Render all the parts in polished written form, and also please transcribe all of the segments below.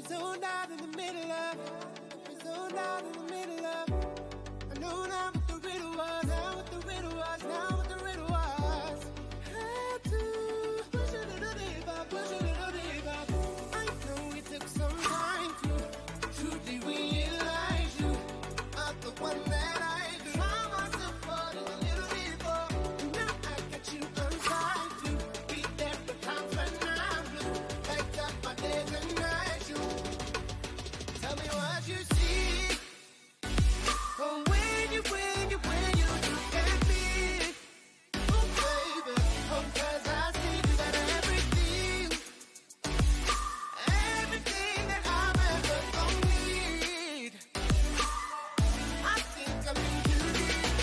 zoned out in the middle of it. We zoned out in the middle of it. I know now what the riddle was, now what the riddle was, now what the riddle was. Had to push a little deeper, push a little deeper. I know it took some time to truly realize you are the one that I try myself for a little deeper. Now I got you inside to be there for times when I'm blue. Light up my days and nights, you tell me what you see. Oh, when you look at me, oh baby, oh 'cause I see you got everything, everything that I've ever gonna need. I think I'm in too deep.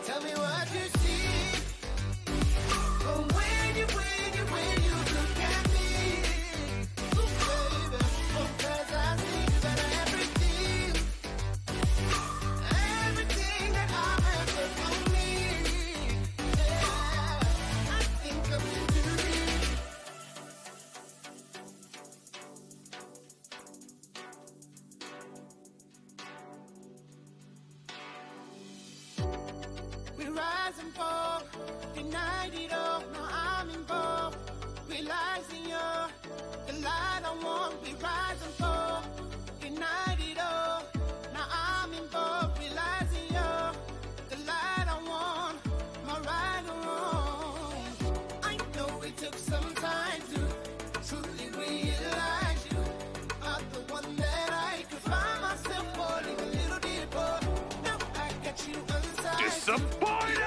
Tell me what you see. Oh, when you look at me, oh baby, oh 'cause I see you got everything, everything that I've ever gonna need. Yeah, I think I'm in too deep. We rise and fall, denied it all, now I'm involved. Realizing you're the light I want. We rise and fall, denied it all, now I'm involved. Realizing you're the light I want, my right or wrong. I know it took some time to truly realize you are the one that I could find myself falling a little deeper. Now I got you inside. Disappointed!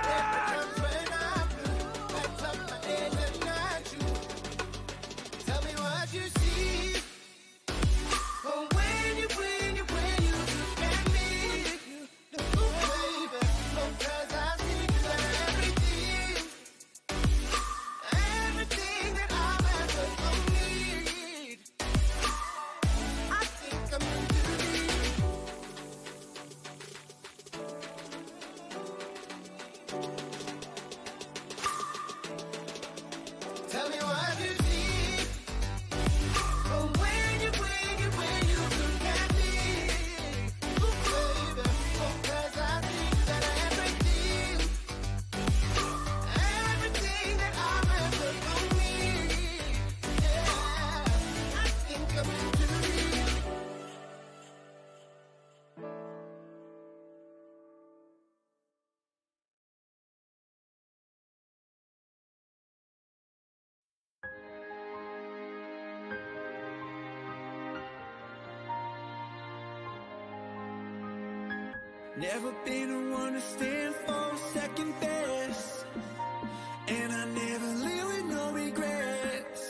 Tell me what you see. Oh, when you look at me, oh baby, oh 'cause I see you got everything, everything that I've ever gonna need. I think I'm in too deep. Tell me what you see. Oh, when you look at me, oh baby, oh 'cause I see you got everything, everything that I've ever gonna need. Yeah, I think I'm in too deep. Never been the one to stand for second best, and I never live with no regrets,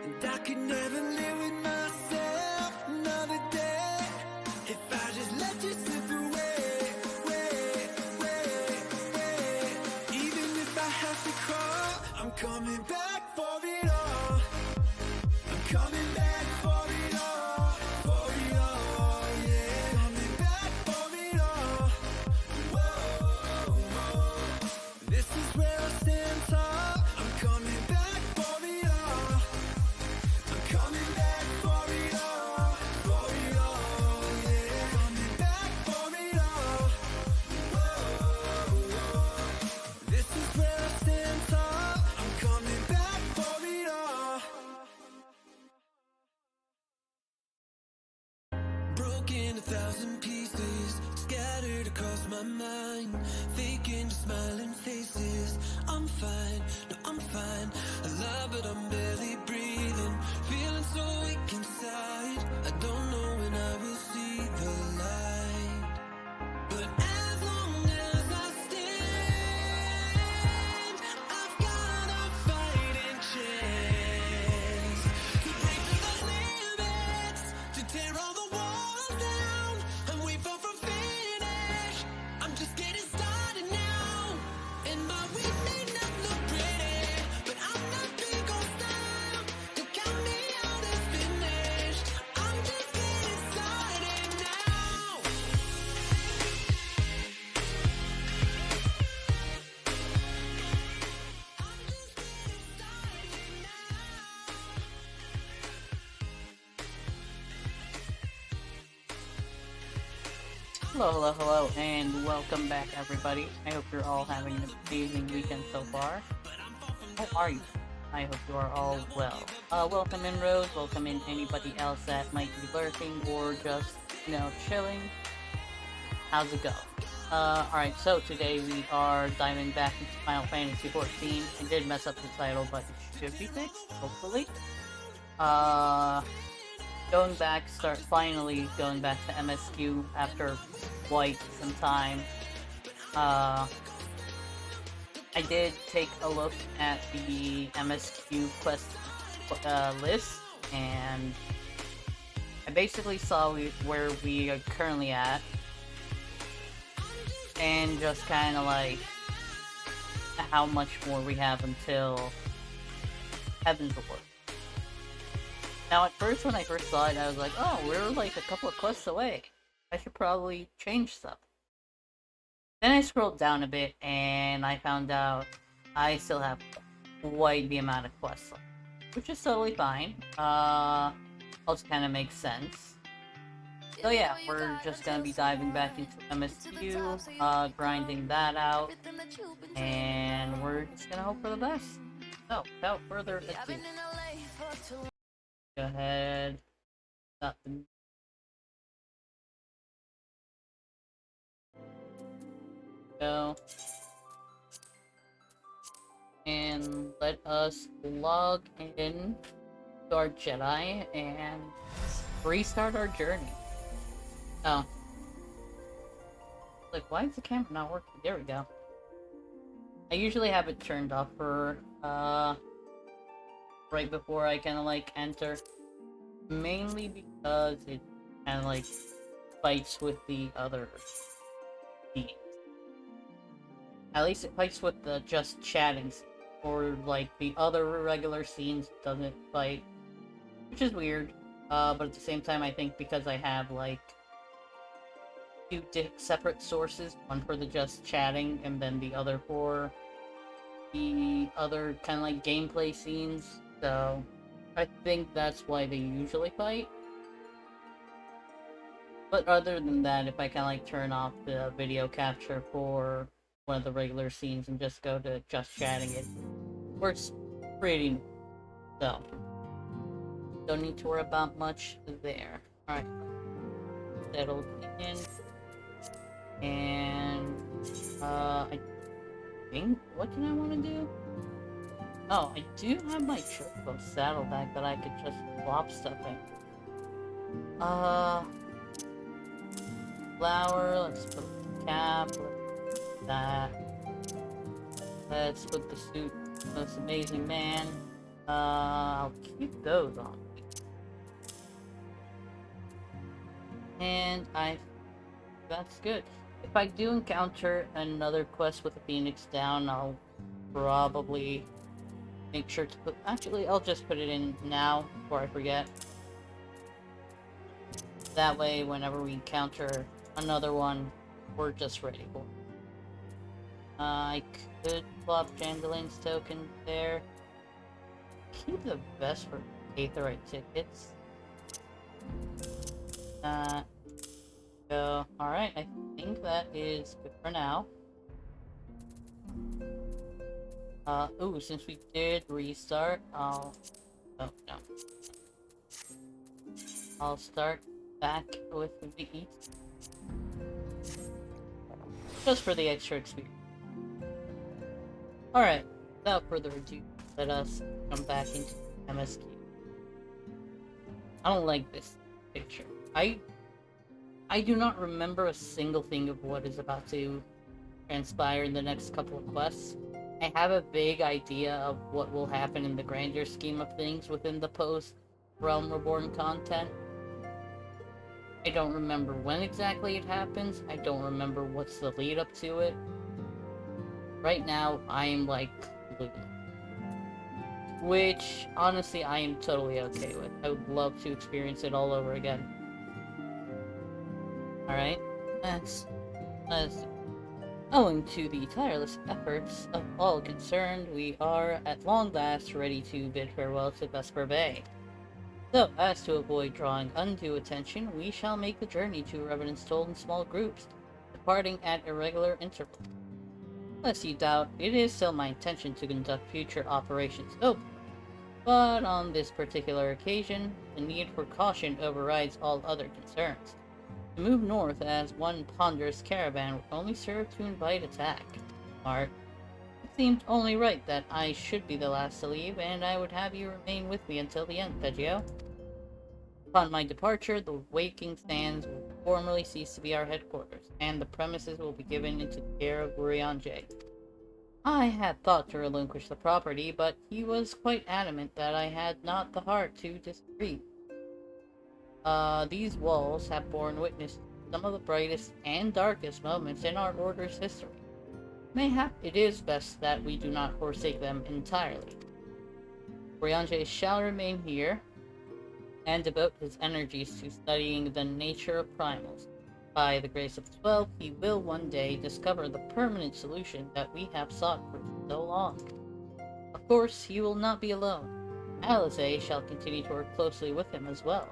and I could never live with myself another day if I just let you slip away. Even if I have to crawl, I'm coming back for it all. I'm coming back for it all, yeah. Coming back for it all. Whoa. This is where I stand tall. I'm coming back for it all. I'm coming back for it all, yeah. Coming back for it all. Whoa. This is where I stand tall. I'm coming back for it all. Broken 1,000 pieces, scattered across my mind, faking smiling faces. I'm fine, no, I'm fine. I lie, but I'm barely breathing, feeling so weak inside. I don't know when I will see the light, but as long as I stand, I've got a fighting chance to break through the limits, to tear all the walls down, and we far from finish. I'm just getting started now, and my week may not look pretty, but I'm not big on style to count me out as finished. I'm just getting started. Hello, hello, hello, and welcome back, everybody. I hope you're all having an amazing weekend so far. How are you? I hope you are all well. Welcome in, Rose. Welcome in anybody else that might be lurking or just, chilling. How's it going? Alright, so today we are diving back into Final Fantasy XIV. I did mess up the title, but it should be fixed, hopefully. Uh, finally going back to MSQ after quite some time. Uh, I did take a look at the MSQ quest list, and I basically saw where we are currently at, and just kind of like how much more we have until Heaven's Abort. Now, at first, when I first saw it, I was like, oh, we're like a couple of quests away. I should probably change stuff. Then I scrolled down a bit, and I found out I still have quite the amount of quests left, which is totally fine. Also kind of makes sense. So yeah, we're just gonna be diving back into MSQ, grinding that out, and we're just gonna hope for the best. So, without further ado, go ahead, stop the go, and let us log in to our Jedi and restart our journey. Oh. Like, why is the camera not working? There we go. I usually have it turned off for, right before I kind of, like, enter. Mainly because it kind of, like, fights with the other scenes. At least it fights with the just chatting scene. Or, like, the other regular scenes doesn't fight. Which is weird. But at the same time, I think because I have, like, two separate sources, one for the just chatting, and then the other for the other kind of like gameplay scenes, so I think that's why they usually fight. But other than that, if I kind of like turn off the video capture for one of the regular scenes and just go to just chatting, it works pretty so. Don't need to worry about much there. Alright. Settled in. And, I think, what did I want to do? Oh, I do have my Chocobo saddlebag that I could just plop stuff in. Flower, let's put the cap, let's put that. Let's put the suit of this amazing man. I'll keep those on. And that's good. If I do encounter another quest with a Phoenix down, I'll probably make sure to put... Actually, I'll just put it in now, before I forget. That way, whenever we encounter another one, we're just ready for it. I could plop Chandelin's token there. Keep the best for Aetherite tickets. So, alright, I think that is good for now. Ooh, since we did restart, oh, no. I'll start back with the eat. Just for the extra experience. Alright, without further ado, let us come back into MSQ. I don't like this picture. I do not remember a single thing of what is about to transpire in the next couple of quests. I have a vague idea of what will happen in the grander scheme of things within the post-Realm Reborn content. I don't remember when exactly it happens. I don't remember what's the lead up to it. Right now, I am like clueless. Which, honestly, I am totally okay with. I would love to experience it all over again. Alright, let's owing to the tireless efforts of all concerned, we are at long last ready to bid farewell to Vesper Bay. So, as to avoid drawing undue attention, we shall make the journey to Revenant's Toll in small groups, departing at irregular intervals. Lest you doubt, it is still my intention to conduct future operations openly. But on this particular occasion, the need for caution overrides all other concerns. To move north as one ponderous caravan would only serve to invite attack. Smart. It seemed only right that I should be the last to leave, and I would have you remain with me until the end, Peggio. Upon my departure, the Waking Sands will formally cease to be our headquarters, and the premises will be given into the care of Urianger. I had thought to relinquish the property, but he was quite adamant that I had not the heart to disagree. These walls have borne witness to some of the brightest and darkest moments in our Order's history. Mayhap it is best that we do not forsake them entirely. Urianger shall remain here, and devote his energies to studying the nature of primals. By the grace of the 12, he will one day discover the permanent solution that we have sought for so long. Of course, he will not be alone. Alice shall continue to work closely with him as well.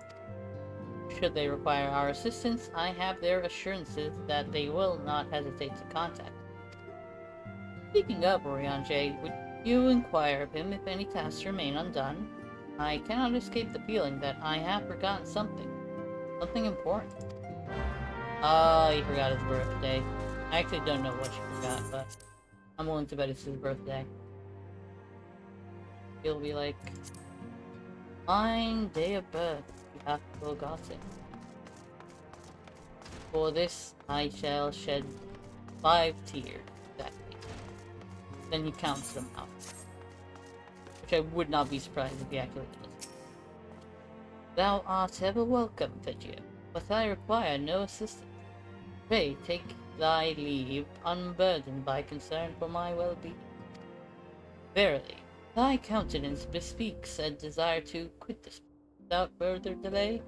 Should they require our assistance, I have their assurances that they will not hesitate to contact me. Speaking of Urianger, would you inquire of him if any tasks remain undone? I cannot escape the feeling that I have forgotten something. Something important. He forgot his birthday. I actually don't know what he forgot, but I'm willing to bet it's his birthday. He'll be like, "Fine day of birth, you have forgotten. For this I shall shed 5 tears." Exactly. Then he counts them out. Which I would not be surprised if he actually does. Thou art ever welcome, Peggio, but I require no assistance. Pray take thy leave, unburdened by concern for my well-being. Verily, thy countenance bespeaks a desire to quit this without further delay.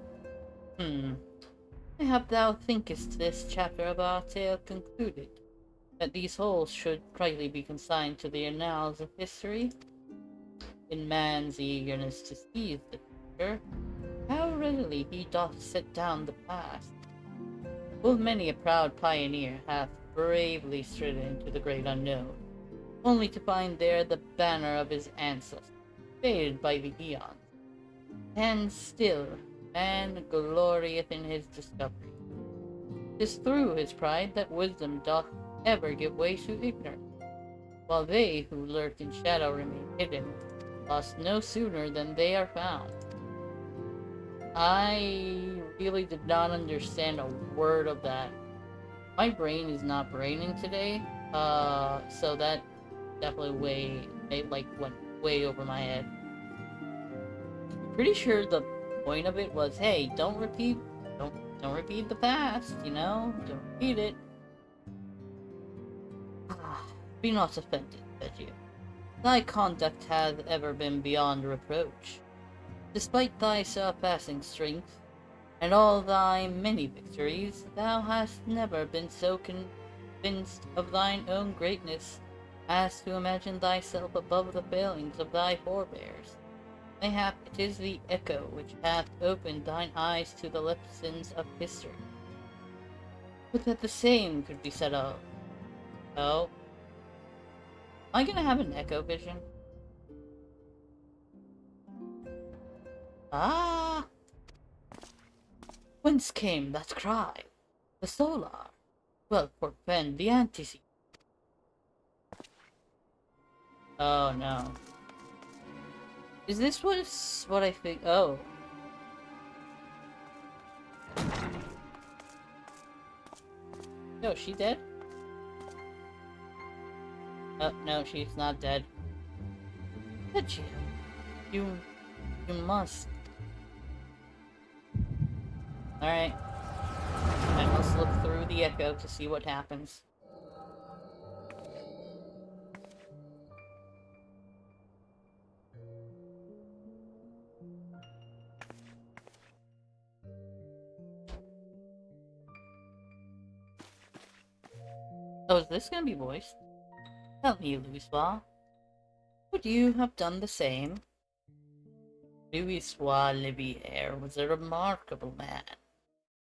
Mayhap thou thinkest this chapter of our tale concluded, that these holes should rightly be consigned to the annals of history? In man's eagerness to seize the future, how readily he doth set down the past. Full many a proud pioneer hath bravely striven into the great unknown, only to find there the banner of his ancestors, faded by the eons. And still, man glorieth in his discovery. 'Tis through his pride that wisdom doth ever give way to ignorance, while they who lurk in shadow remain hidden, lost no sooner than they are found. I really did not understand a word of that. My brain is not braining today, so that definitely went way over my head. I'm pretty sure the point of it was, hey, don't repeat the past, don't repeat it. Be not offended, Peggio. Thy conduct hath ever been beyond reproach. Despite thy surpassing strength, and all thy many victories, thou hast never been so convinced of thine own greatness as to imagine thyself above the failings of thy forebears. Mayhap it is the echo which hath opened thine eyes to the lessons of history. But that the same could be said of... Oh. Am I gonna have an echo vision? Ah! Whence came that cry? The solar. Well, forfend the antecedent. Oh no. Is this what I think? Oh. No, she dead? Oh, no, she's not dead. But you must. Alright. I must look through the echo to see what happens. Oh, is this gonna be voiced? Tell me, Louisbois, would you have done the same? Louis Olivier was a remarkable man,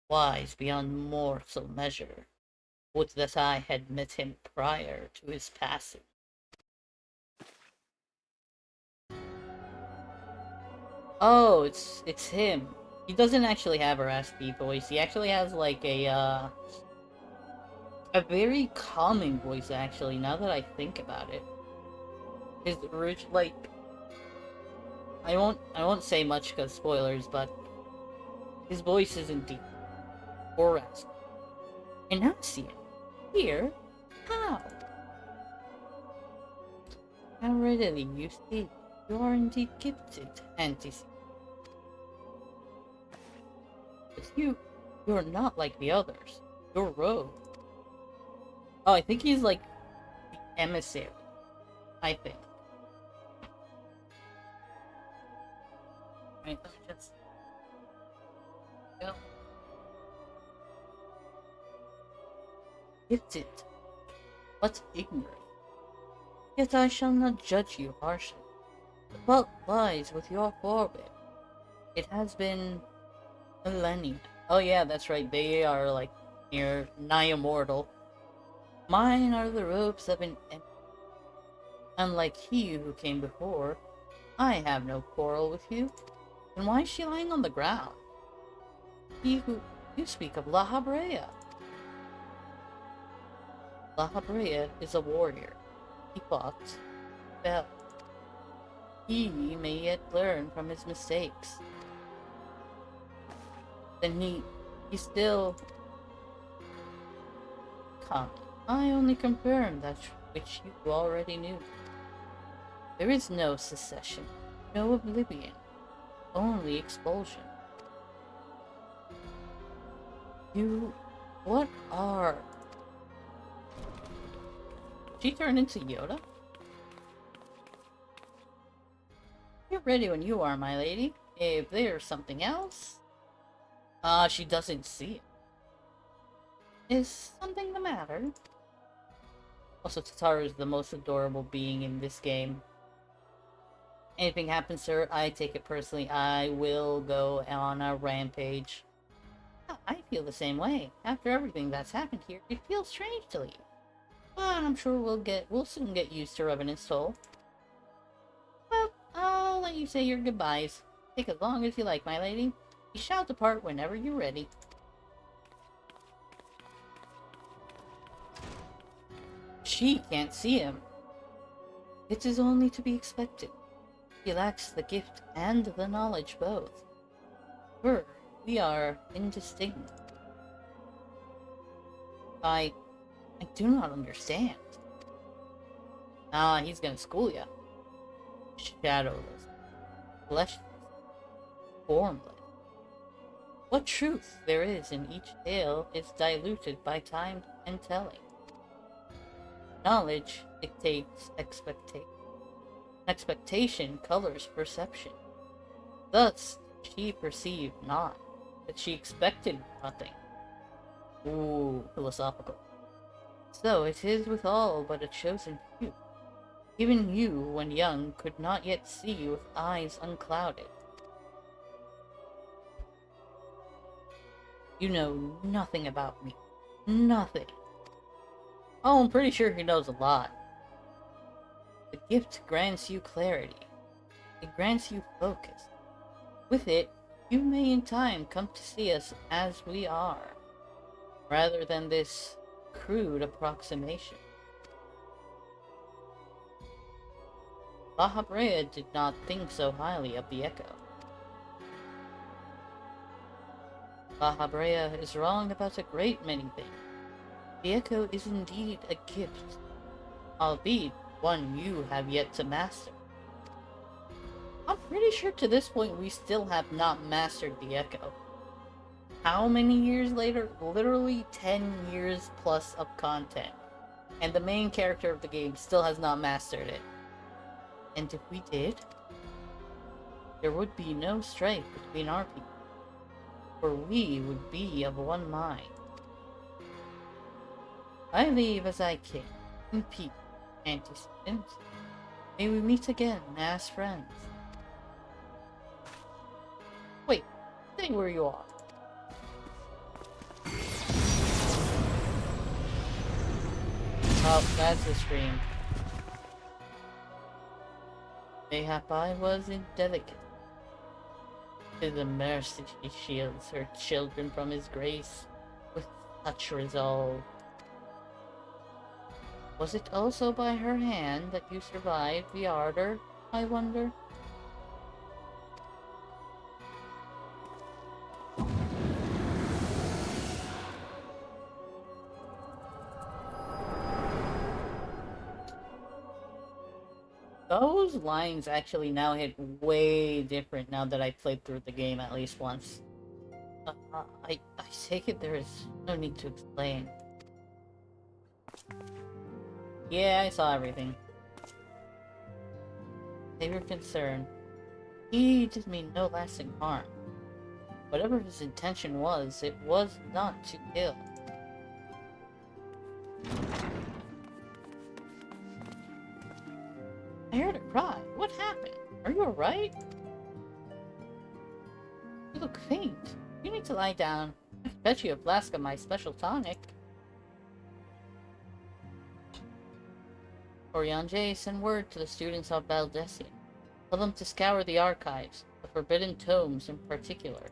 wise beyond mortal measure. Would that I had met him prior to his passing. Oh, it's him. He doesn't actually have a raspy voice. He actually has like a very calming voice actually, now that I think about it. His like I won't say much because spoilers, but his voice isn't deep or raspy. Enunciate. Here? How? How readily you see. You are indeed gifted, Antecedent. But you're not like the others. You're rogue. Oh, I think he's like the emissary. I think. Right, let me just go. Gifted, but ignorant. Yet I shall not judge you harshly. The fault lies with your forebear. It has been millennia. Oh yeah, that's right, they are like nigh immortal. Mine are the robes of an empty. Unlike he who came before, I have no quarrel with you. Then why is she lying on the ground? He who you speak of La Habrea. La Habrea is a warrior. He fought, fell. He may yet learn from his mistakes. Then he still come. I only confirm that which you already knew. There is no secession, no oblivion, only expulsion. What are... She turned into Yoda? You're ready when you are, my lady. If there's something else... she doesn't see it. Is something the matter? Also, Tataru is the most adorable being in this game. Anything happens to her, I take it personally. I will go on a rampage. I feel the same way. After everything that's happened here, it feels strange to leave. But I'm sure we'll soon get used to Revenant's toll. Well, I'll let you say your goodbyes. Take as long as you like, my lady. You shall depart whenever you're ready. She can't see him. It is only to be expected. He lacks the gift and the knowledge both. We are indistinct. I do not understand. He's gonna school ya. Shadowless, fleshless, formless. What truth there is in each tale is diluted by time and telling. Knowledge dictates expectation. Expectation colors perception. Thus, she perceived not, that she expected nothing. Ooh, philosophical. So it is with all but a chosen few. Even you, when young, could not yet see with eyes unclouded. You know nothing about me. Nothing. Oh, I'm pretty sure he knows a lot. The gift grants you clarity. It grants you focus. With it, you may in time come to see us as we are, rather than this crude approximation. La Habrea did not think so highly of the Echo. La Habrea is wrong about a great many things. The Echo is indeed a gift, albeit one you have yet to master. I'm pretty sure to this point we still have not mastered the Echo. How many years later? Literally 10 years plus of content. And the main character of the game still has not mastered it. And if we did, there would be no strife between our people, for we would be of one mind. I leave as I came, in peace, Antecedent. May we meet again as friends. Stay where you are. Oh, that's the stream. Mayhap I was indelicate. 'Tis a mercy she shields her children from his grace with such resolve. Was it also by her hand that you survived the ardor, I wonder? Those lines actually now hit way different now that I played through the game at least once. I take it there is no need to explain. Yeah, I saw everything. Save your concern. He did me no lasting harm. Whatever his intention was, it was not to kill. I heard her cry. What happened? Are you alright? You look faint. You need to lie down. I can bet you a flask of my special tonic. Orianjay, send word to the students of Baldessian. Tell them to scour the archives, the forbidden tomes in particular.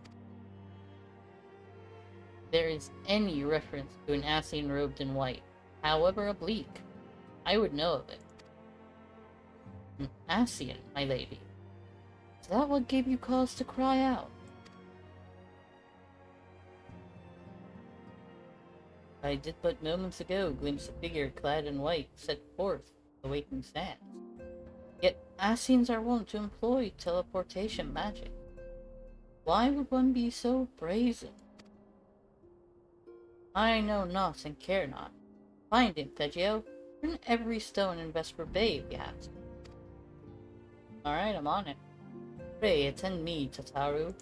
If there is any reference to an Ascian robed in white, however oblique, I would know of it. An Ascian, my lady. Is that what gave you cause to cry out? I did but moments ago glimpse a figure clad in white set forth the waking sands. Yet Ascians are wont to employ teleportation magic. Why would one be so brazen? I know not and care not. Find him, Fegio. Turn every stone in Vesper Bay if you have to. Alright, I'm on it. Pray, attend me, Tataru.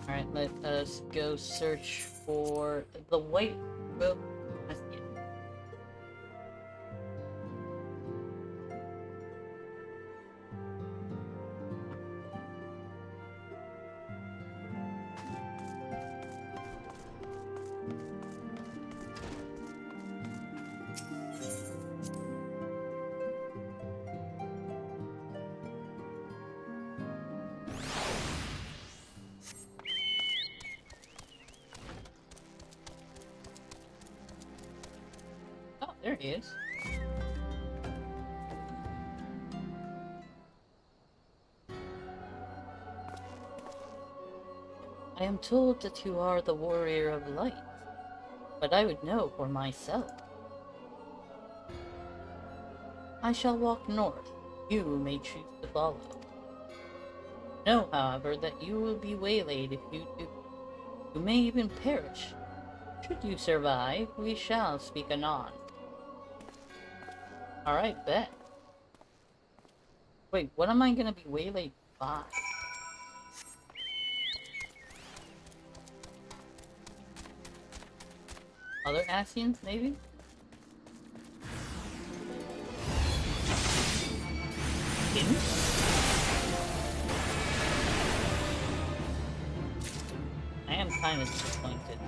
Alright, let us go search for the white robe. Oh, there he is. I am told that you are the warrior of light, but I would know for myself. I shall walk north. You may choose to follow. Know, however, that you will be waylaid if you do. You may even perish. Should you survive, we shall speak anon. Alright, bet. Wait, what am I gonna be waylaid by? Other Ascians, maybe? I am kind of disappointed.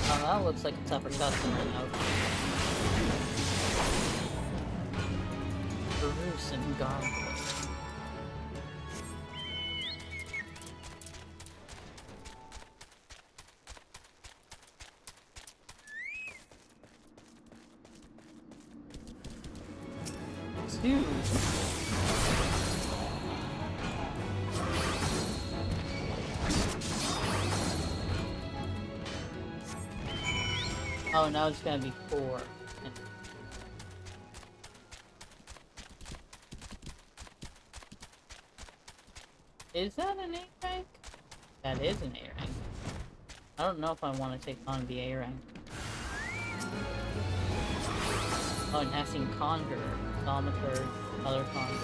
Oh, that looks like a tougher customer now. Bruce and Gargoyle. Two. Oh, now it's gonna be 4. Is that an A rank? That is an A rank. I don't know if I want to take on the A rank. Oh, and asking Conjurer. On the third, other Conjurer.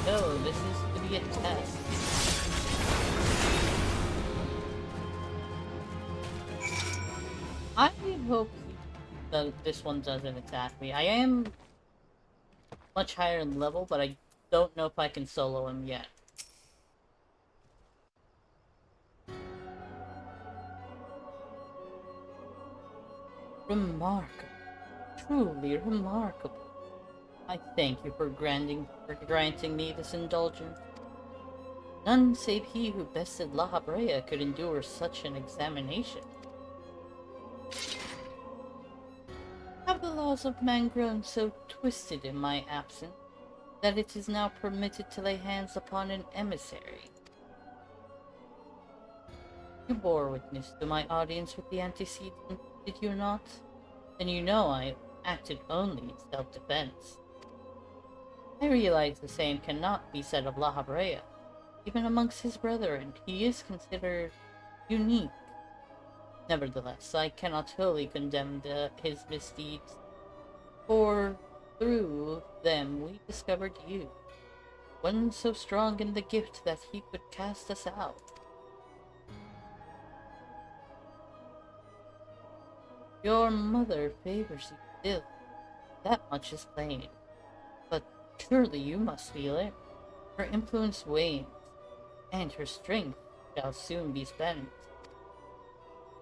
So, this is to be a test. I hope that this one doesn't attack me. I am much higher in level, but I don't know if I can solo him yet. Remarkable. Truly remarkable. I thank you for granting me this indulgence. None save he who bested La Habrea could endure such an examination. Have the laws of man grown so twisted in my absence that it is now permitted to lay hands upon an emissary? You bore witness to my audience with the antecedent, did you not? Then you know I acted only in self-defense. I realize the same cannot be said of La Habrea. Even amongst his brethren, he is considered unique. Nevertheless, I cannot wholly condemn his misdeeds, for through them we discovered you, one so strong in the gift that he could cast us out. Your mother favors you still, that much is plain, but surely you must feel it. Her influence wanes, and her strength shall soon be spent.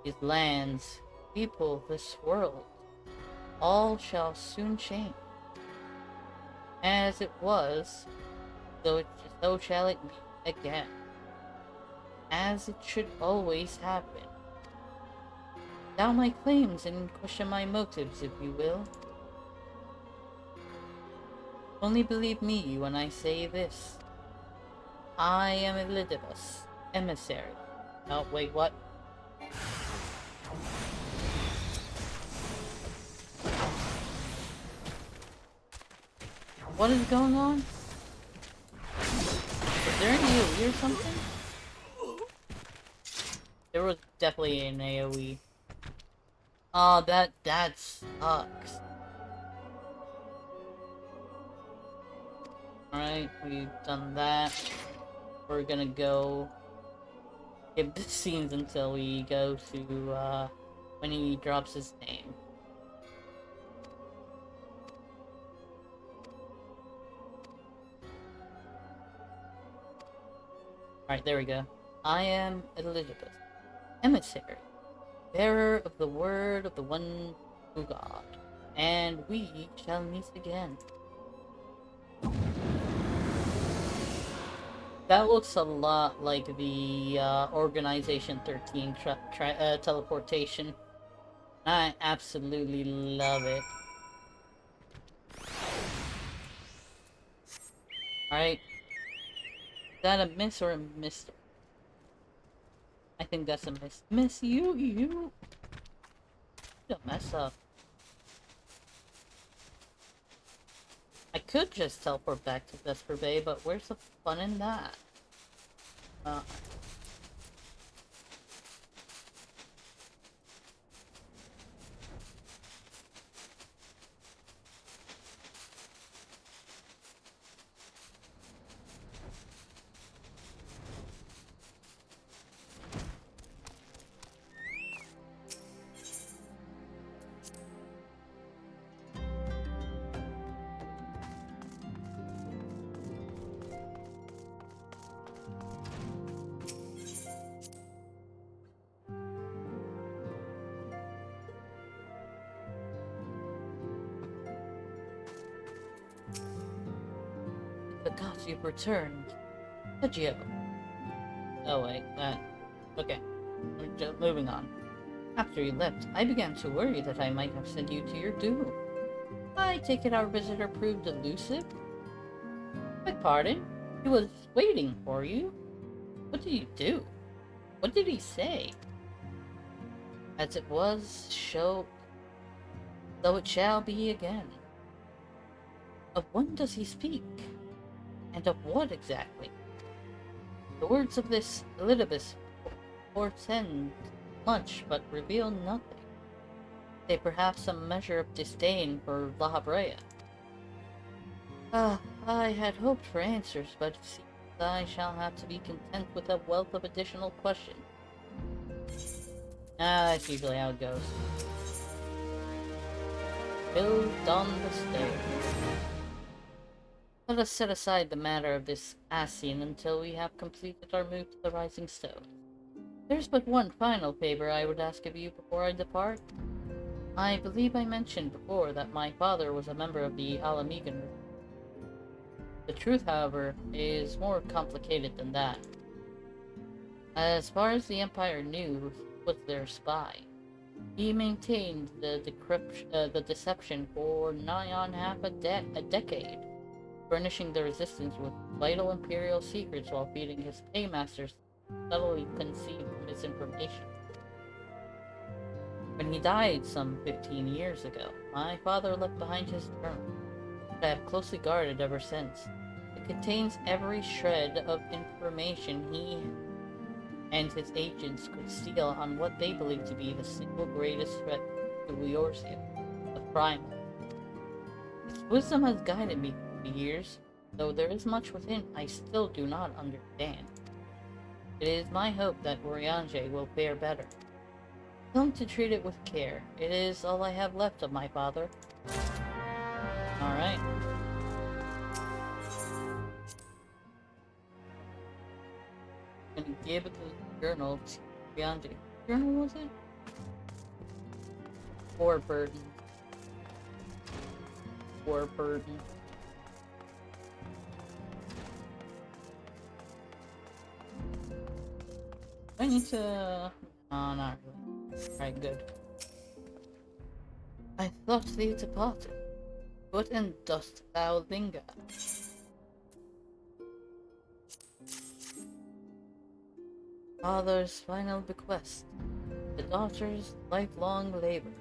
These lands, people, this world, all shall soon change. As it was, so shall it be again. As it should always happen. Doubt my claims and question my motives, if you will. Only believe me when I say this. I am Elidibus, emissary. Oh, wait, what? What is going on? Is there an AoE or something? There was definitely an AoE. Oh, that sucks. Alright, we've done that. We're gonna go skip the scenes until we go to, when he drops his name. Alright, there we go. I am Elizabeth, emissary, bearer of the word of the one true God, and we shall meet again. That looks a lot like the Organization 13 teleportation. I absolutely love it. Alright. Is that a miss or a mister? I think that's a miss. Miss, you don't mess up. I could just teleport back to Vesper Bay, but where's the fun in that? The gods, you've returned. Geo. Oh wait, okay. Moving on. After you left, I began to worry that I might have sent you to your doom. I take it our visitor proved elusive? Beg pardon? He was waiting for you? What did you do? What did he say? As it was, so it shall be again. Of when does he speak? And of what exactly? The words of this Elidibus portend much, but reveal nothing. They perhaps some measure of disdain for La Habrea. I had hoped for answers, but it seems I shall have to be content with a wealth of additional questions. That's usually how it goes. Build on the stairs. Let us set aside the matter of this Ascian until we have completed our move to the Rising Stone. There's but one final favor I would ask of you before I depart. I believe I mentioned before that my father was a member of the Alamigan. The truth, however, is more complicated than that. As far as the Empire knew, he was their spy. He maintained the deception for nigh on half a decade, furnishing the resistance with vital Imperial secrets while feeding his paymasters subtly conceived misinformation. When he died some 15 years ago, my father left behind his journal, which I have closely guarded ever since. It contains every shred of information he and his agents could steal on what they believe to be the single greatest threat to Eorzean, the Primal. His wisdom has guided me through the years, though there is much within I still do not understand. It is my hope that Urianger will fare better. Tell him to treat it with care. It is all I have left of my father. Alright. I'm gonna give it the journal to Urianger. What journal was it? War burden. War burden. I need to... Oh, not really. Alright, good. I thought thee departed. What end dost thou linger? Father's final bequest. The daughter's lifelong labor.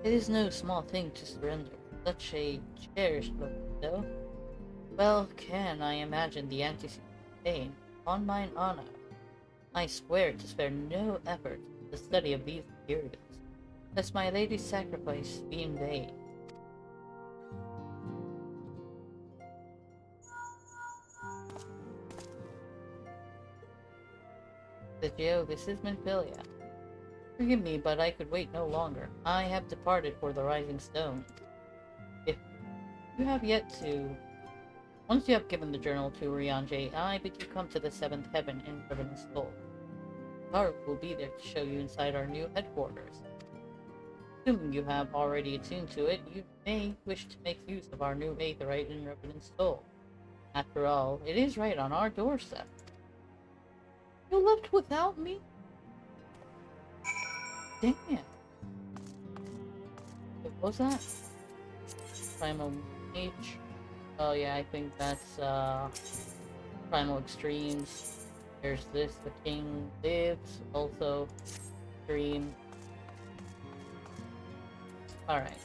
It is no small thing to surrender such a cherished book, though. Well can I imagine the antecedent pain, on mine honor. I swear to spare no effort in the study of these materials, lest my lady's sacrifice be in vain. Geo, this is Minfilia. Forgive me, but I could wait no longer. I have departed for the Rising Stone. If you have yet to... Once you have given the journal to Urianger, I bid you come to the 7th heaven in Revenant's Soul. Garb will be there to show you inside our new headquarters. Assuming you have already attuned to it, you may wish to make use of our new Aetherite in Revenant's Soul. After all, it is right on our doorstep. You left without me? Damn. What was that? Primal Mage. Oh yeah, I think that's Primal Extremes. There's this, the King Lives, also Extreme. Alright.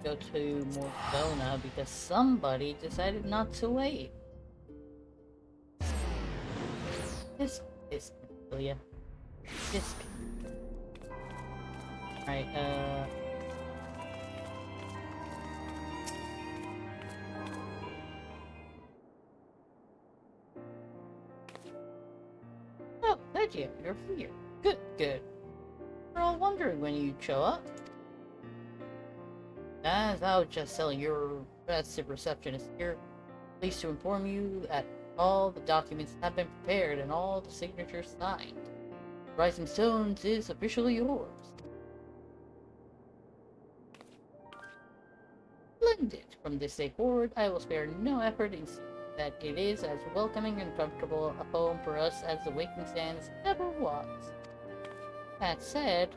Go to Morgana because somebody decided not to wait. This Amelia. This. Alright, Oh, Legio, you're here. Good, good. We're all wondering when you'd show up. As I was just telling your festive receptionist here, pleased to inform you that all the documents have been prepared and all the signatures signed. Rising Stones is officially yours. Splendid! From this day forward, I will spare no effort in seeing that it is as welcoming and comfortable a home for us as the Waking Sands ever was. That said,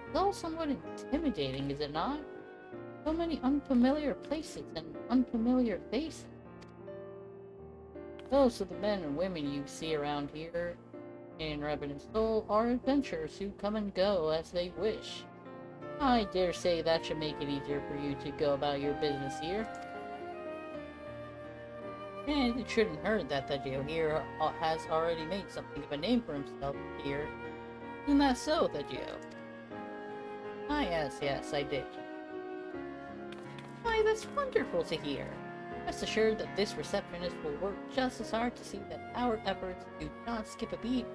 it's all somewhat intimidating, is it not? So many unfamiliar places and unfamiliar faces. Most of the men and women you see around here in Revenant's Soul are adventurers who come and go as they wish. I dare say that should make it easier for you to go about your business here. And it shouldn't hurt that the Geo here has already made something of a name for himself here. Isn't that so, the Geo? Ah, yes, I did. Why, that's wonderful to hear. Rest assured that this receptionist will work just as hard to see that our efforts do not skip a beat,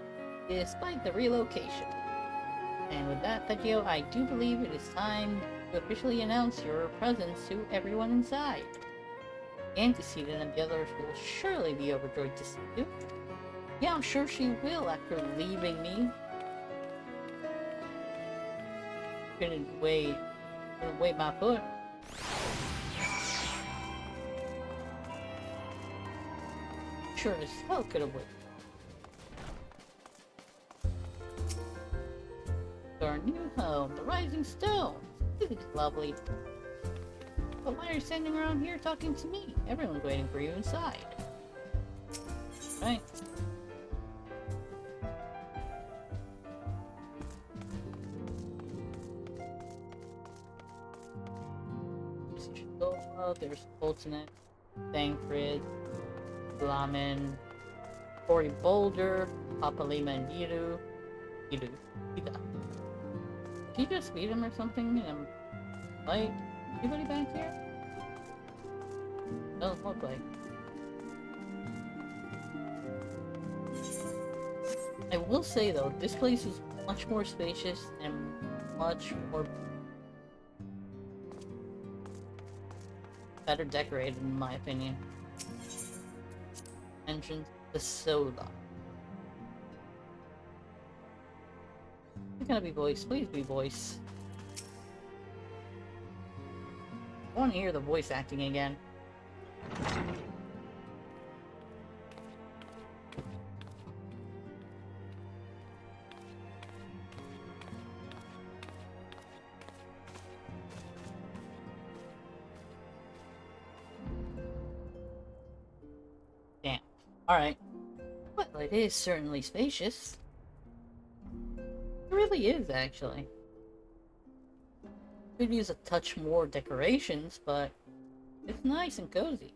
despite the relocation. And with that, Thegio, I do believe it is time to officially announce your presence to everyone inside. Antecedent and the others will surely be overjoyed to see you. Yeah, I'm sure she will after leaving me. Couldn't wait my foot. Sure as hell could have waited. Our new home, the Rising Stones. This is lovely. But why are you standing around here talking to me? Everyone's waiting for you inside. Right. There's Ultimate, Thancred, Lamin, Cory Boulder, Papalima, and Yiru. Did he just beat him or something? Like, anybody back here? Doesn't look like. I will say though, this place is much more spacious and much more better decorated in my opinion. Entrance to Soda. You're gonna be voice, please be voice. I want to hear the voice acting again. Damn. Alright. Well, it is certainly spacious. It really is, actually. Could use a touch more decorations, but it's nice and cozy.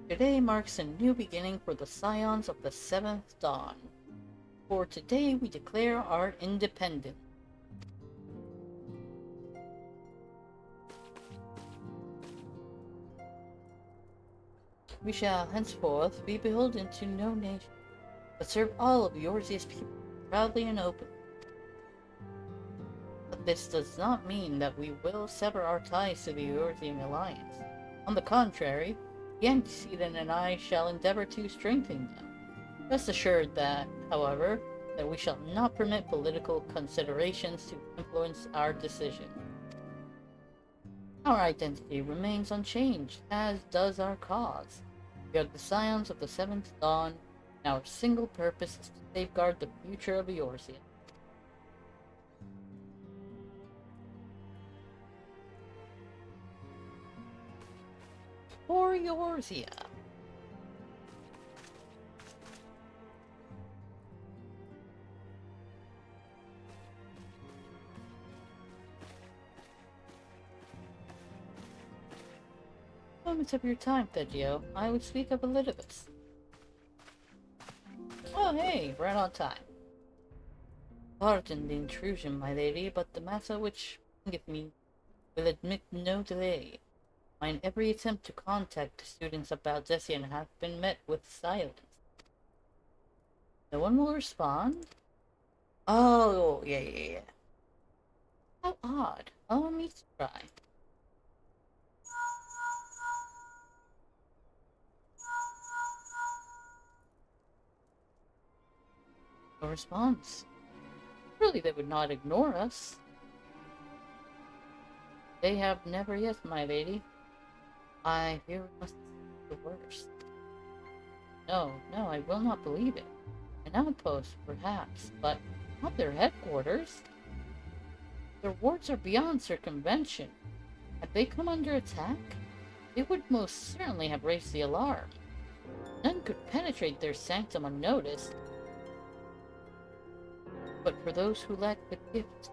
Today marks a new beginning for the Scions of the Seventh Dawn. For today we declare our independence. We shall henceforth be beholden to no nation, but serve all of Eorzea's people proudly and openly. But this does not mean that we will sever our ties to the Eorzean alliance. On the contrary, the Antecedent and I shall endeavor to strengthen them. Rest assured that, however, that we shall not permit political considerations to influence our decision. Our identity remains unchanged, as does our cause. We are the Scions of the Seventh Dawn, and our single purpose is to safeguard the future of Eorzea. For Eorzea. Moments of your time, Thegio. I would speak of Elizabeth. Oh hey, right on time. Pardon the intrusion, my lady, but the matter which bringeth me will admit no delay. Mine every attempt to contact the students of Baldessian hath been met with silence. No one will respond? Oh, yeah. How odd. Allow me to try. No response. Surely they would not ignore us. They have never yet, my lady. I fear we must be the worst. No, I will not believe it. An outpost, perhaps, but not their headquarters. Their wards are beyond circumvention. Had they come under attack, they would most certainly have raised the alarm. None could penetrate their sanctum unnoticed. But for those who lack the gift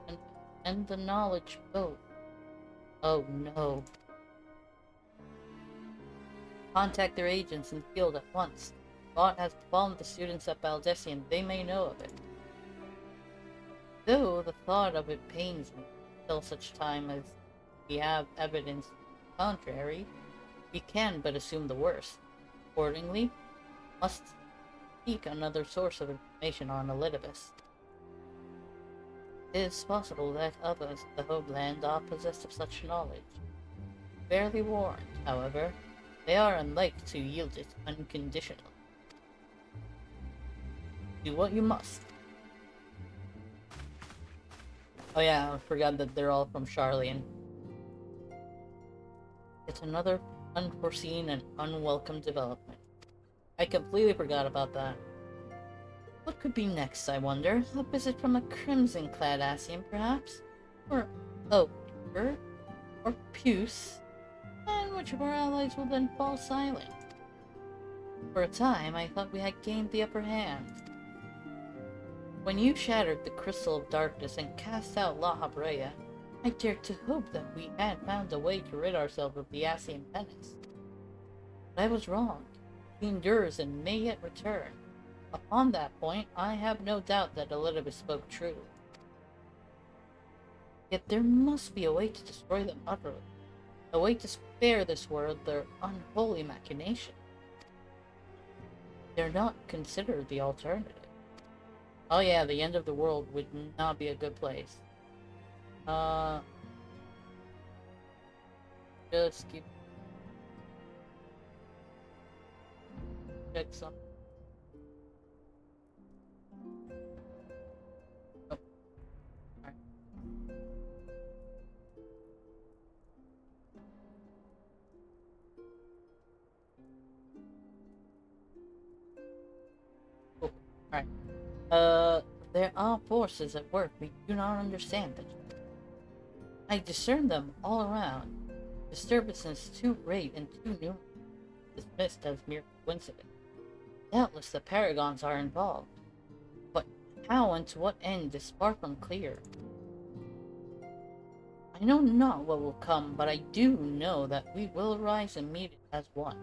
and the knowledge both, oh no. Contact their agents in the field at once. What has befallen the students at Baldessian, they may know of it. Though the thought of it pains me, till such time as we have evidence contrary, we can but assume the worst. Accordingly, must seek another source of information on Elidibus. It is possible that others of the homeland are possessed of such knowledge. Fairly warned, however, they are unlike to yield it unconditionally. Do what you must. Oh yeah, I forgot that they're all from Charlian. It's another unforeseen and unwelcome development. I completely forgot about that. What could be next, I wonder? A visit from a crimson-clad Asian, perhaps? Or Oaker? Or Puce? And which of our allies will then fall silent? For a time, I thought we had gained the upper hand. When you shattered the Crystal of Darkness and cast out La Habrea, I dared to hope that we had found a way to rid ourselves of the Asian menace. But I was wrong. He endures and may yet return. Upon that point, I have no doubt that Elidibus spoke true. Yet there must be a way to destroy them utterly. A way to spare this world their unholy machination. They're not considered the alternative. Oh yeah, the end of the world would not be a good place. Just keep... check some... oh. Alright. Oh, alright. There are forces at work we do not understand. I discern them all around. Disturbances too great and too numerous, dismissed as mere coincidence. Doubtless the paragons are involved. But how and to what end is far from clear. I know not what will come, but I do know that we will arise and meet it as one.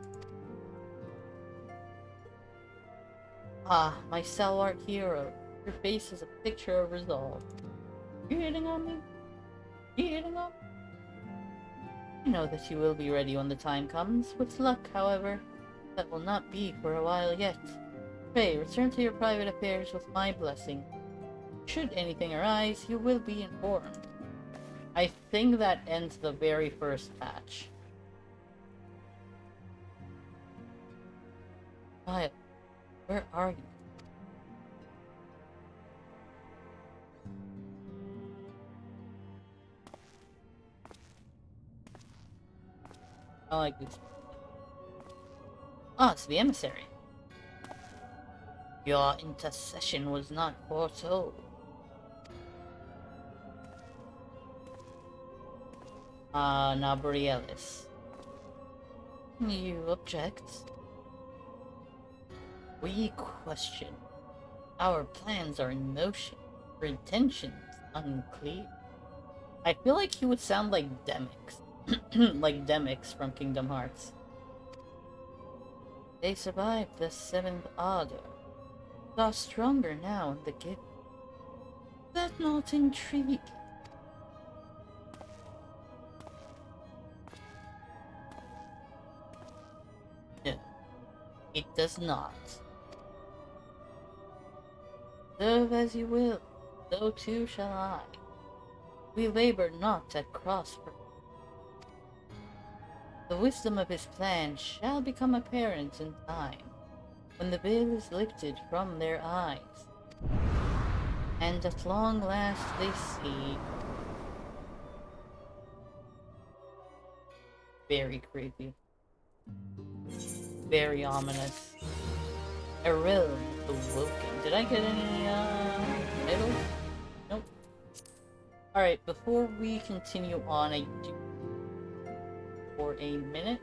Ah, my stalwart hero, your face is a picture of resolve. You hitting on me? You hitting on me? I know that you will be ready when the time comes. With luck, however, that will not be for a while yet. Pray, return to your private affairs with my blessing. Should anything arise, you will be informed. I think that ends the very first patch. Kyle, where are you? I like this. Ah, it's the emissary. Your intercession was not foretold. Ah, Nabrielis. You object? We question. Our plans are in motion. Our intentions unclear. I feel like he would sound like Demix. Like Demix from Kingdom Hearts. They survived the Seventh Order. Are stronger now in the gift. Is that not intriguing? No, it does not. Serve as you will, so too shall I. We labor not at cross purposes. The wisdom of his plan shall become apparent in time, when the veil is lifted from their eyes, and at long last they see. Very creepy. Very ominous. A realm awoken. Did I get any, medals? Nope. Alright, before we continue on, I do for a minute.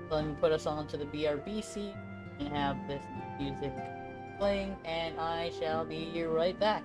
So let me put us on to the BRB seat and have this music playing, and I shall be right back.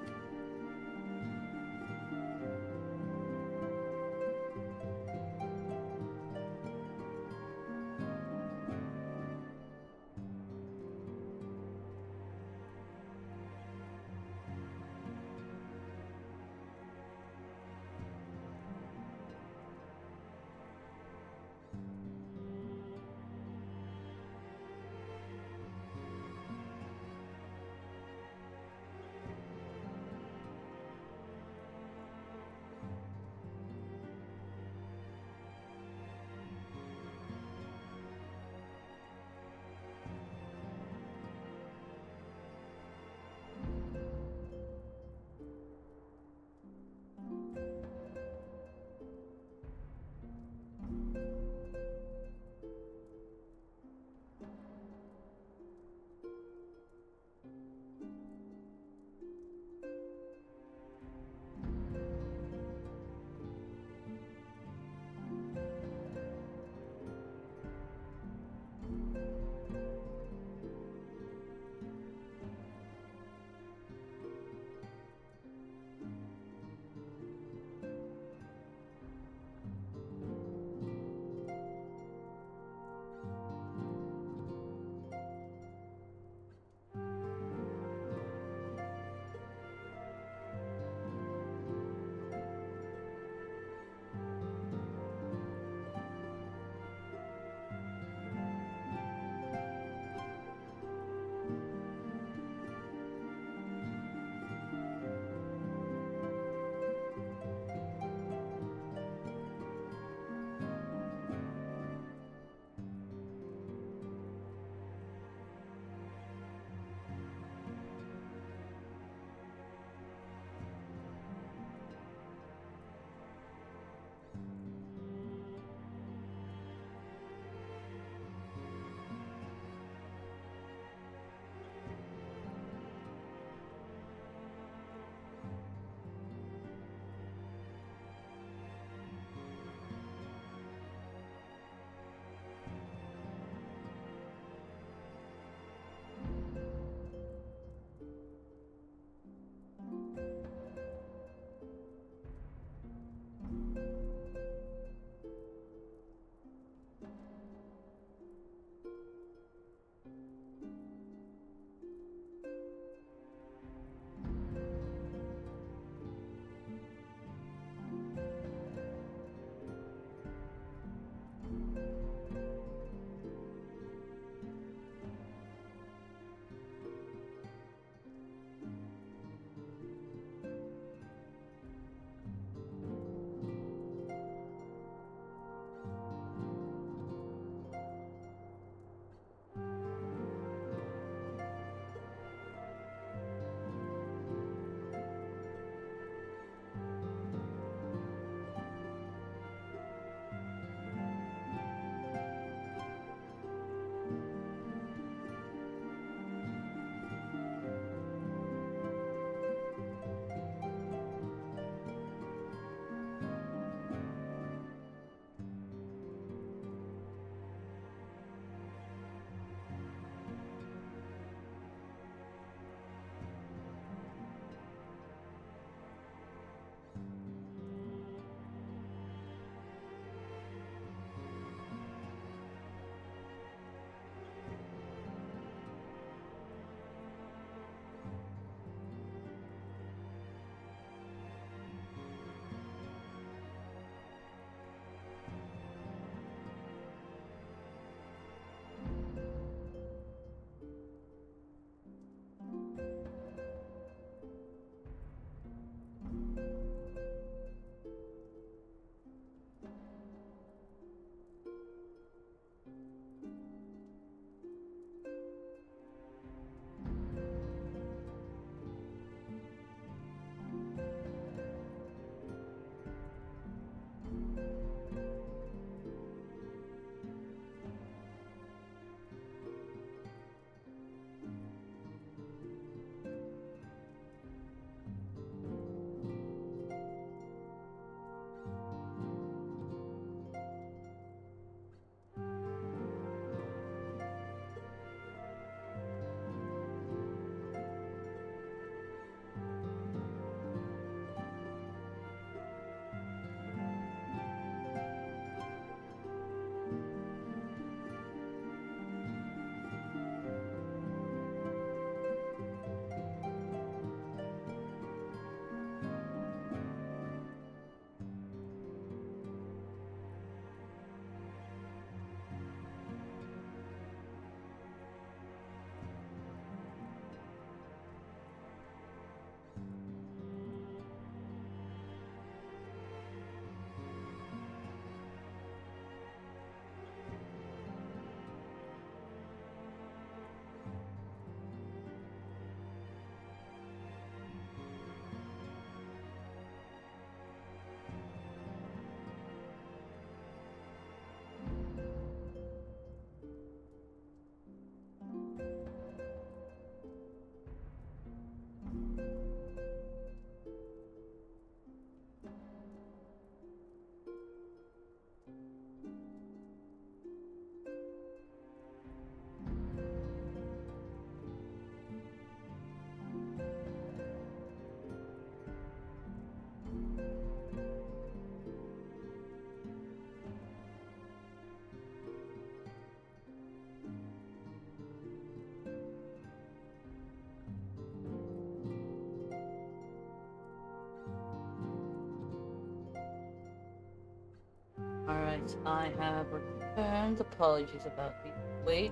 I have returned. Apologies about the wait.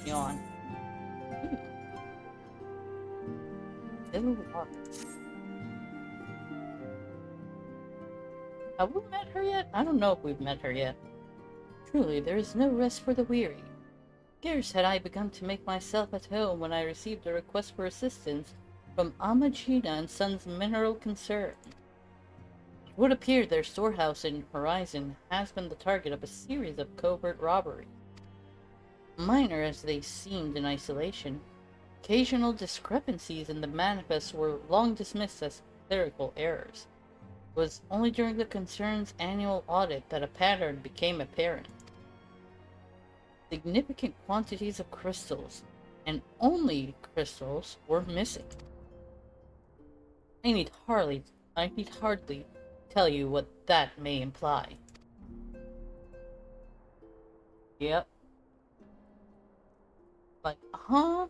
Yawn. Little walk. Have we met her yet? I don't know if we've met her yet. Truly, there is no rest for the weary. Scarce had I begun to make myself at home when I received a request for assistance from Amagina and Sons Mineral Concern. It would appear their storehouse in Horizon has been the target of a series of covert robberies. Minor as they seemed in isolation, occasional discrepancies in the manifest were long dismissed as clerical errors. It was only during the concern's annual audit that a pattern became apparent. Significant quantities of crystals, and only crystals, were missing. I need hardly tell you what that may imply. Yep. Like, huh?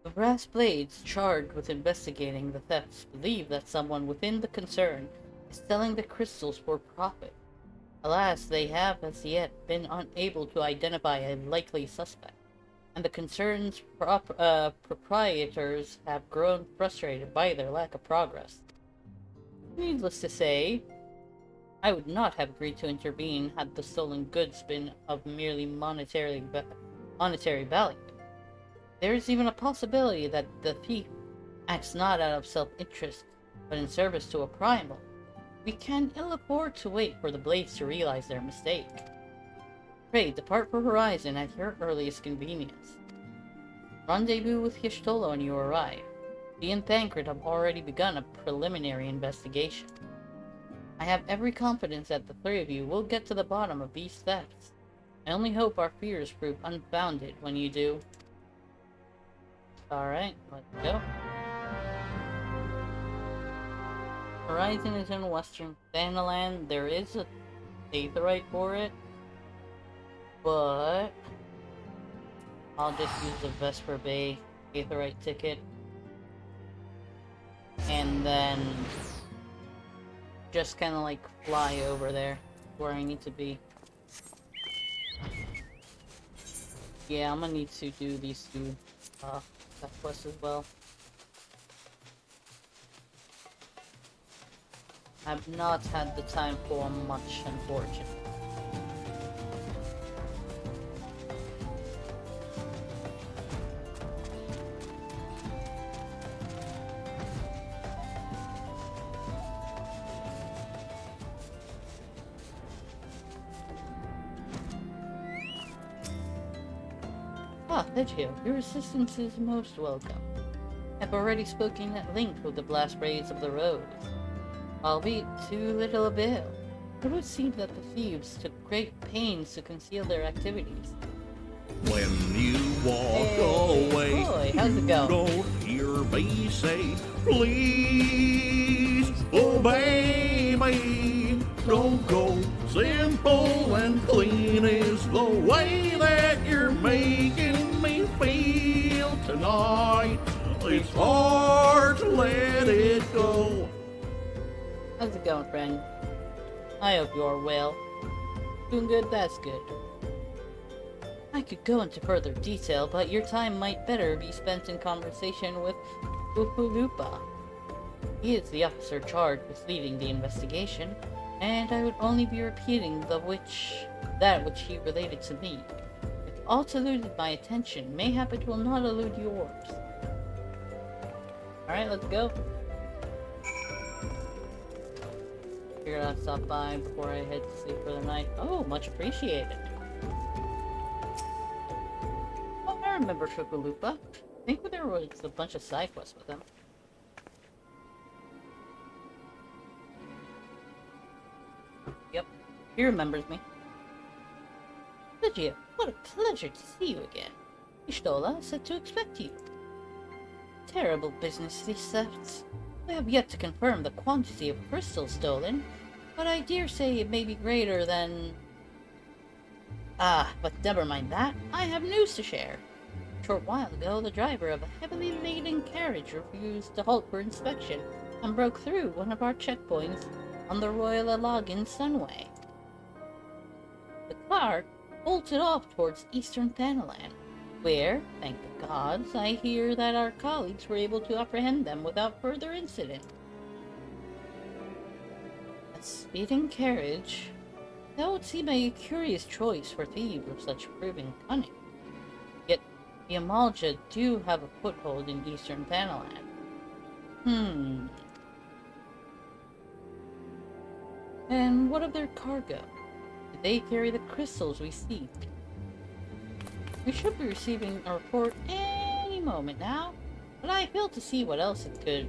The brass blades charged with investigating the thefts believe that someone within the concern is selling the crystals for profit. Alas, they have as yet been unable to identify a likely suspect, and the concern's proprietors have grown frustrated by their lack of progress. Needless to say, I would not have agreed to intervene had the stolen goods been of merely monetary value. There is even a possibility that the thief acts not out of self-interest, but in service to a primal. We can ill afford to wait for the blades to realize their mistake. Pray, depart for Horizon at your earliest convenience. Rendezvous with Y'shtola when you arrive. He and Thancred have already begun a preliminary investigation. I have every confidence that the three of you will get to the bottom of these thefts. I only hope our fears prove unfounded when you do. Alright, let's go. Horizon is in Western Thanaland. There is a Aetheryte for it, but I'll just use the Vesper Bay Aetheryte ticket, and then just kind of like fly over there where I need to be. Yeah, I'm gonna need to do these two quests as well. I've not had the time for much, unfortunately. Ah, Thegio, your assistance is most welcome. I've already spoken at length with the blast rays of the Rose. Albeit too little avail. It would seem that the thieves took great pains to conceal their activities. When you walk away, boy, how's it going? don't hear me say, please obey me. Don't go simple and clean is the way that you're making me feel tonight. It's hard to let it go. How's it going, friend? I hope you're well. Doing good, that's good. I could go into further detail, but your time might better be spent in conversation with Upulupa. He is the officer charged with leading the investigation, and I would only be repeating that which he related to me. If aught eluded my attention, mayhap it will not elude yours. Alright, let's go. Figured I'd stop by before I head to sleep for the night. Oh, much appreciated. Oh, I remember Shukulupa. I think there was a bunch of side quests with him. Yep, he remembers me. Lygia, what a pleasure to see you again. Y'shtola said to expect you. Terrible business, these thefts. We have yet to confirm the quantity of crystals stolen, but I dare say it may be greater than... Ah, but never mind that. I have news to share. A short while ago, the driver of a heavily laden carriage refused to halt for inspection and broke through one of our checkpoints on the Royal Alagan Sunway. The car bolted off towards eastern Thanalan, where, thank the gods, I hear that our colleagues were able to apprehend them without further incident. A speeding carriage, that would seem a curious choice for thieves of such proving cunning. Yet, the Amalja do have a foothold in eastern Thanalan. And what of their cargo? Did they carry the crystals we seek? We should be receiving a report any moment now, but I fail to see what else it could.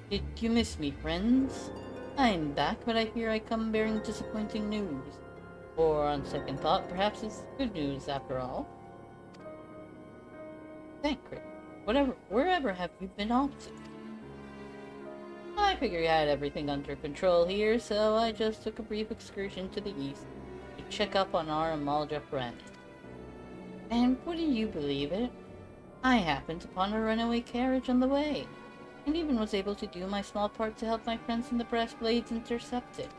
Did you miss me, friends? I'm back, but I fear I come bearing disappointing news. Or, on second thought, perhaps it's good news after all. Thankfully, wherever have you been off to? I figure you had everything under control here, so I just took a brief excursion to the east to check up on our Amalja friend. And wouldn't you believe it? I happened upon a runaway carriage on the way, and even was able to do my small part to help my friends in the Brass Blades intercept it.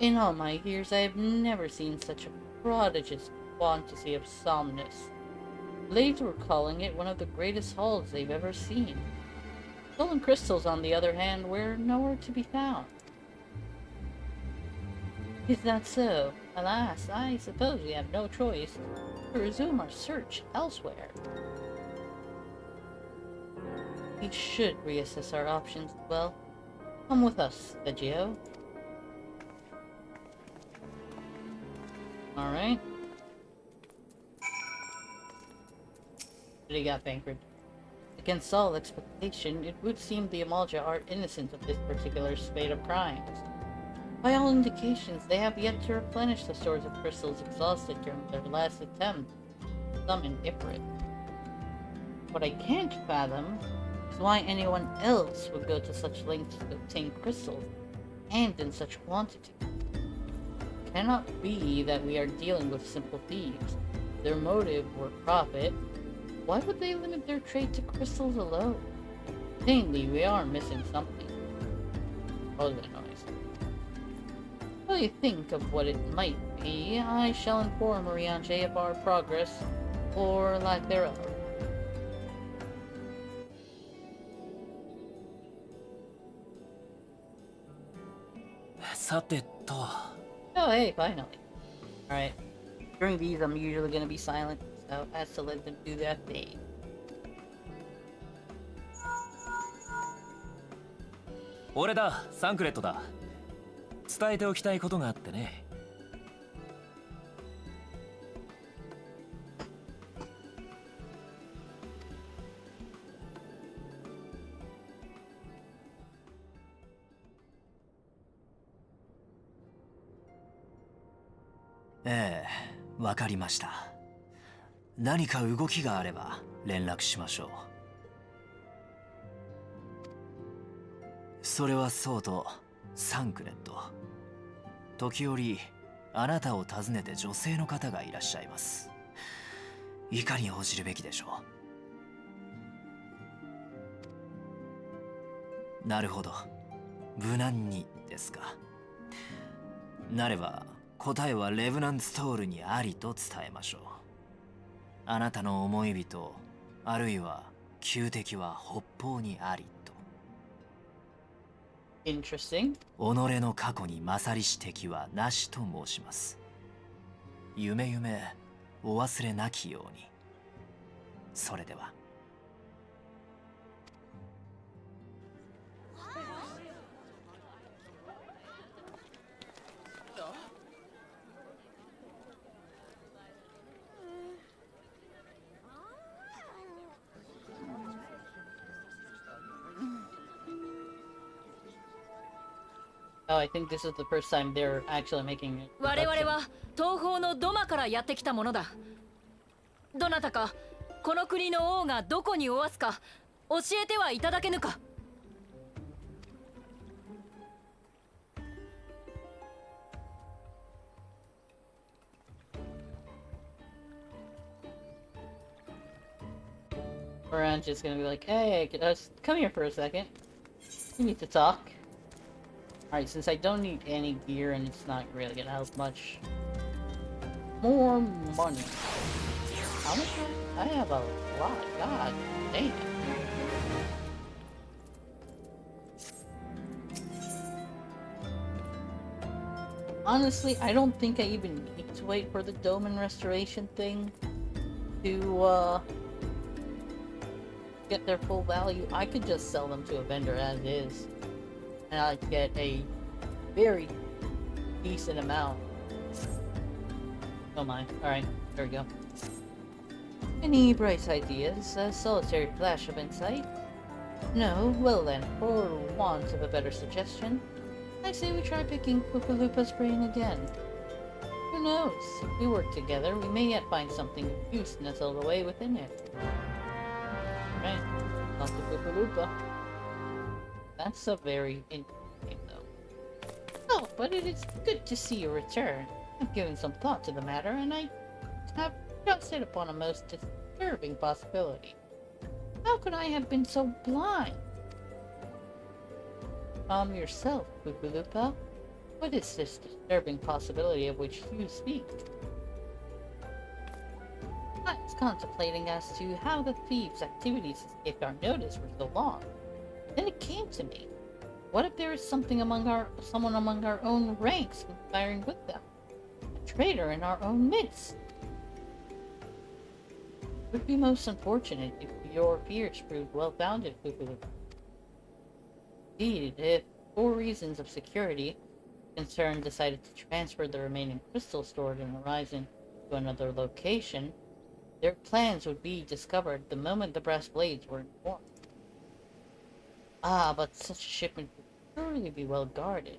In all my years, I have never seen such a prodigious quantity of somnus. Blades were calling it one of the greatest hauls they've ever seen. Stolen crystals, on the other hand, were nowhere to be found. Is that so? Alas, I suppose we have no choice to resume our search elsewhere. We should reassess our options as well. Come with us, Vegio. Alright. What do you got, Bankard? Against all expectation, it would seem the Amalja are innocent of this particular spate of crimes. By all indications, they have yet to replenish the stores of crystals exhausted during their last attempt to summon Ifrit. What I can't fathom is why anyone else would go to such lengths to obtain crystals, and in such quantity. It cannot be that we are dealing with simple thieves. If their motive were profit, why would they limit their trade to crystals alone? Plainly, we are missing something. Oh, the noise. While you think of what it might be, I shall inform Orianche of our progress, or lack thereof. Oh, hey, finally. Alright. During these, I'm usually gonna be silent, so I have to let them do their thing.俺だ、サンクレットだ。伝えておきたいことがあってね。ええ、わかりました。何か動きがあれば連絡しましょう。それはそうと、サンクレット。時折、あなたを訪ねて女性の方がいらっしゃいます。いかに応じるべきでしょう。なるほど。無難にですか。なれば、答えはレブナンツトールにありと伝えましょう。あなたの思い人、あるいは旧敵は北方にありと。Interesting. 己の過去に勝りし敵はなしと申します。夢夢お忘れなきように。それでは。Oh, I think this is the first time they're actually making it. 我々は東方のドマからやってきたものだ。どなたかこの国の王がどこにおわすか教えてはいただけぬか。Moran's just gonna be like, hey, come here for a second. We need to talk. Alright, since I don't need any gear and it's not really gonna help much. More money. How much? I have a lot. God dang it. Honestly, I don't think I even need to wait for the dome and restoration thing to get their full value. I could just sell them to a vendor as is, and I'd get a very decent amount. Oh my. Alright, there we go. Any bright ideas? A solitary flash of insight? No? Well then, for want of a better suggestion, I say we try picking Poopaloopa's brain again. Who knows? If we work together, we may yet find something of use nestled away within it. Right. Not the Poopaloopa. That's a very interesting though. Oh, but it is good to see you return. I've given some thought to the matter, and I have just hit upon a most disturbing possibility. How could I have been so blind? Calm yourself, Poopaloopa. What is this disturbing possibility of which you speak? I was contemplating as to how the thieves' activities escaped our notice for so long. Then it came to me. What if there is someone among our own ranks conspiring with them? A traitor in our own midst? It would be most unfortunate if your fears proved well-founded, Poopaloopa. Indeed, if, for reasons of security, Concern decided to transfer the remaining crystals stored in Horizon to another location, their plans would be discovered the moment the brass blades were informed. Ah, but such a shipment would surely be well guarded.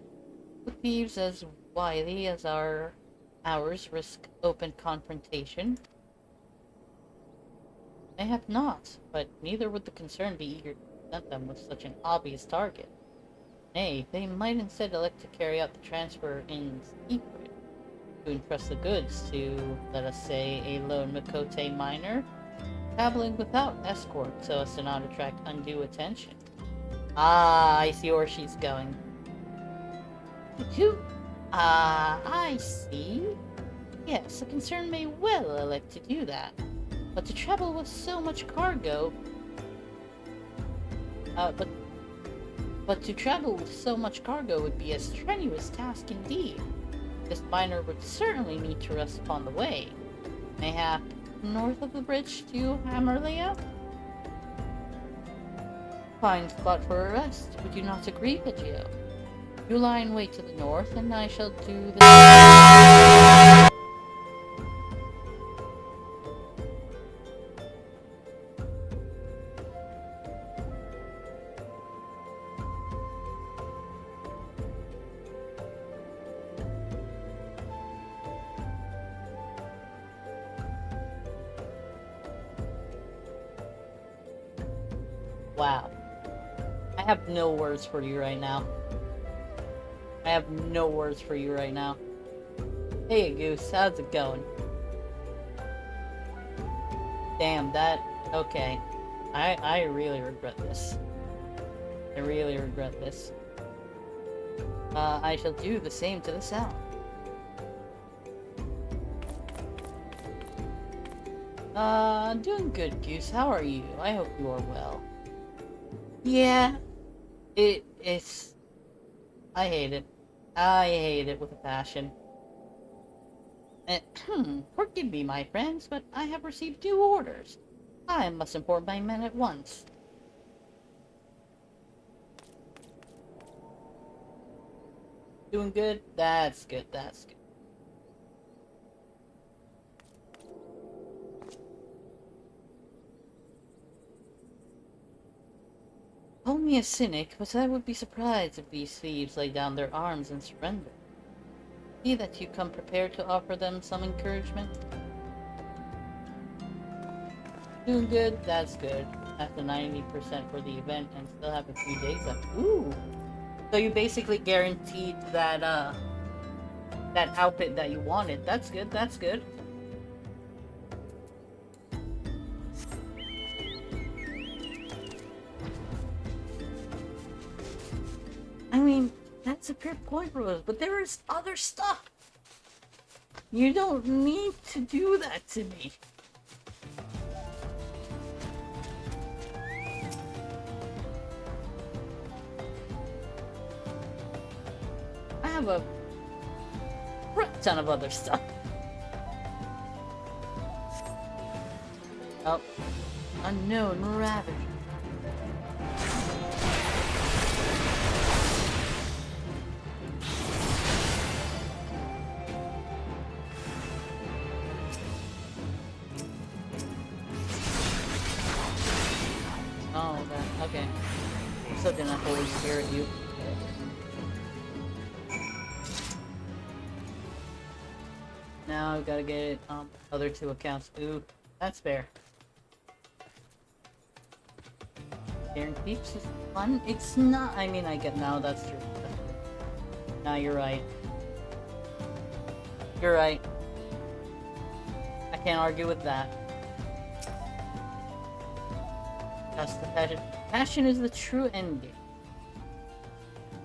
Would thieves as wily as ours risk open confrontation? They have not, but neither would the Concern be eager to present them with such an obvious target. Nay, they might instead elect to carry out the transfer in secret, to entrust the goods to, let us say, a lone Makote miner, traveling without escort so as to not attract undue attention. Ah, I see where she's going. I see. Yes, the Concern may well elect to do that, but to travel with so much cargo... But to travel with so much cargo would be a strenuous task indeed. This miner would certainly need to rest upon the way. Mayhap north of the bridge to Hammerlea? Fine spot for a rest, would you not agree, Vegio? You lie in wait to the north, and I shall do the... Wow. I have no words for you right now. I have no words for you right now. Hey, Goose, how's it going? Damn, that... Okay. I really regret this. I really regret this. I shall do the same to the south. I'm doing good, Goose. How are you? I hope you are well. Yeah, it's... I hate it. I hate it with a passion. Forgive me, my friends, but I have received 2 orders. I must inform my men at once. Doing good? That's good, that's good. Call me a cynic, but I would be surprised if these thieves lay down their arms and surrender. See that you come prepared to offer them some encouragement. Doing good? That's good. After 90% for the event and still have a few days left. Ooh! So you basically guaranteed that, that outfit that you wanted. That's good, that's good. That's a fair point, Rose, but there is other stuff. You don't need to do that to me. I have a ton of other stuff. Oh, unknown ravage. Oh, that, okay. I'm still gonna Holy Spirit you. Now I've gotta get it on other two accounts. Ooh, that's fair. Sharing peeps is fun. It's not. I mean, I get now. That's true. That's true. Now you're right. You're right. I can't argue with that. That's the passion. Passion is the true endgame.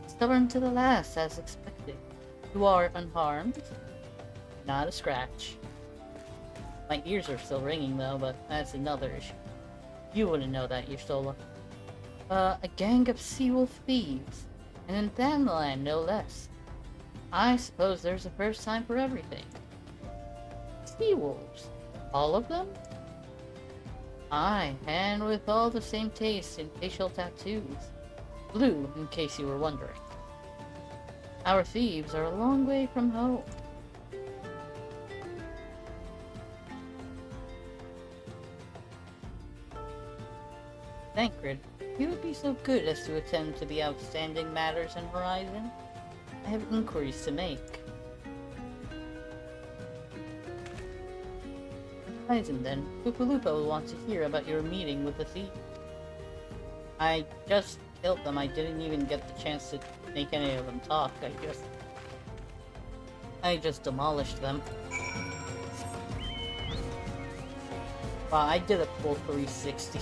Stubborn to the last, as expected. You are unharmed. Not a scratch. My ears are still ringing though, but that's another issue. You wouldn't know that, you're still a gang of sea-wolf thieves. And in Thanaland, no less. I suppose there's a first time for everything. Sea-wolves? All of them? Aye, and with all the same taste in facial tattoos. Blue, in case you were wondering. Our thieves are a long way from home. Thancred, you would be so good as to attend to the outstanding matters in Horizon. I have inquiries to make. Horizon, then. Lupa will want to hear about your meeting with the thief. I just killed them. I didn't even get the chance to make any of them talk. I just demolished them. Wow, I did a full 360.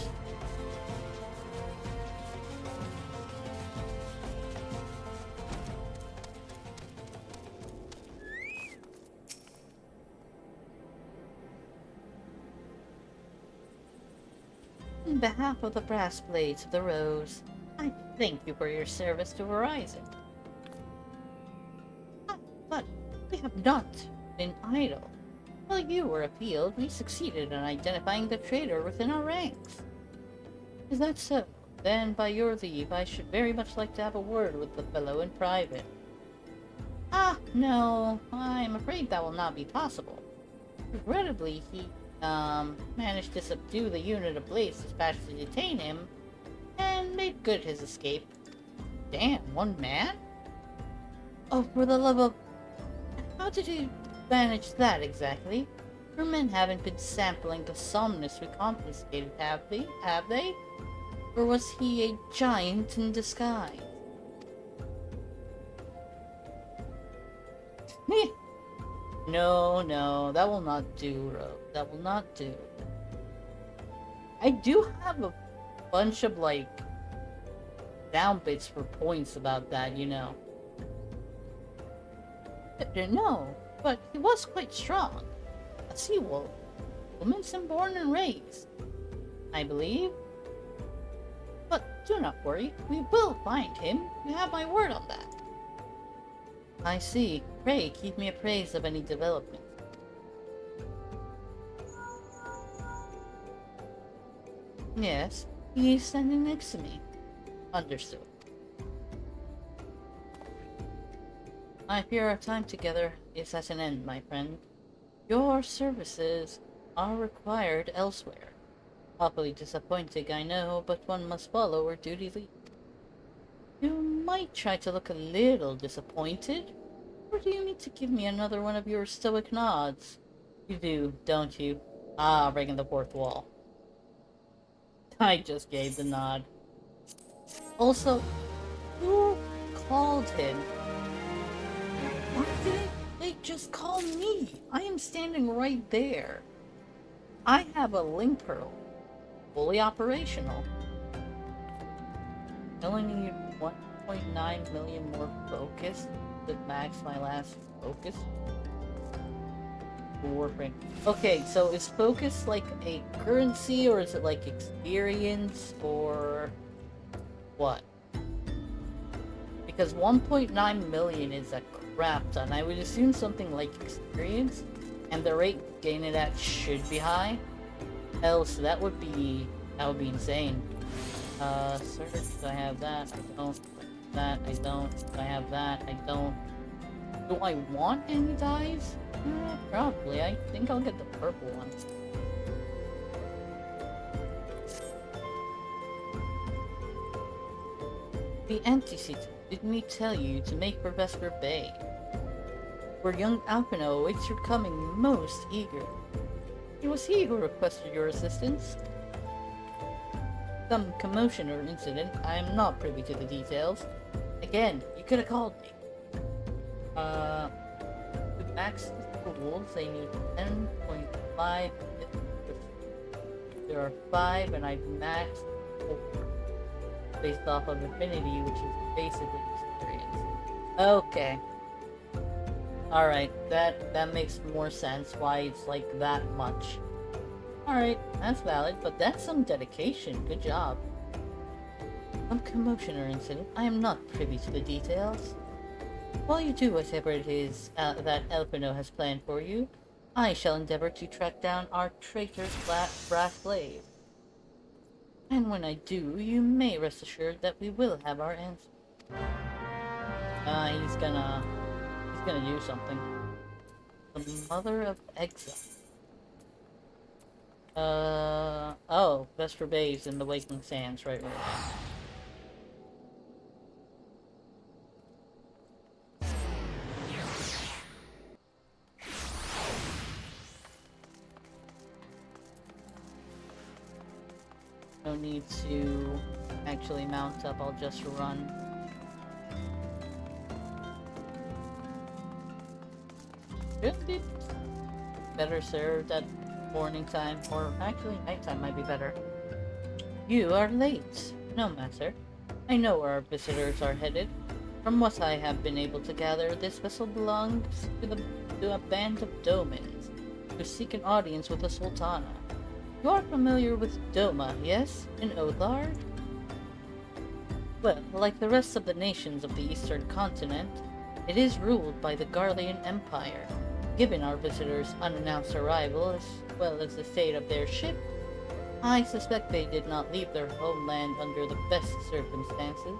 On behalf of the brass blades of the Rose, I thank you for your service to Horizon. But we have not been idle. While you were afield, we succeeded in identifying the traitor within our ranks. Is that so? Then, by your leave, I should very much like to have a word with the fellow in private. Ah, no, I'm afraid that will not be possible. Regrettably, he managed to subdue the unit of blades dispatched to detain him, and made good his escape. Damn, one man? Oh, for the love of... How did he manage that, exactly? Your men haven't been sampling the somnus we confiscated, have they? Or was he a giant in disguise? No, that will not do, Ro. That will not do. I do have a bunch of, like, down bits for points about that, you know. No, but he was quite strong. A sea wolf. Womanson born and raised, I believe. But do not worry, we will find him. You have my word on that. I see. Pray keep me appraised of any development. Yes, he is standing next to me. Understood. I fear our time together is at an end, my friend. Your services are required elsewhere. Awfully disappointing, I know, but one must follow where duty leads. You might try to look a little disappointed. Or do you need to give me another one of your stoic nods? You do, don't you? Ah, breaking the fourth wall. I just gave the nod. Also, who called him? Why didn't they just call me? I am standing right there. I have a link pearl. Fully operational. Telling you what? 1.9 million more focus to max my last focus. Warframe. Okay, so is focus like a currency, or is it like experience, or what? Because 1.9 million is a crap ton. I would assume something like experience, and the rate gain it at should be high. Else that would be insane. Search, do I have that? I don't. That, I don't. Do I have that? I don't. Do I want any dyes? Probably. I think I'll get the purple one. The Antecedent, didn't we tell you to make for Vesper Bay? Where young Alpino awaits your coming most eager. It was he who requested your assistance. Some commotion or incident, I am not privy to the details. Again, you could have called me. To max the rules, they need 10.5. There are 5, and I've maxed 4. Based off of affinity, which is basically experience. Okay. Alright, that makes more sense why it's like that much. Alright, that's valid, but that's some dedication. Good job. Some commotion or incident, I am not privy to the details. While you do whatever it is that Elpino has planned for you, I shall endeavor to track down our traitor's brass blade. And when I do, you may rest assured that we will have our answer. He's gonna do something. The Mother of Exile. Oh, Vesper Bay's in the Waking Sands, right. No need to actually mount up, I'll just run. Should be better served at morning time, or actually nighttime might be better. You are late. No matter. I know where our visitors are headed. From what I have been able to gather, this vessel belongs to a band of Domans who seek an audience with the Sultana. You are familiar with Doma, yes? In Othard? Well, like the rest of the nations of the Eastern Continent, it is ruled by the Garlean Empire. Given our visitors' unannounced arrival, as well as the state of their ship, I suspect they did not leave their homeland under the best circumstances.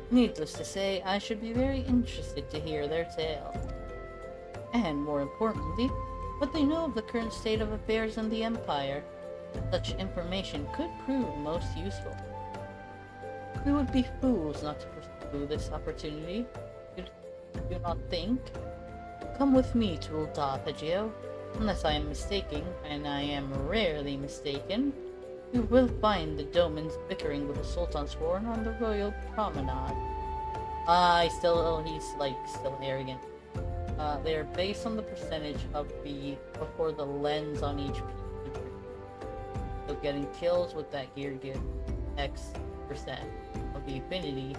Needless to say, I should be very interested to hear their tale. And more importantly, what they know of the current state of affairs in the Empire. Such information could prove most useful. We would be fools not to pursue this opportunity. You do not think? Come with me to Ul'dah, Pegio. Unless I am mistaken, and I am rarely mistaken, you will find the Domans bickering with the Sultan Sworn on the Royal Promenade. He's still arrogant. They are based on the percentage of the before the lens on each piece. So getting kills with that gear gives X% of the affinity you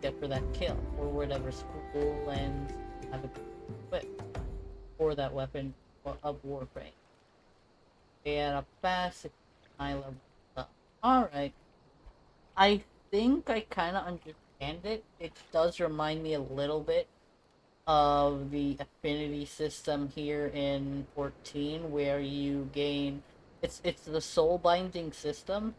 get for that kill, or whatever school lens have equipped for that weapon of Warframe. And a fast high level stuff. Alright. I think I kinda understand it. It does remind me a little bit of the affinity system here in 14, where you gain it's the soul binding system,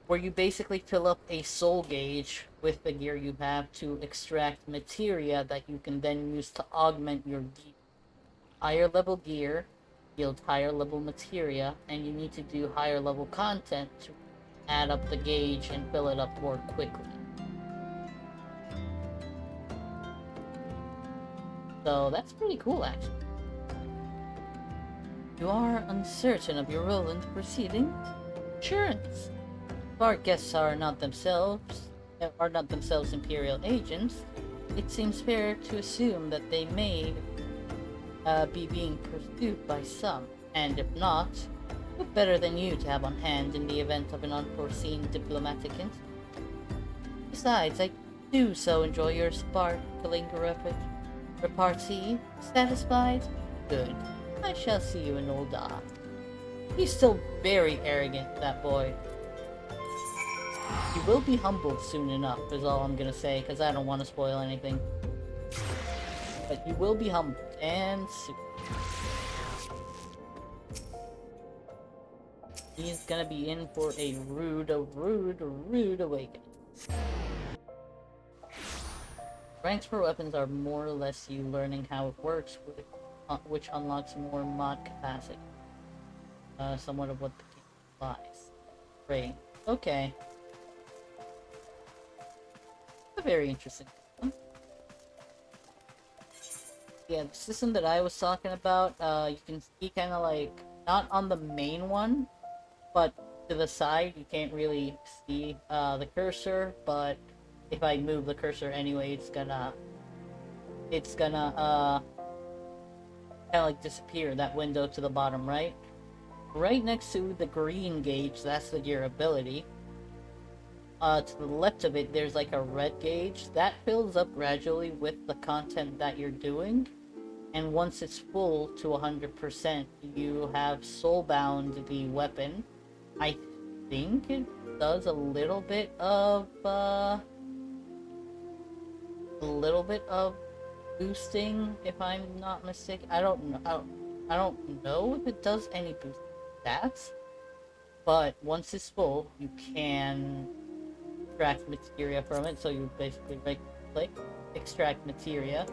where you basically fill up a soul gauge with the gear you have to extract materia that you can then use to augment your gear. Higher level gear yield higher level materia, and you need to do higher level content to add up the gauge and fill it up more quickly. So that's pretty cool, actually. You are uncertain of your role in the proceedings? Assurance. If our guests are not themselves Imperial agents, it seems fair to assume that they may be being pursued by some, and if not, who better than you to have on hand in the event of an unforeseen diplomatic incident? Besides, I do so enjoy your sparkling repartee. Satisfied? Good. I shall see you in old Da. He's still very arrogant, that boy. He will be humbled soon enough, is all I'm gonna say, because I don't want to spoil anything. But he will be humbled, and soon. He's gonna be in for a rude awakening. Ranks for weapons are more or less you learning how it works, which unlocks more mod capacity. Somewhat of what the game implies. Great. Okay. A very interesting one. Yeah, the system that I was talking about, you can see kind of like, not on the main one, but to the side, you can't really see the cursor, but if I move the cursor anyway, it's gonna kind of like disappear, that window to the bottom right. Right next to the green gauge, that's the durability. To the left of it, there's like a red gauge. That fills up gradually with the content that you're doing. And once it's full to 100%, you have soulbound the weapon. I think it does a little bit of boosting, if I'm not mistaken. I don't know if it does any boost stats, but once it's full, you can extract materia from it. So you basically right-click, extract materia,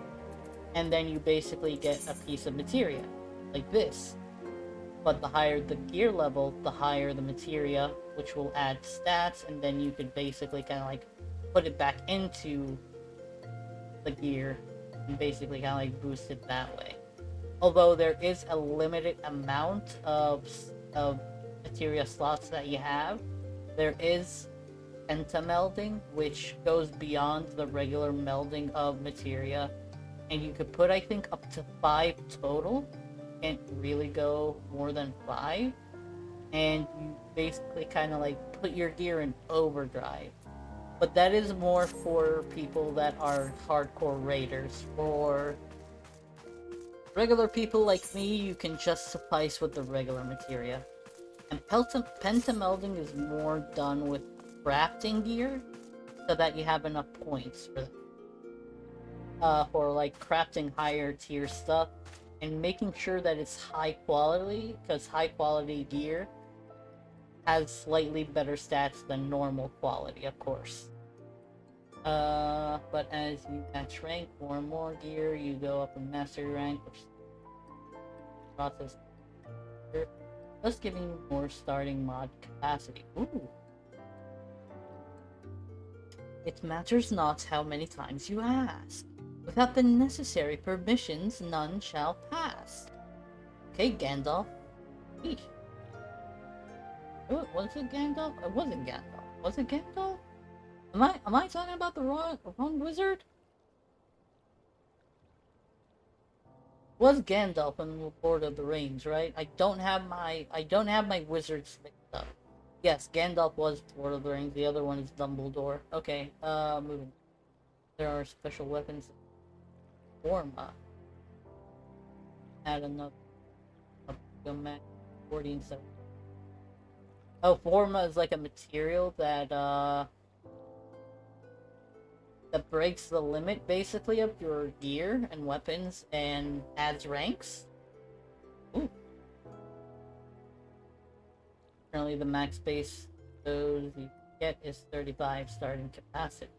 and then you basically get a piece of materia, like this. But the higher the gear level, the higher the materia, which will add stats, and then you could basically kind of like put it back into the gear and basically kind of like boost it that way. Although there is a limited amount of materia slots that you have, there is pentamelding, which goes beyond the regular melding of materia, and you could put, I think, up to 5 total. Can't really go more than 5, and you basically kind of like put your gear in overdrive. But that is more for people that are hardcore raiders. For regular people like me, you can just suffice with the regular materia. And pentamelding is more done with crafting gear, so that you have enough points for like crafting higher tier stuff. And making sure that it's high quality, because high quality gear has slightly better stats than normal quality, of course. But as you match rank, more and more gear, you go up in mastery rank, which process thus giving you more starting mod capacity. Ooh. It matters not how many times you ask. Without the necessary permissions, none shall pass. Okay, Gandalf. Eesh. Was it Gandalf? It wasn't Gandalf. Was it Gandalf? Am I talking about the wrong wizard? It was Gandalf in Lord of the Rings, right? I don't have my wizards mixed up. Yes, Gandalf was Lord of the Rings. The other one is Dumbledore. Okay, moving. There are special weapons. Forma. Add another. 14 7. Oh, Forma is like a material that that breaks the limit basically of your gear and weapons and adds ranks. Ooh. Currently the max base those you get is 35 starting capacity.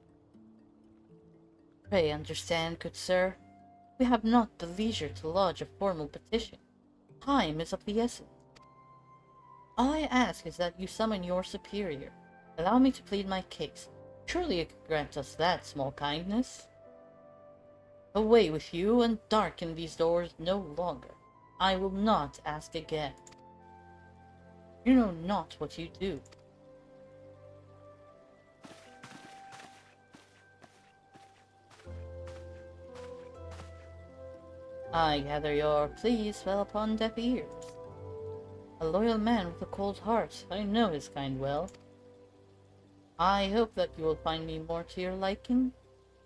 Pray understand, good sir. We have not the leisure to lodge a formal petition. Time is of the essence. All I ask is that you summon your superior. Allow me to plead my case. Surely you could grant us that small kindness. Away with you and darken these doors no longer. I will not ask again. You know not what you do. I gather your pleas fell upon deaf ears. A loyal man with a cold heart, I know his kind well. I hope that you will find me more to your liking.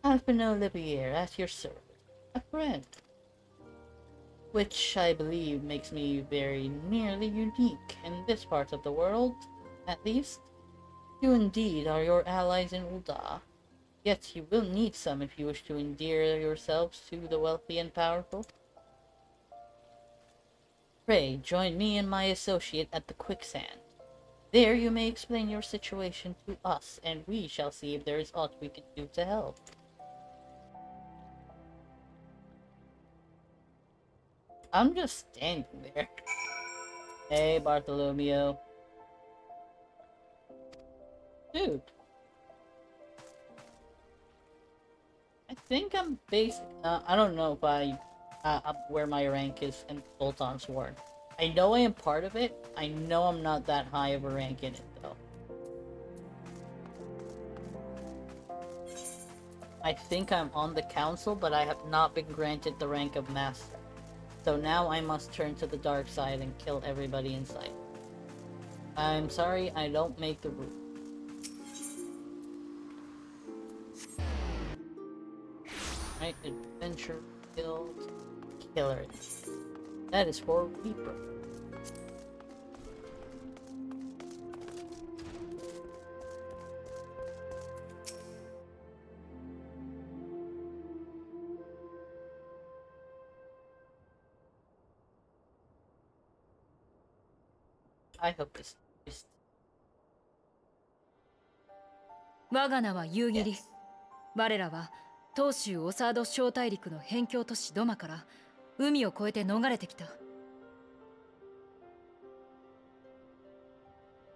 Alpino Libier, at your service. A friend. Which I believe makes me very nearly unique in this part of the world, at least. You indeed are your allies in Ul'dah. Yet you will need some if you wish to endear yourselves to the wealthy and powerful. Pray, join me and my associate at the quicksand. There you may explain your situation to us, and we shall see if there is aught we can do to help. I'm just standing there. Hey, Bartholomew. Dude. I think I'm basic. I don't know if where my rank is in Sultan's War. I know I am part of it. I know I'm not that high of a rank in it, though. I think I'm on the council, but I have not been granted the rank of master. So now I must turn to the dark side and kill everybody in sight. I'm sorry, I don't make the rules. Right, adventure, guild, killer. That is for Reaper. I hope this is... 我が名は夕霧。我らは東州オサード小大陸の辺境都市ドマから海を越えて逃れてきた。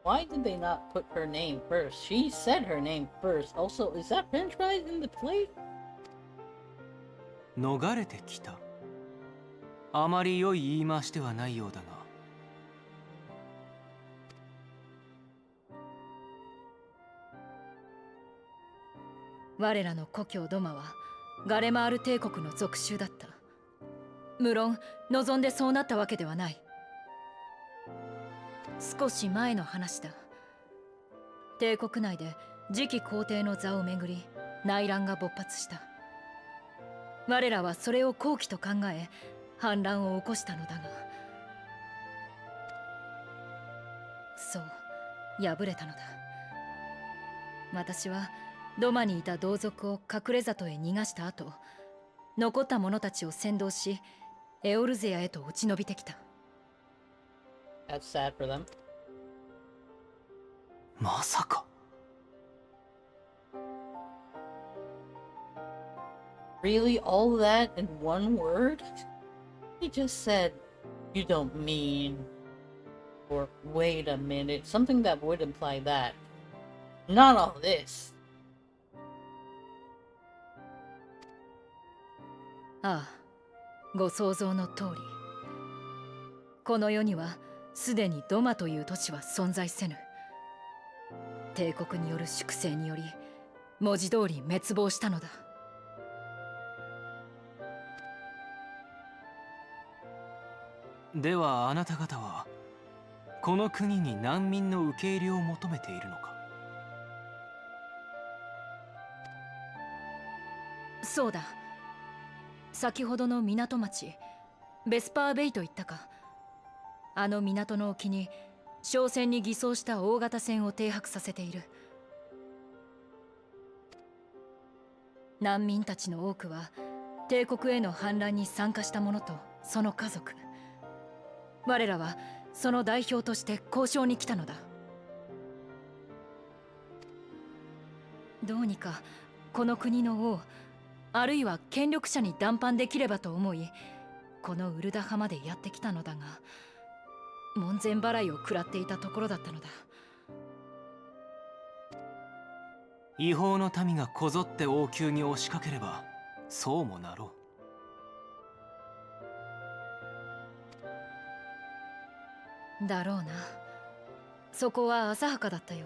Why did they not put her name first? She said her name first. Also, is that French fries in the plate? 逃れてきた。あまり良い言い回しではないようだが。我らの故郷ドマはガレマール帝国の属州だった。無論望んでそうなったわけではない。少し前の話だ。帝国内で次期皇帝の座をめぐり内乱が勃発した。我らはそれを好機と考え反乱を起こしたのだが、そう敗れたのだ。私はドマにいた同族を隠れ里へ逃がした後、残った者たちを先導しエオルゼアへと落ち延びてきた。That's sad for them. まさか。Really? All that in one word? He just said, you don't mean... Or, wait a minute, something that would imply that. Not all this. ああ、ご想像の通り。この世にはすでにドマという都市は存在せぬ。帝国による粛清により文字通り滅亡したのだ。ではあなた方はこの国に難民の受け入れを求めているのか。そうだ。先ほどの港町ベスパーベイといったか。あの港の沖に商船に偽装した大型船を停泊させている。難民たちの多くは帝国への反乱に参加した者とその家族。我らはその代表として交渉に来たのだ。どうにかこの国の王あるいは権力者に談判できればと思い、このウルダハまでやってきたのだが、門前払いを食らっていたところだったのだ。違法の民がこぞって王宮に押しかければそうもなろう。だろうな。そこは浅はかだったよ。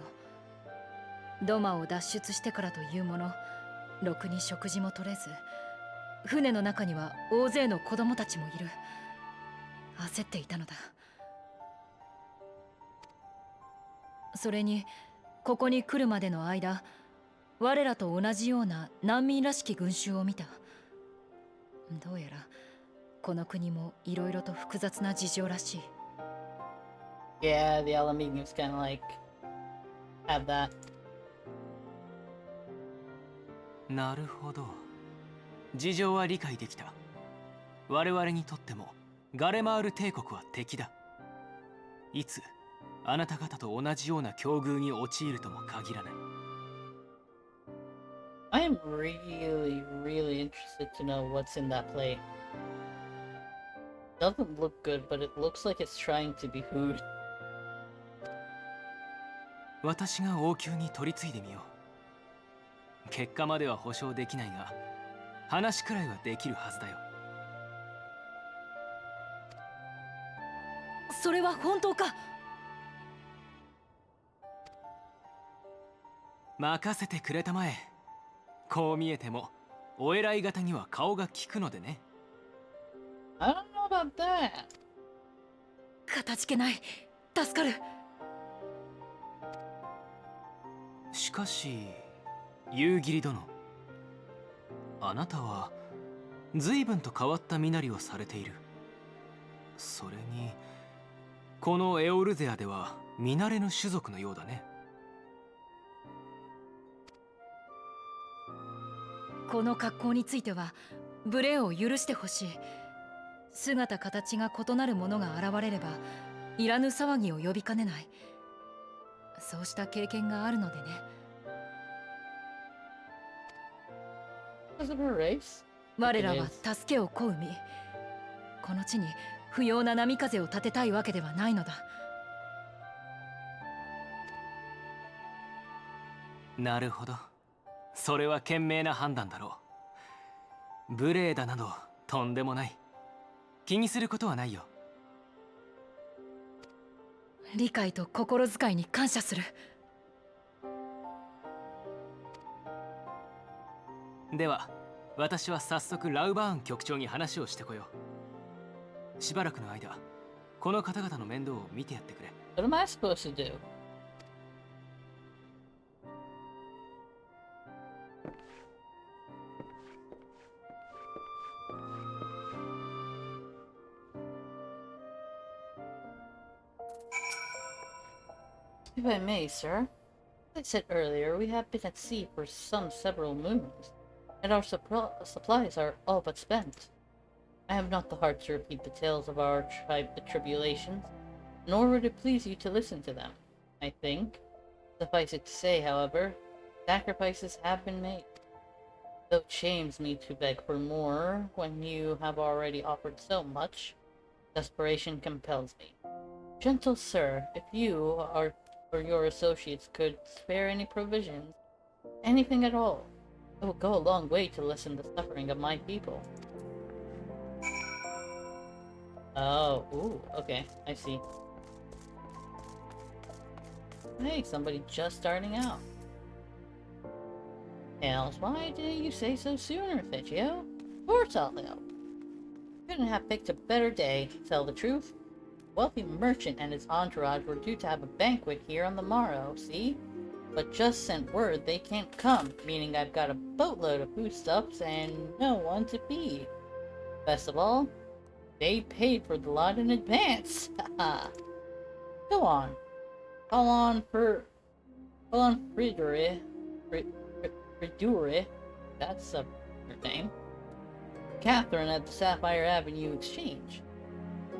ドマを脱出してからというもの、ろくに食事も取れず、船の中には大勢の子供たちもいる。焦っていたのだ。それにここに来るまでの間、我らと同じような難民らしき群衆を見た。どうやらこの国もいろいろと複雑な事情らしい。Yeah, the Alamigos kind of like have that. なるほど。事情は理解できた。我々にとってもガレマール帝国は敵だ。いつあなた方と同じような境遇に陥るとも限らない。I am really, really interested to know what's in that plate. Doesn't look good, but it looks like it's trying to be food. 私が王宮に取り継いでみよう。結果までは保証できないが、話くらいはできるはずだよ。それは本当か？任せてくれたまえ。こう見えてもお偉い方には顔が利くのでね。I don't know about that. かたじけない。助かる。しかし夕霧殿、あなたは随分と変わった身なりをされている。それにこのエオルゼアでは見慣れぬ種族のようだね。この格好については無礼を許してほしい。姿形が異なるものが現れればいらぬ騒ぎを呼びかねない。そうした経験があるのでね。Because of her race? 我らは助けを請う身。この地に不要な波風を立てたいわけではないのだ。なるほど。それは賢明な判断だろう。無礼だなどとんでもない。気にすることはないよ。理解と心遣いに感謝する。では私は早速ラウバーン局長に話をしてこよう。しばらくの間この方々の面倒を見てやってくれ。 What am I supposed to do? If I may, sir. As I said earlier, we have been at sea for several moons, and our supplies are all but spent. I have not the heart to repeat the tales of our tribulations, nor would it please you to listen to them, I think. Suffice it to say, however, sacrifices have been made. Though it shames me to beg for more when you have already offered so much, desperation compels me. Gentle sir, if you or your associates could spare any provisions, anything at all, it will go a long way to lessen the suffering of my people. Oh, ooh, okay, I see. Hey, somebody just starting out. Hells, why didn't you say so sooner, Fitchio? Of course I'll help. Couldn't have picked a better day, to tell the truth. A wealthy merchant and his entourage were due to have a banquet here on the morrow, see? But just sent word they can't come, meaning I've got a boatload of foodstuffs and no one to feed. Best of all, they paid for the lot in advance. Haha. Go on. Call on Fridure. That's her name. Catherine at the Sapphire Avenue Exchange.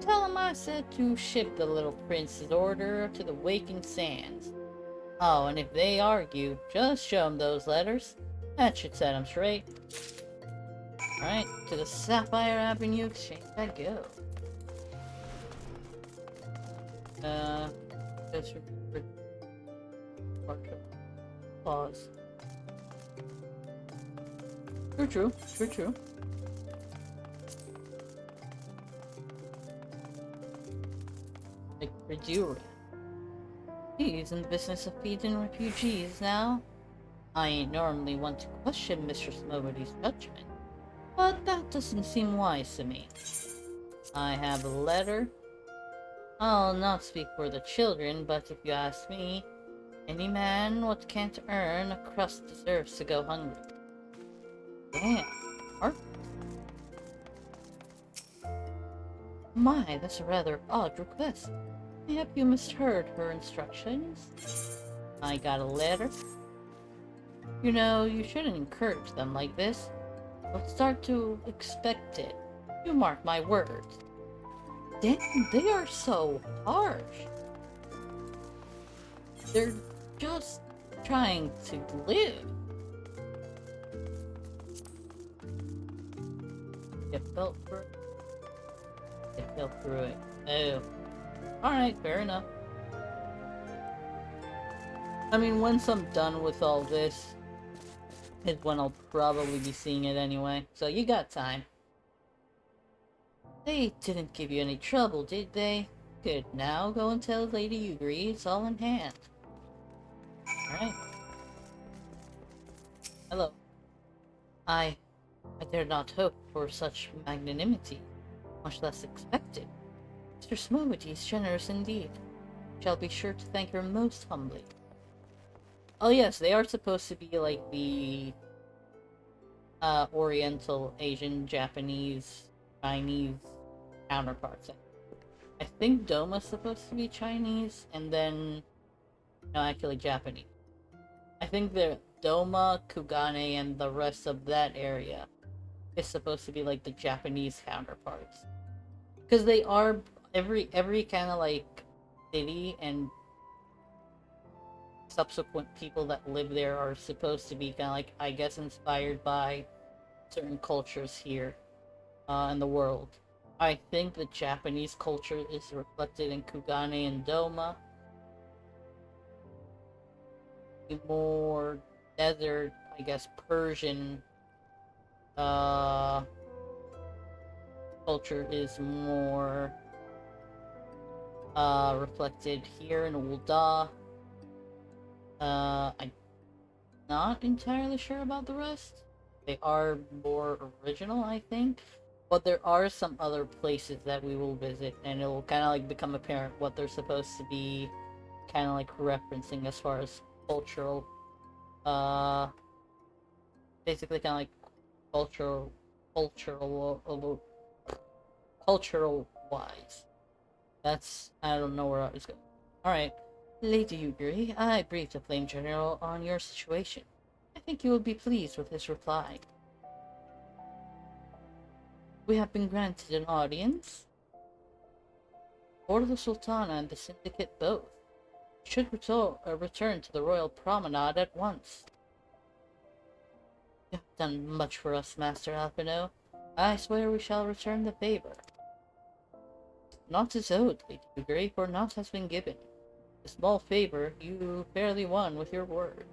Tell him I said to ship the little prince's order to the Waking Sands. Oh, and if they argue, just show them those letters. That should set them straight. Alright, to the Sapphire Avenue Exchange I go. Just pause. True. Like Reduria. He's in the business of feeding refugees now. I ain't normally one to question Mistress Mobody's judgment, but that doesn't seem wise to me. I have a letter. I'll not speak for the children, but if you ask me, Any man what can't earn a crust deserves to go hungry. Damn. Art. My, that's a rather odd request. Mayhap you misheard her instructions? I got a letter. You know, you shouldn't encourage them like this. They'll start to expect it. You mark my words. Damn, they are so harsh. They're just trying to live. You felt through it? You fell through it. Oh. Alright, fair enough. I mean, once I'm done with all this, is when I'll probably be seeing it anyway. So you got time. They didn't give you any trouble, did they? Good. Now go and tell Lady you agree it's all in hand. Alright. Hello. I dare not hope for such magnanimity, much less expect it. Mr. Smomity is generous indeed. Shall be sure to thank her most humbly. Oh yes, they are supposed to be like the Oriental, Asian, Japanese, Chinese counterparts. I think Doma's supposed to be Chinese, and then no, actually Japanese. I think the Doma, Kugane, and the rest of that area is supposed to be like the Japanese counterparts, because they are every kind of like city and subsequent people that live there are supposed to be kind of like, I guess, inspired by certain cultures here in the world. I think the Japanese culture is reflected in Kugane and Doma. The more desert, I guess, Persian culture is more reflected here in Ul'dah. I'm not entirely sure about the rest. They are more original, I think. But there are some other places that we will visit, and it will kind of like become apparent what they're supposed to be kind of like referencing as far as cultural, basically kind of like cultural wise. That's, I don't know where I was going. Alright. Lady Yugiri, I briefed the Flame General on your situation. I think you will be pleased with his reply. We have been granted an audience for the Sultana and the Syndicate both. Should return to the Royal Promenade at once. You have done much for us, Master Alpino. I swear we shall return the favor. Naught is owed, Lady Yugiri, for naught has been given. A small favor you fairly won with your words,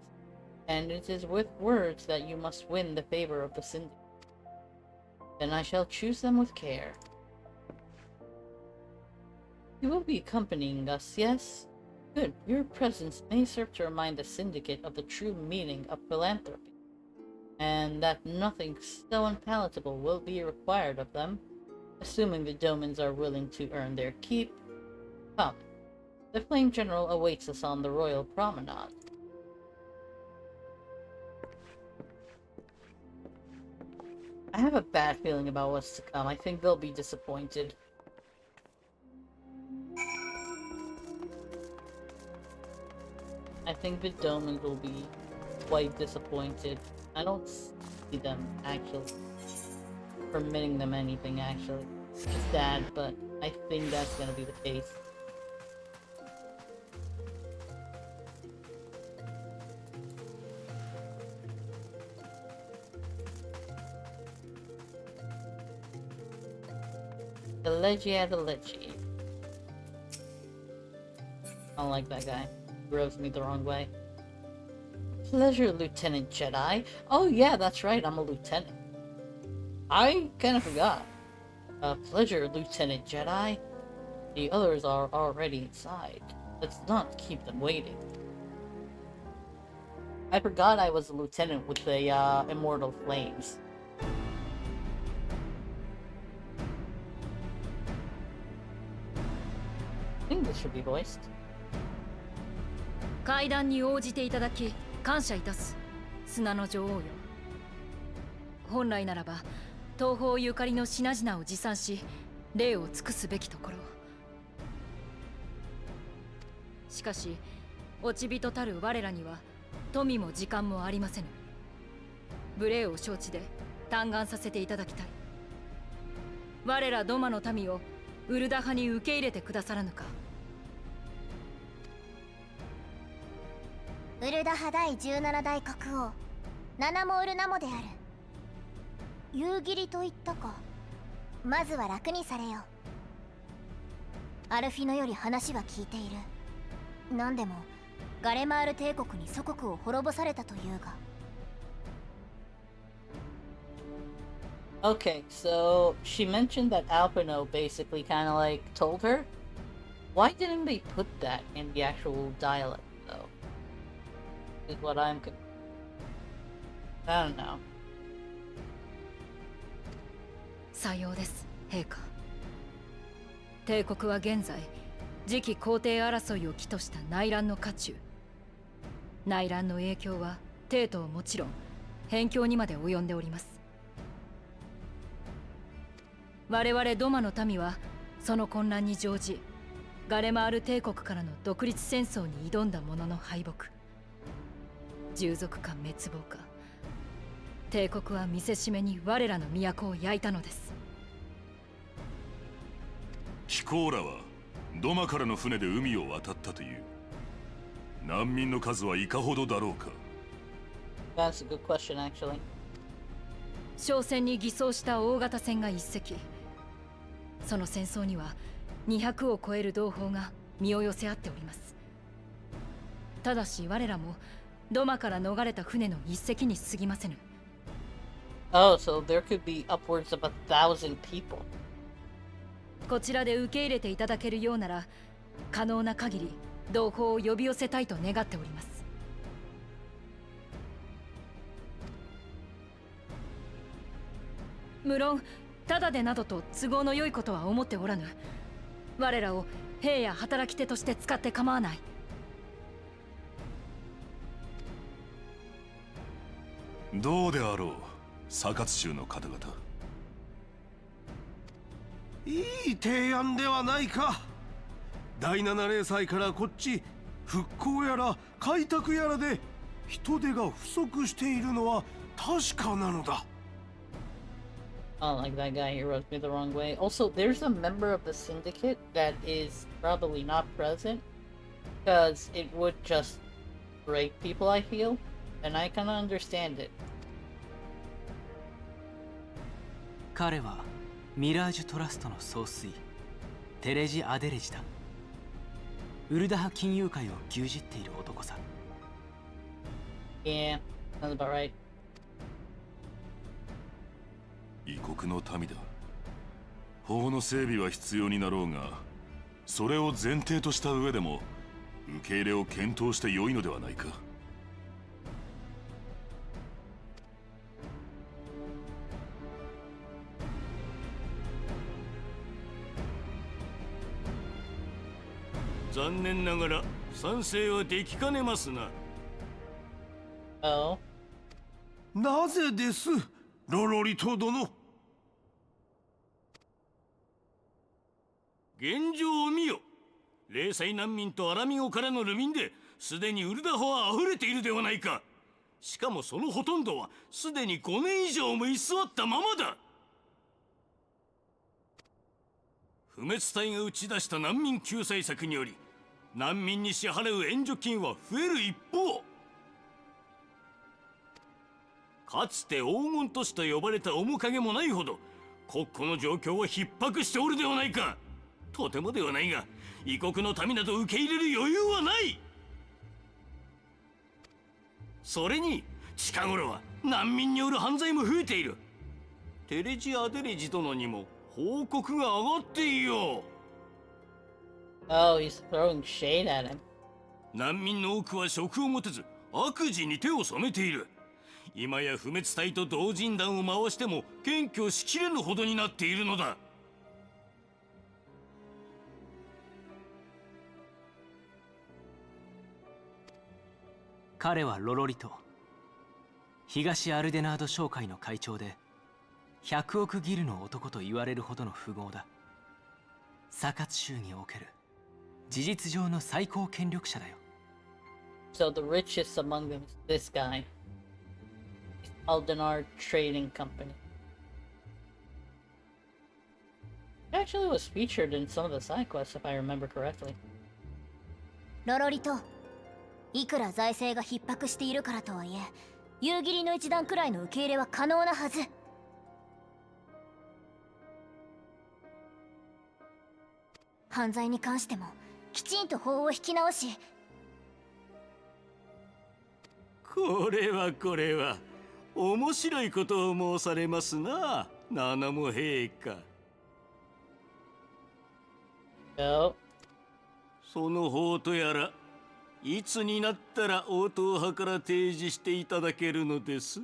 and it is with words that you must win the favor of the Syndicate. Then I shall choose them with care. You will be accompanying us, yes? Good. Your presence may serve to remind the Syndicate of the true meaning of philanthropy, and that nothing so unpalatable will be required of them, assuming the Domans are willing to earn their keep. Come. The Flame General awaits us on the Royal Promenade. I have a bad feeling about what's to come. I think they'll be disappointed. I think the Domans will be quite disappointed. I don't see them actually permitting them anything, actually. It's sad, but I think that's gonna be the case. The Leggy. I don't like that guy. He rubs me the wrong way. Pleasure, Lieutenant Jedi. Oh yeah, that's right, I'm a lieutenant. I kinda forgot. Pleasure, Lieutenant Jedi. The others are already inside. Let's not keep them waiting. I forgot I was a lieutenant with the Immortal Flames. I think this should be voiced. 会談に応じていただき感謝いたす砂の女王よ。本来ならば東方ゆかりの品々を持参し礼を尽くすべきところ。しかし落ち人たる我らには富も時間もありませぬ。無礼を承知で嘆願させていただきたい。我らドマの民をウルダ派に受け入れてくださらぬか。ウルダ派第17代国王ナナモウルナモである。夕霧と言ったか。まずは楽にされよ。アルフィノより話は聞いている。何でもガレマール帝国に祖国を滅ぼされたというが。 Okay, so she mentioned that Alpino basically kind of like told her. Why didn't they put that in the actual dialect, though? Is what I'm. I don't know. さようです、陛下。帝国は現在、次期皇帝争いを起とした内乱の渦中。内乱の影響は帝都はもちろん、辺境にまで及んでおります。我々ドマの民はその混乱に乗じガレマール帝国からの独立戦争に挑んだものの敗北。従属か滅亡か、帝国は見せしめに我らの都を焼いたのです。飛行らはドマからの船で海を渡ったという。難民の数はいかほどだろうか。 That's a good question, actually. 商船に偽装した大型船が1隻。その戦争には200を超える同胞が身を寄せ合っております。ただし我らもドマから逃れた船の1隻に過ぎませぬ。Oh, so there could be upwards of 1,000 people. こちらで受け入れていただけるようなら可能な限り同胞を呼び寄せたいと願っております。無論ただでなどと都合の良いことは思っておらぬ。我らを兵や働き手として使って構わない。どうであろう、サカツ州の方々。いい提案ではないか。第7零祭からこっち復興やら開拓やらで人手が不足しているのは確かなのだ。Oh, like that guy, he rubbed me the wrong way. Also, there's a member of the syndicate that is probably not present because it would just break people, I feel, and I kind of understand it. 彼はミラージュトラストの総帥テレジ・アデレジだ。ウルダ派金融界を牛耳っている男さ。Yeah, sounds about right. 異国の民だ。法の整備は必要になろうが、それを前提とした上でも受け入れを検討して良いのではないか。残念ながら賛成はできかねますな。Oh? なぜです、ロロリト殿。現状を見よ。零細難民とアラミゴからの流民ですでにウルダ派は溢れているではないか。しかもそのほとんどはすでに5年以上も居座ったままだ。不滅隊が打ち出した難民救済策により難民に支払う援助金は増える一方、かつて黄金都市と呼ばれた面影もないほど国庫の状況は逼迫しておるではないか。とてもではないが異国の民など受け入れる余裕はない。それに近頃は難民による犯罪も増えている。テレジ・アデレジ殿にも報告が上がっていよう。Oh, he's throwing shade at him. 難民の多くは職を持てず悪事に手を染めている。今や不滅隊と同人団を回しても検挙しきれぬほどになっているのだ。彼はロロリト、東アルデナード商会の会長で100億ギルの男と言われるほどの富豪だ。サカツ州における事実上の最高権力者だよ。 So the richest among them is this guy. Aldenar Trading Company. It actually was featured in some of the side quests, if I remember correctly. ロロリと、いくら財政が逼迫しているからとはいえ、夕霧の一段くらいの受け入れは可能なはず。犯罪に関してもきちんと法を引き直し。これは面白いことを申されますな、七も陛下。Yep. その法とやら、いつになったら応答派から提示していただけるのです？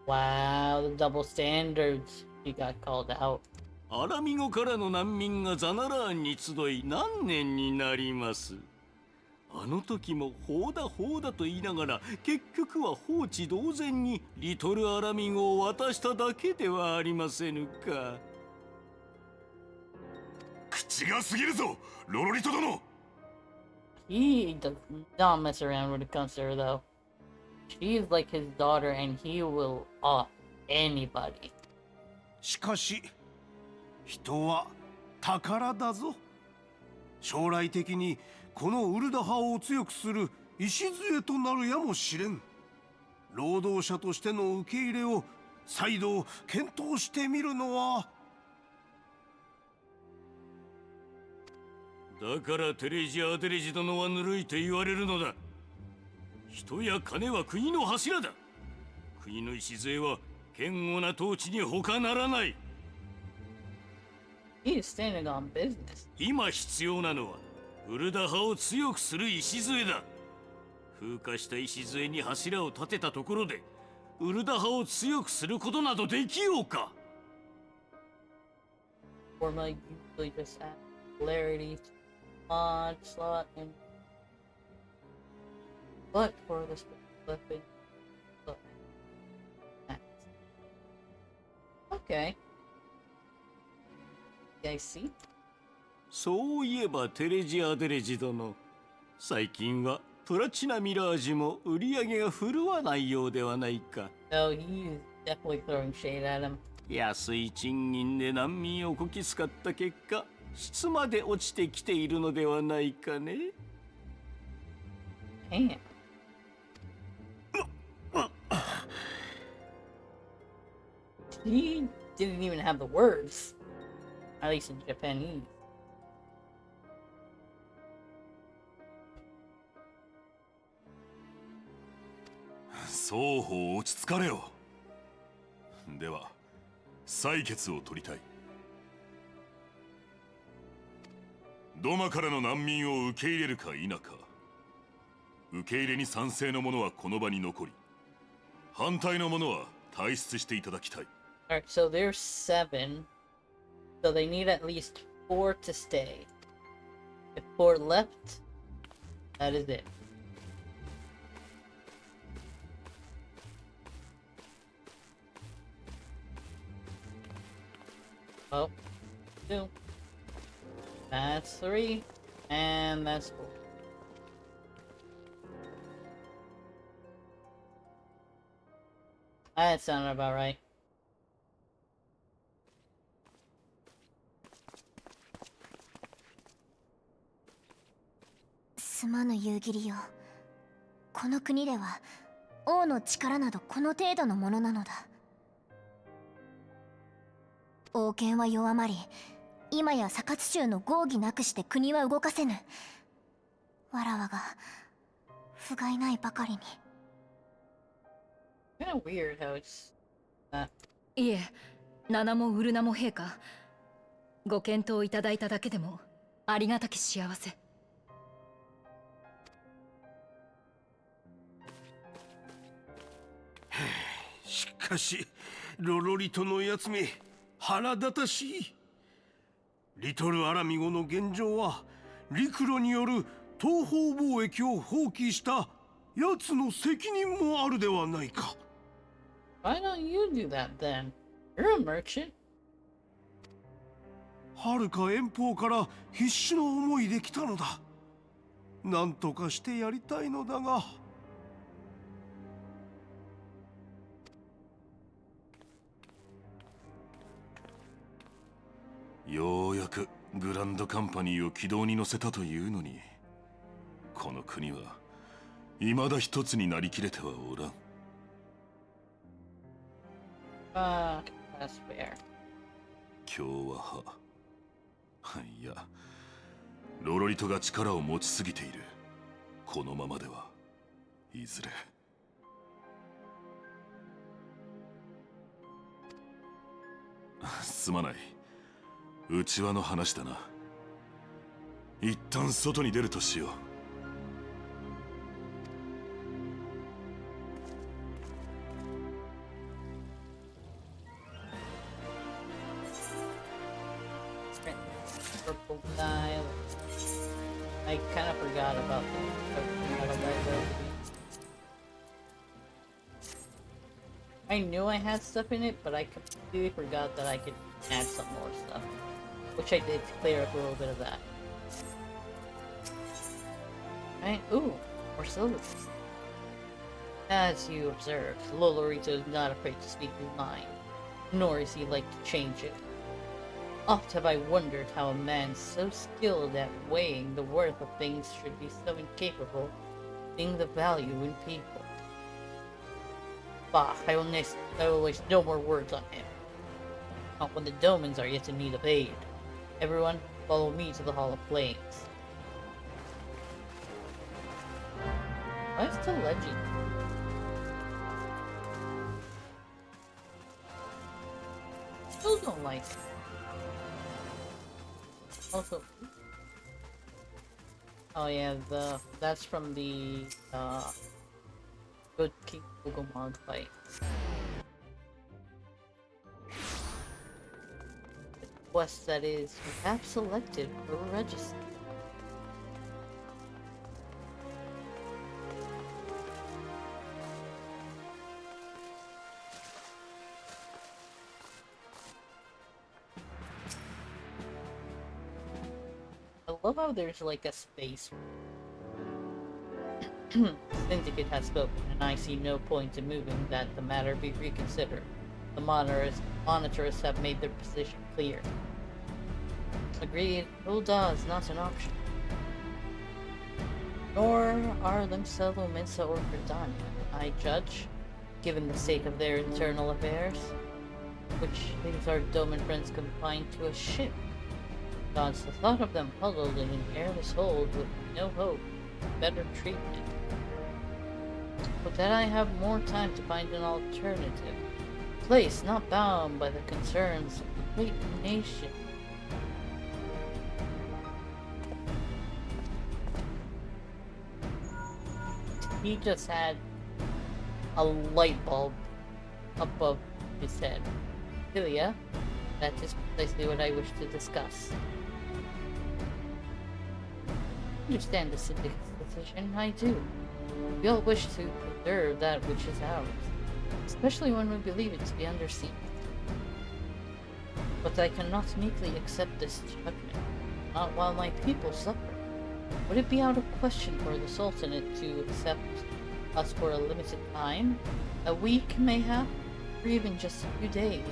Wow, the double standards. He got called out. アラミゴからの難民がザナラーンに集い何年になります。あの時も法だと言いながら、結局は放置同然にリトルアラミゴを渡しただけではありませぬか。口が過ぎるぞ、ロロリト殿。He does not mess around when it comes to her, though. She's like his daughter, and he will off anybody. しかし人は宝だぞ。将来的にこのウルダ派を強くする礎となるやもしれん。労働者としての受け入れを再度検討してみるのは。だからテレジア・アデレジ殿はぬるいと言われるのだ。人や金は国の柱だ。国の礎は堅固な統治に他ならない。He is standing on business. 今必要なのはウルダ派を強くする礎だ。風化した礎に柱を立てたところでウルダ派を強くすることなどできようか。Forma usually just add polarity to mod slot and but for this weapon. Okay. I see. そういえばテレジア・デレジ殿、最近はプラチナミラージュも売り上げが振るわないようではないか。No, he's definitely throwing shade at him. 安い賃金で難民をこき使った結果、質まで落ちてきているのではないかね。Damn. He didn't even have the words. At least in Japanese. 双方落ち着かれよ。では採決を取りたい。ドマからの難民を受け入れるか否か。受け入れに賛成の者はこの場に残り、反対の者は退出していただきたい。Alright, so there's 7. So they need at least 4 to stay. If 4 left, that is it. Oh, 2. That's 3. And that's 4. That sounded about right. すまぬ夕霧よ。この国では王の力などこの程度のものなのだ。王権は弱まり、今やサカツ州の合議なくして国は動かせぬ。わらわが不甲斐ないばかりに。Kind of weird how it's that. いえ、七もウルナも陛下、ご検討いただいただけでもありがたき幸せ。しかしロロリトのやつめ、腹立たしい。リトルアラミゴの現状は陸路による東方貿易を放棄した奴の責任もあるではないか。Why don't you do that then? You're a merchant. 遥か遠方から必死の思いで来たのだ。なんとかしてやりたいのだが。ようやくグランドカンパニーを軌道に乗せたというのに、この国は未だ一つになりきれてはおらん。That's fair. 今日はいや、ロロリトが力を持ちすぎている。このままではいずれ。すまない。内輪の話だな。一旦外に出るとしよう。Purple dye. I kind of forgot about I knew I had stuff in it, but I completely forgot that I could add some more stuff. Which I did to clear up a little bit of that. Right? Ooh, more silver. As you observed, Lolorito is not afraid to speak his mind, nor is he like to change it. Oft have I wondered how a man so skilled at weighing the worth of things should be so incapable of seeing the value in people. Bah, I will waste no more words on him. Not when the Domans are yet in need of aid. Everyone, follow me to the Hall of Flames. Why is the legend? Still don't like it. Also, oh yeah, that's from the Good King Bugomog fight. The quest that is you have selected for register. I love how there's like a space. Syndicate has spoken, and I see no point in moving that the matter be reconsidered. The monitors have made their position clear. Agreed, Ulda is not an option. Nor are them Mensa or Verdania, I judge, given the state of their internal affairs, which leaves our Doman friends confined to a ship. Gods, the thought of them huddled in an airless hold with no hope of better treatment. But that I have more time to find an alternative. A place not bound by the concerns of a great nation. He just had a light bulb above his head. Philia, that is precisely what I wish to discuss. I understand the Syndic's decision, I do. We all wish to preserve that which is ours, especially when we believe it to be under siege. But I cannot meekly accept this judgment, not while my people suffer. Would it be out of question for the Sultanate to accept us for a limited time? A week, mayhap? Or even just a few days?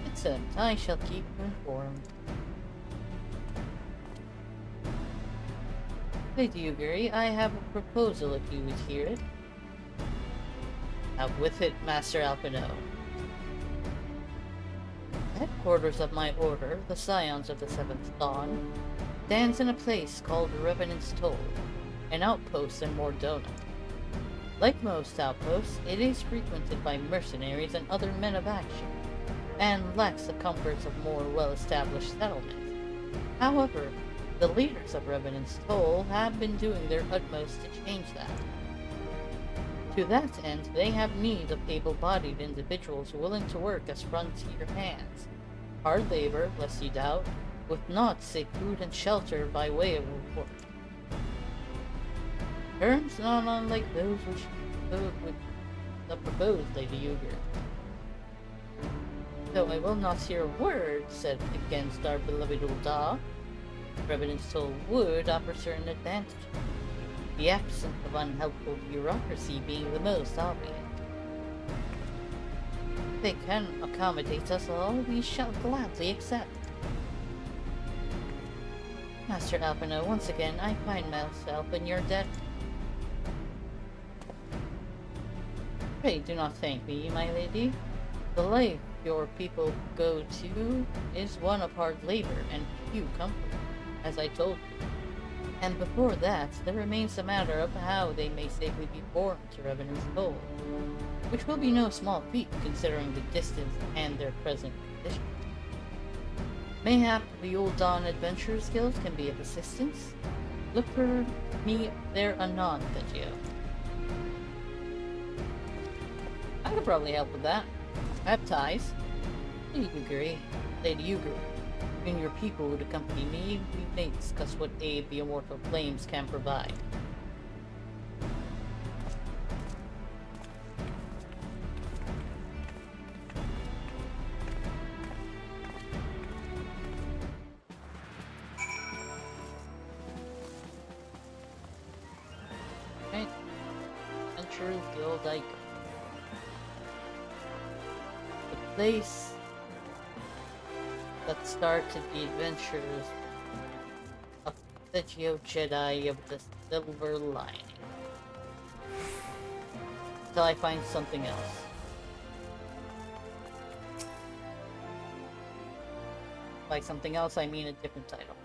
It's sent. I shall keep you informed. Lady Uguri, I have a proposal if you would hear it. Out with it, Master Alpino. The headquarters of my order, the Scions of the Seventh Dawn, stands in a place called Revenant's Toll, an outpost in Mordona. Like most outposts, it is frequented by mercenaries and other men of action, and lacks the comforts of more well-established settlements. However, the leaders of Revenant's Toll have been doing their utmost to change that. To that end, they have need of able-bodied individuals willing to work as frontier hands. Hard labor, lest you doubt, with naught save food and shelter by way of reward. Terms not unlike those which would proposed, Lady Uger. Though I will not hear a word said against our beloved Ul'dah, Revenant's Toll would offer certain advantages, the absence of unhelpful bureaucracy being the most obvious. If they can accommodate us all, we shall gladly accept. Master Alphino, once again I find myself in your debt. Pray do not thank me, my lady. The life your people go to is one of hard labor and few comfort, as I told you. And before that, there remains the matter of how they may safely be borne to Revenant's Toll, which will be no small feat considering the distance and their present condition. Mayhap the Ul'dah Adventurers Guild can be of assistance. Look for me there anon, Thegio. I could probably help with that. I have ties. Lady Uger, you and your people would accompany me. We may discuss what aid the immortal flames can provide. Right. Adventurers Guild Icon. The place that started the adventures of the Jedi of the Silver Lining. Until I find something else. By something else, I mean a different title.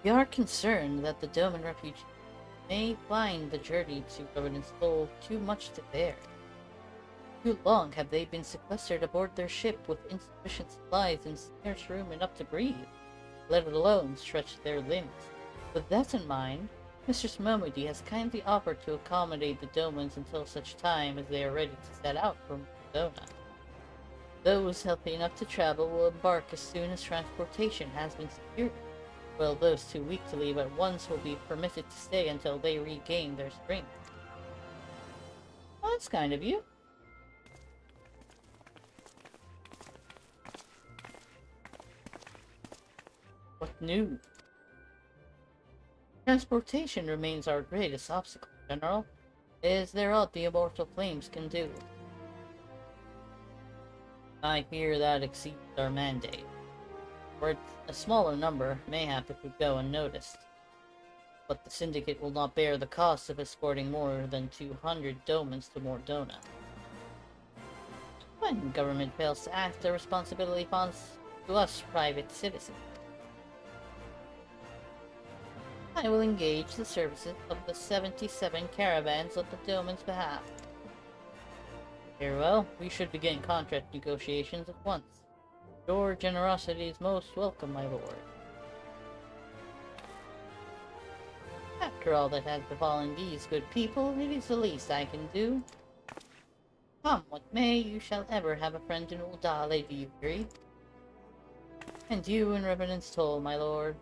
We are concerned that the Doman refugees may find the journey to Revenant's Toll too much to bear. Too long have they been sequestered aboard their ship with insufficient supplies and scarce room enough to breathe, let alone stretch their limbs. With that in mind, Mistress Momodi has kindly offered to accommodate the Domans until such time as they are ready to set out from Dona. Those healthy enough to travel will embark as soon as transportation has been secured, while those too weak to leave at once will be permitted to stay until they regain their strength. Well, that's kind of you. What new? Transportation remains our greatest obstacle, General. Is there aught the immortal flames can do? I fear that exceeds our mandate. For a smaller number, mayhap it would go unnoticed. But the Syndicate will not bear the cost of escorting more than 200 Domans to Mordona. When government fails to act, the responsibility falls to us private citizens. I will engage the services of the 77 caravans on the Doman's behalf. Very well, we should begin contract negotiations at once. Your generosity is most welcome, my lord. After all that has befallen these good people, it is the least I can do. Come what may, you shall ever have a friend in Ul'dah, Lady Uger. And you in Revenant's Toll, my lord.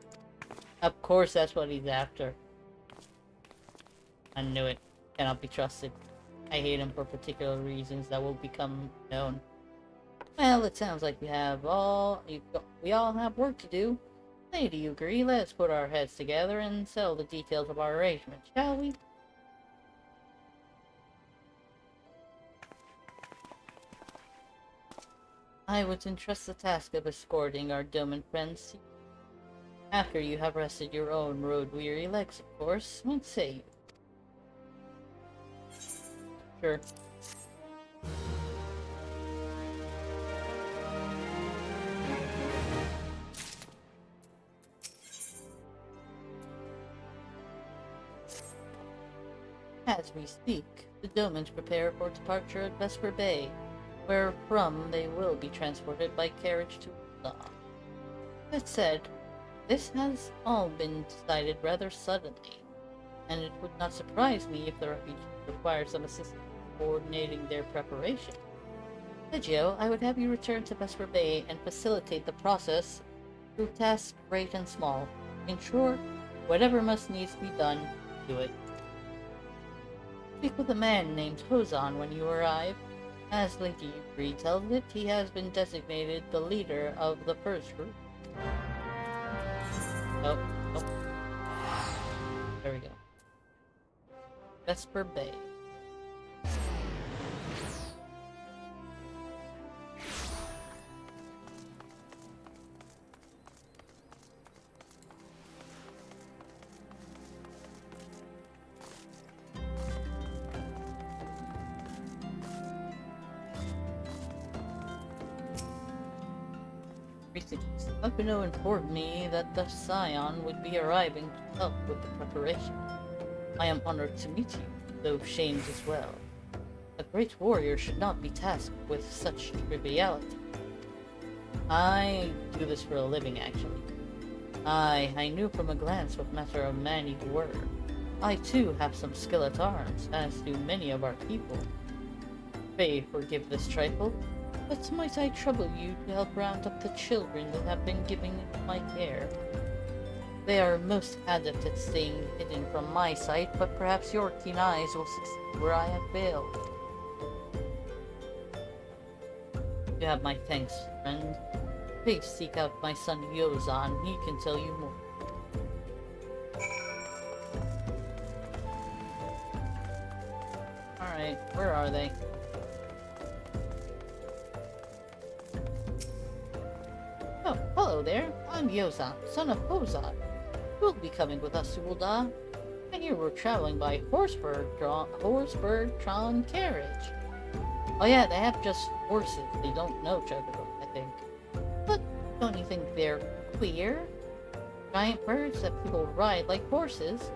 Of course that's what he's after. I knew it. Cannot be trusted. I hate him for particular reasons that will become known. Well, it sounds like we all have work to do. Lady Uger, let's put our heads together and settle the details of our arrangement, shall we? I would entrust the task of escorting our Doman friends after you have rested your own road-weary legs, of course. What say you? Sure. As we speak, the Domans prepare for departure at Vesper Bay, where from they will be transported by carriage to Ul'dah. That said, this has all been decided rather suddenly, and it would not surprise me if the refugees require some assistance in coordinating their preparation. Legio, I would have you return to Vesper Bay and facilitate the process through tasks great and small. In short, whatever must needs be done, do it. Speak with a man named Hozan when you arrive. As Lady Yukri tells it, he has been designated the leader of the first group. Oh. There we go. Vesper Bay. Akino informed me that the Scion would be arriving to help with the preparation. I am honored to meet you, though shamed as well. A great warrior should not be tasked with such triviality. I do this for a living, actually. I knew from a glance what manner of man you were. I too have some skill at arms, as do many of our people. Pray forgive this trifle, but might I trouble you to help round up the children that have been given my care? They are most adept at staying hidden from my sight, but perhaps your keen eyes will succeed where I have failed. You have my thanks, friend. Please seek out my son Yozan, he can tell you more. Alright, where are they? Oh, hello there. I'm Yozan, son of Hozan. You'll be coming with us to Ul'dah. I hear we're traveling by horse-bird-drawn carriage. Oh yeah, they have just horses. They don't know Chocobo, I think. But don't you think they're queer? Giant birds that people ride like horses.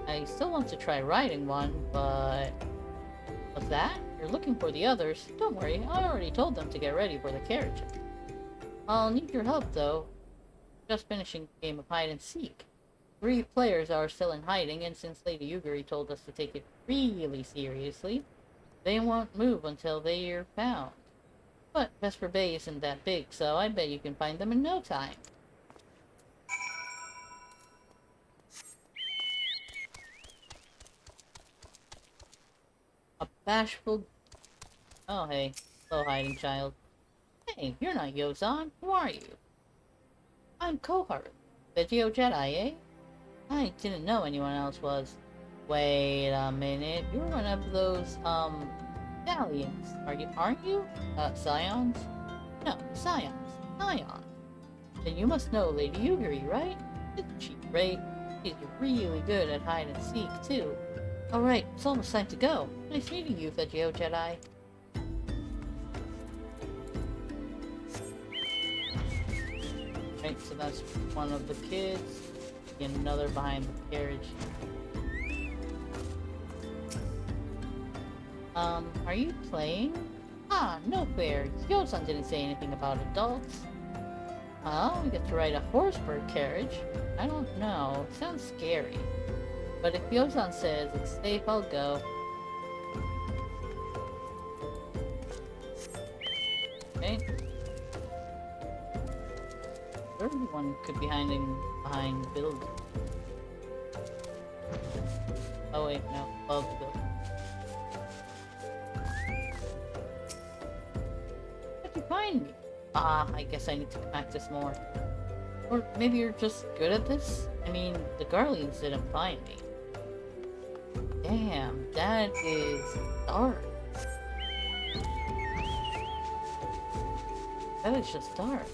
I still want to try riding one, but... What's that? You're looking for the others. Don't worry, I already told them to get ready for the carriage. I'll need your help, though. Just finishing a game of hide and seek. 3 players are still in hiding, and since Lady Yuguri told us to take it really seriously, they won't move until they are found. But Vesper Bay isn't that big, so I bet you can find them in no time. A bashful... Oh, hey. Hello, hiding child. Hey, you're not Yozan. Who are you? I'm Koharu, the Geo Jedi, eh? I didn't know anyone else was. Wait a minute. You're one of those, Stallions. Aren't you? Scions? No, Scions. Scion. Then you must know Lady Yuguri, right? Isn't she great? She's really good at hide and seek, too. Alright, it's almost time to go. Nice meeting you, the Geo Jedi. Right, so that's one of the kids. And another behind the carriage. Are you playing? Ah, no fair. Yozan didn't say anything about adults. Oh, we get to ride a horse-bird carriage? I don't know. It sounds scary. But if Yozan says it's safe, I'll go. Okay. Everyone could be hiding behind buildings. Oh wait, no, above the building. How'd you find me? Ah, I guess I need to practice more. Or maybe you're just good at this? I mean, the Garleans didn't find me. Damn, that is dark. That is just dark.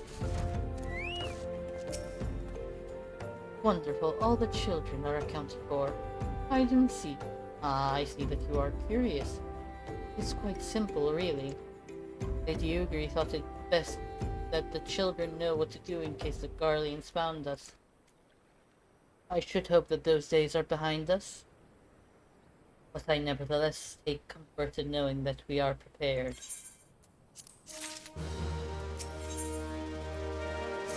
Wonderful, all the children are accounted for. I didn't see. Ah, I see that you are curious. It's quite simple, really. Lady Yuguri thought it best that the children know what to do in case the Garleans found us. I should hope that those days are behind us. But I nevertheless take comfort in knowing that we are prepared.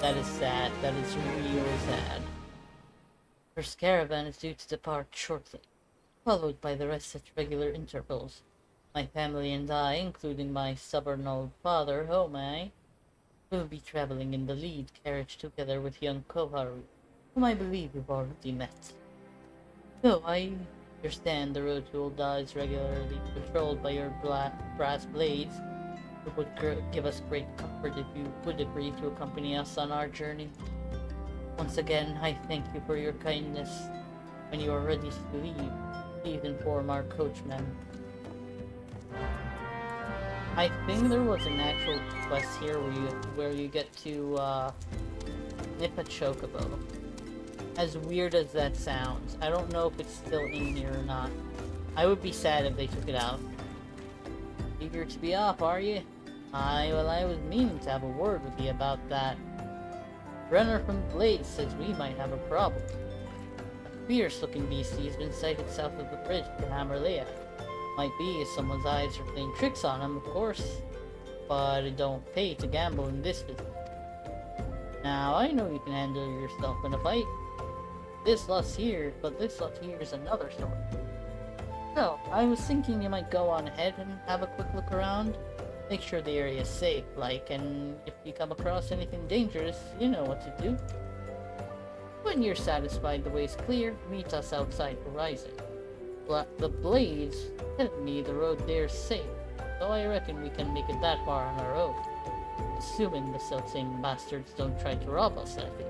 That is sad. That is really sad. First caravan is due to depart shortly, followed by the rest at regular intervals. My family and I, including my stubborn old father, Homai, We'll be traveling in the lead carriage together with young Koharu, whom I believe we've already met. Though I understand the road to Ul'dah is regularly patrolled by your brass blades, it would give us great comfort if you would agree to accompany us on our journey. Once again, I thank you for your kindness. When you are ready to leave, please inform our coachman. I think there was an actual quest here where you get to nip a chocobo. As weird as that sounds, I don't know if it's still in here or not. I would be sad if they took it out. Eager to be off, are you? I was meaning to have a word with you about that. Brenner from Blade says we might have a problem. A fierce-looking beastie has been sighted south of the bridge to Hammerlea. Might be if someone's eyes are playing tricks on him, of course. But it don't pay to gamble in this business. Now, I know you can handle yourself in a fight. This lot here is another story. So, I was thinking you might go on ahead and have a quick look around. Make sure the area is safe, and if you come across anything dangerous, you know what to do. When you're satisfied the way's clear, meet us outside Horizon. The Blades tell me the road there's safe, so I reckon we can make it that far on our own. Assuming the self-same bastards don't try to rob us, that is.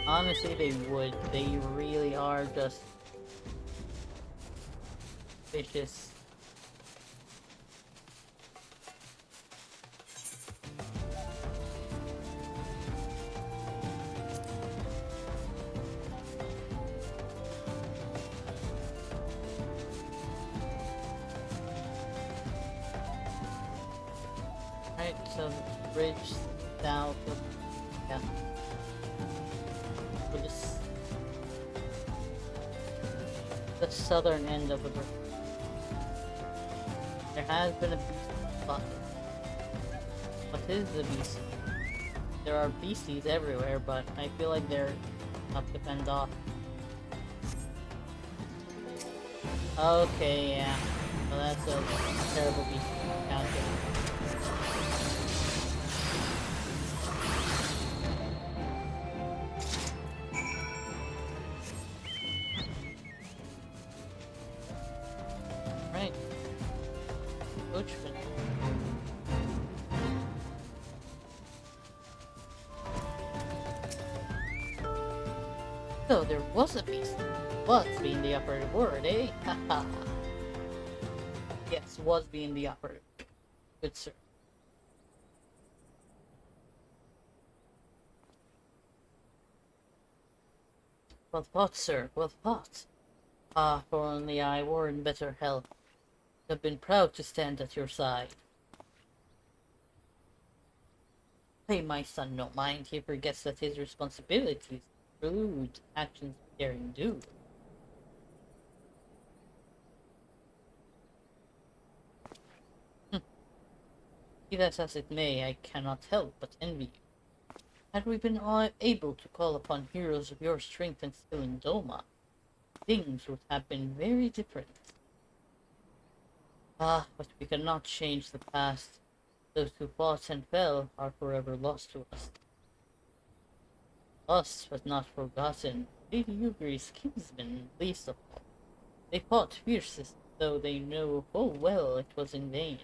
Honestly, they would. They really are just vicious. Right, so the bridge south of, yeah. For this, the southern end of the bridge. There has been a beast spotted. What is the beast? There are beasties everywhere, but I feel like they're not to fend off. Okay, yeah. Well, that's a terrible beast encounter. Right. Coachman. So there was a beast. Was being the operative word, eh? Haha. Yes, was being the operative. Good sir. Well thought, sir. Well thought. Ah, for only I were in better health. I've been proud to stand at your side. Pay my son no mind. He forgets that his responsibilities include actions of daring do. Be that as it may, I cannot help but envy you. Had we been able to call upon heroes of your strength and skill in Doma, things would have been very different. Ah, but we cannot change the past. Those who fought and fell are forever lost to us. Lost but not forgotten. Lady Yugri's kinsmen, least of all. They fought fiercest, though they know full well it was in vain.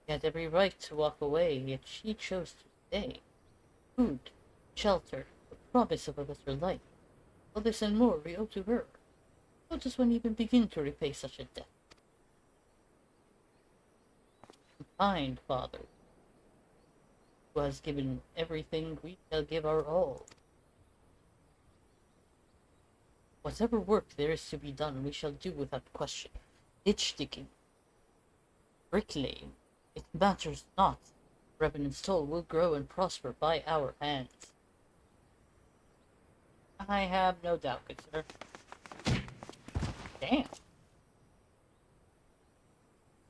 He had every right to walk away, yet she chose to stay. Food, shelter, the promise of a better life. All this and more we owe to her. How does one even begin to repay such a debt? Kind father, who has given everything, we shall give our all. Whatever work there is to be done, we shall do without question. Ditch digging, bricklaying, it matters not. Revenant's toll will grow and prosper by our hands. I have no doubt, good sir. Damn.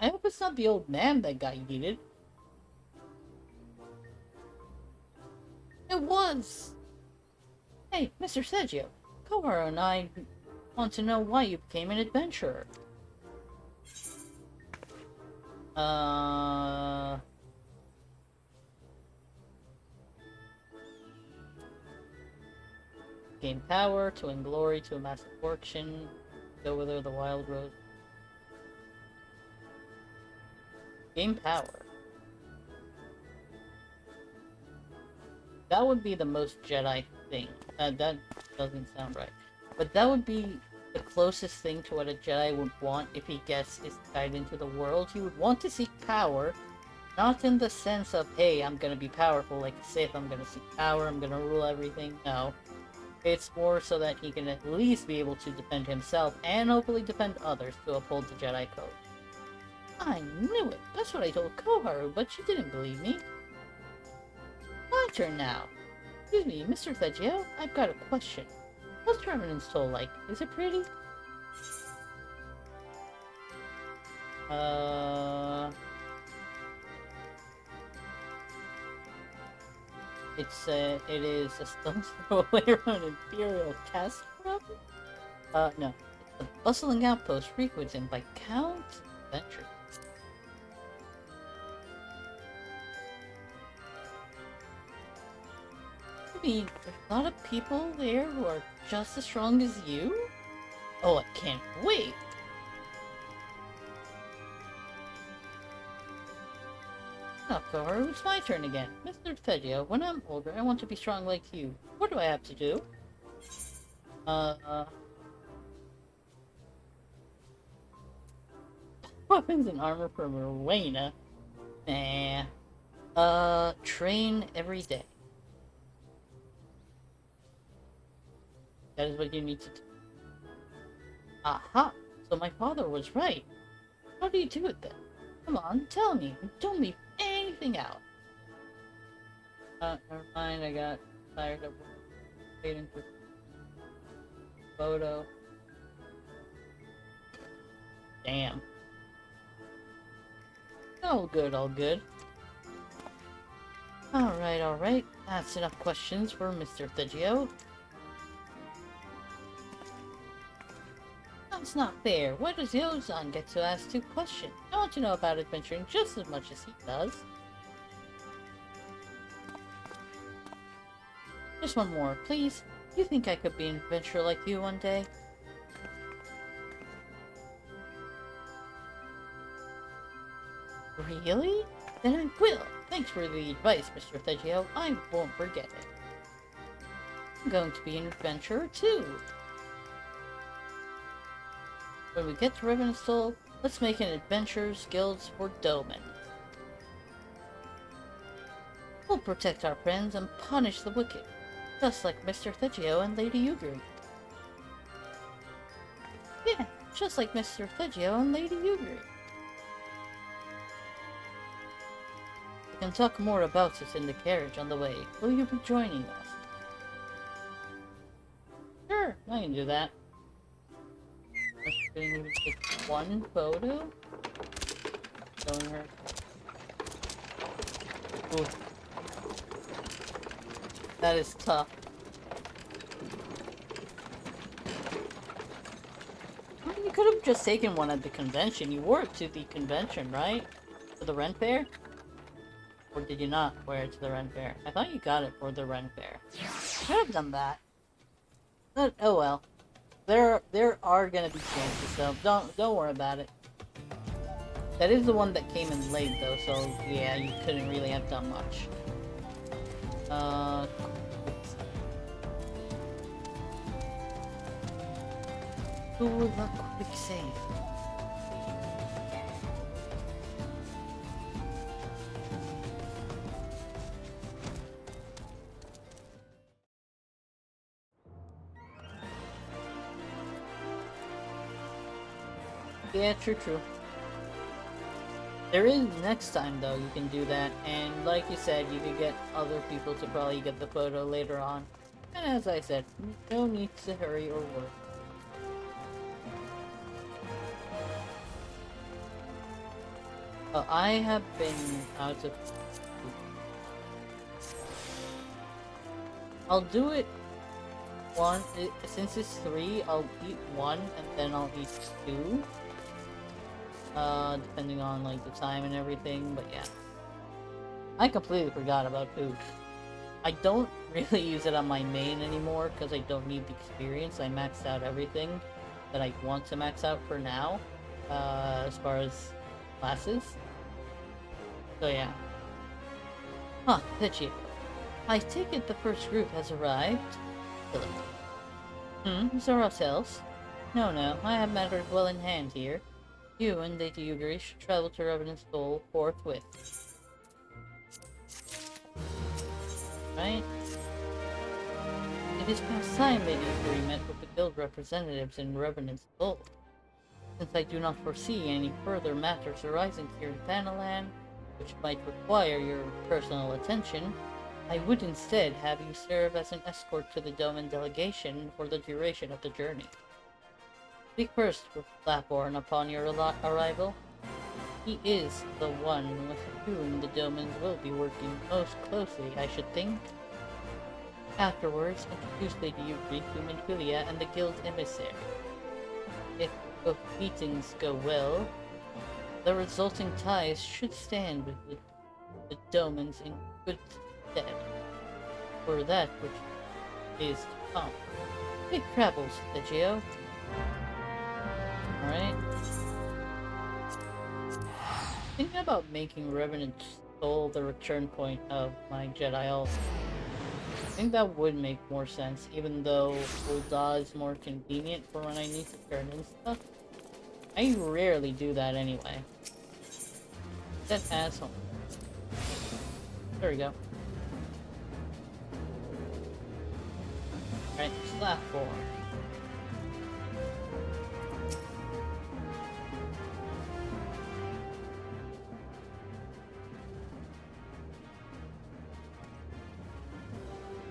I hope it's not the old man that got yeeted. It was! Hey, Mr. Sergio, Kohara and I want to know why you became an adventurer. Gain power, to win glory, to amass a fortune, go wither the wild rose. Gain power. That would be the most Jedi thing. That doesn't sound right. But that would be the closest thing to what a Jedi would want if he gets his guide into the world. He would want to seek power, not in the sense of, hey, I'm gonna be powerful like a Sith, I'm gonna seek power, I'm gonna rule everything. No. It's more so that he can at least be able to defend himself and hopefully defend others to uphold the Jedi Code. I knew it! That's what I told Koharu, but she didn't believe me. My turn now. Excuse me, Mr. Thegio, I've got a question. What's Revenant's Toll like? Is it pretty? It is a stone's throw away from an Imperial task problem? No. It's a bustling outpost frequented by countless adventurers. You mean, there's a lot of people there who are just as strong as you? Oh, I can't wait! Now, Koharu, it's my turn again. Mr. Thegio, when I'm older, I want to be strong like you. What do I have to do? Weapons and armor from Rowena? Nah. Train every day. That is what you need to do. Aha! So my father was right. How do you do it then? Come on, tell me. Don't leave anything out. Never mind, I got tired of waiting for photo. Damn. All good, all good. Alright. That's enough questions for Mr. Thegio. That's not fair. Why does Yozan get to ask 2 questions? I want to know about adventuring just as much as he does. Just one more, please. Do you think I could be an adventurer like you one day? Really? Then I will. Thanks for the advice, Mr. Thegio. I won't forget it. I'm going to be an adventurer too. When we get to Revenant's Toll, let's make an Adventurers Guilds for Doman. We'll protect our friends and punish the wicked, just like Mr. Thegio and Lady Ugiri. Yeah, just like Mr. Thegio and Lady Ugiri. We can talk more about it in the carriage on the way. Will you be joining us? Sure, I can do that. Didn't even take one photo. Showing her. Ooh. That is tough. You could have just taken one at the convention. You wore it to the convention, right? For the Ren Fair? Or did you not wear it to the Ren Fair? I thought you got it for the Ren Fair. Could have done that. But, oh well. There are gonna be changes, so don't worry about it. That is the one that came in late though, so yeah, you couldn't really have done much. Ooh, the quick save. Yeah, true. There is next time though, you can do that, and like you said, you could get other people to probably get the photo later on. And as I said, no need to hurry or worry. I have been out of... I'll do it one, since it's 3, I'll eat 1 and then I'll eat 2. depending on like the time and everything, but yeah. I completely forgot about Ook. I don't really use it on my main anymore because I don't need the experience. I maxed out everything that I want to max out for now, as far as classes. So yeah. Huh, Pitchy. I take it the first group has arrived? Is there else? No, I have matters well in hand here. You and Lady Yugiri should travel to Revenant's Soul forthwith. Right? It is past time Lady Yugiri met with the guild representatives in Revenant's Soul. Since I do not foresee any further matters arising here in Thanalan, which might require your personal attention, I would instead have you serve as an escort to the Doman delegation for the duration of the journey. Speak first with Flatborn upon your arrival. He is the one with whom the Domans will be working most closely, I should think. Afterwards, introduce Lady Yugiri to Minfilia and the guild emissary. If both meetings go well, the resulting ties should stand with the Domans in good stead for that which is to come. Big travels, Legio. Alright. Thinking about making Revenant Soul the return point of my Jedi also. I think that would make more sense, even though Ul'dah is more convenient for when I need to turn in stuff. I rarely do that anyway. That asshole. There we go. Alright, Slapborn.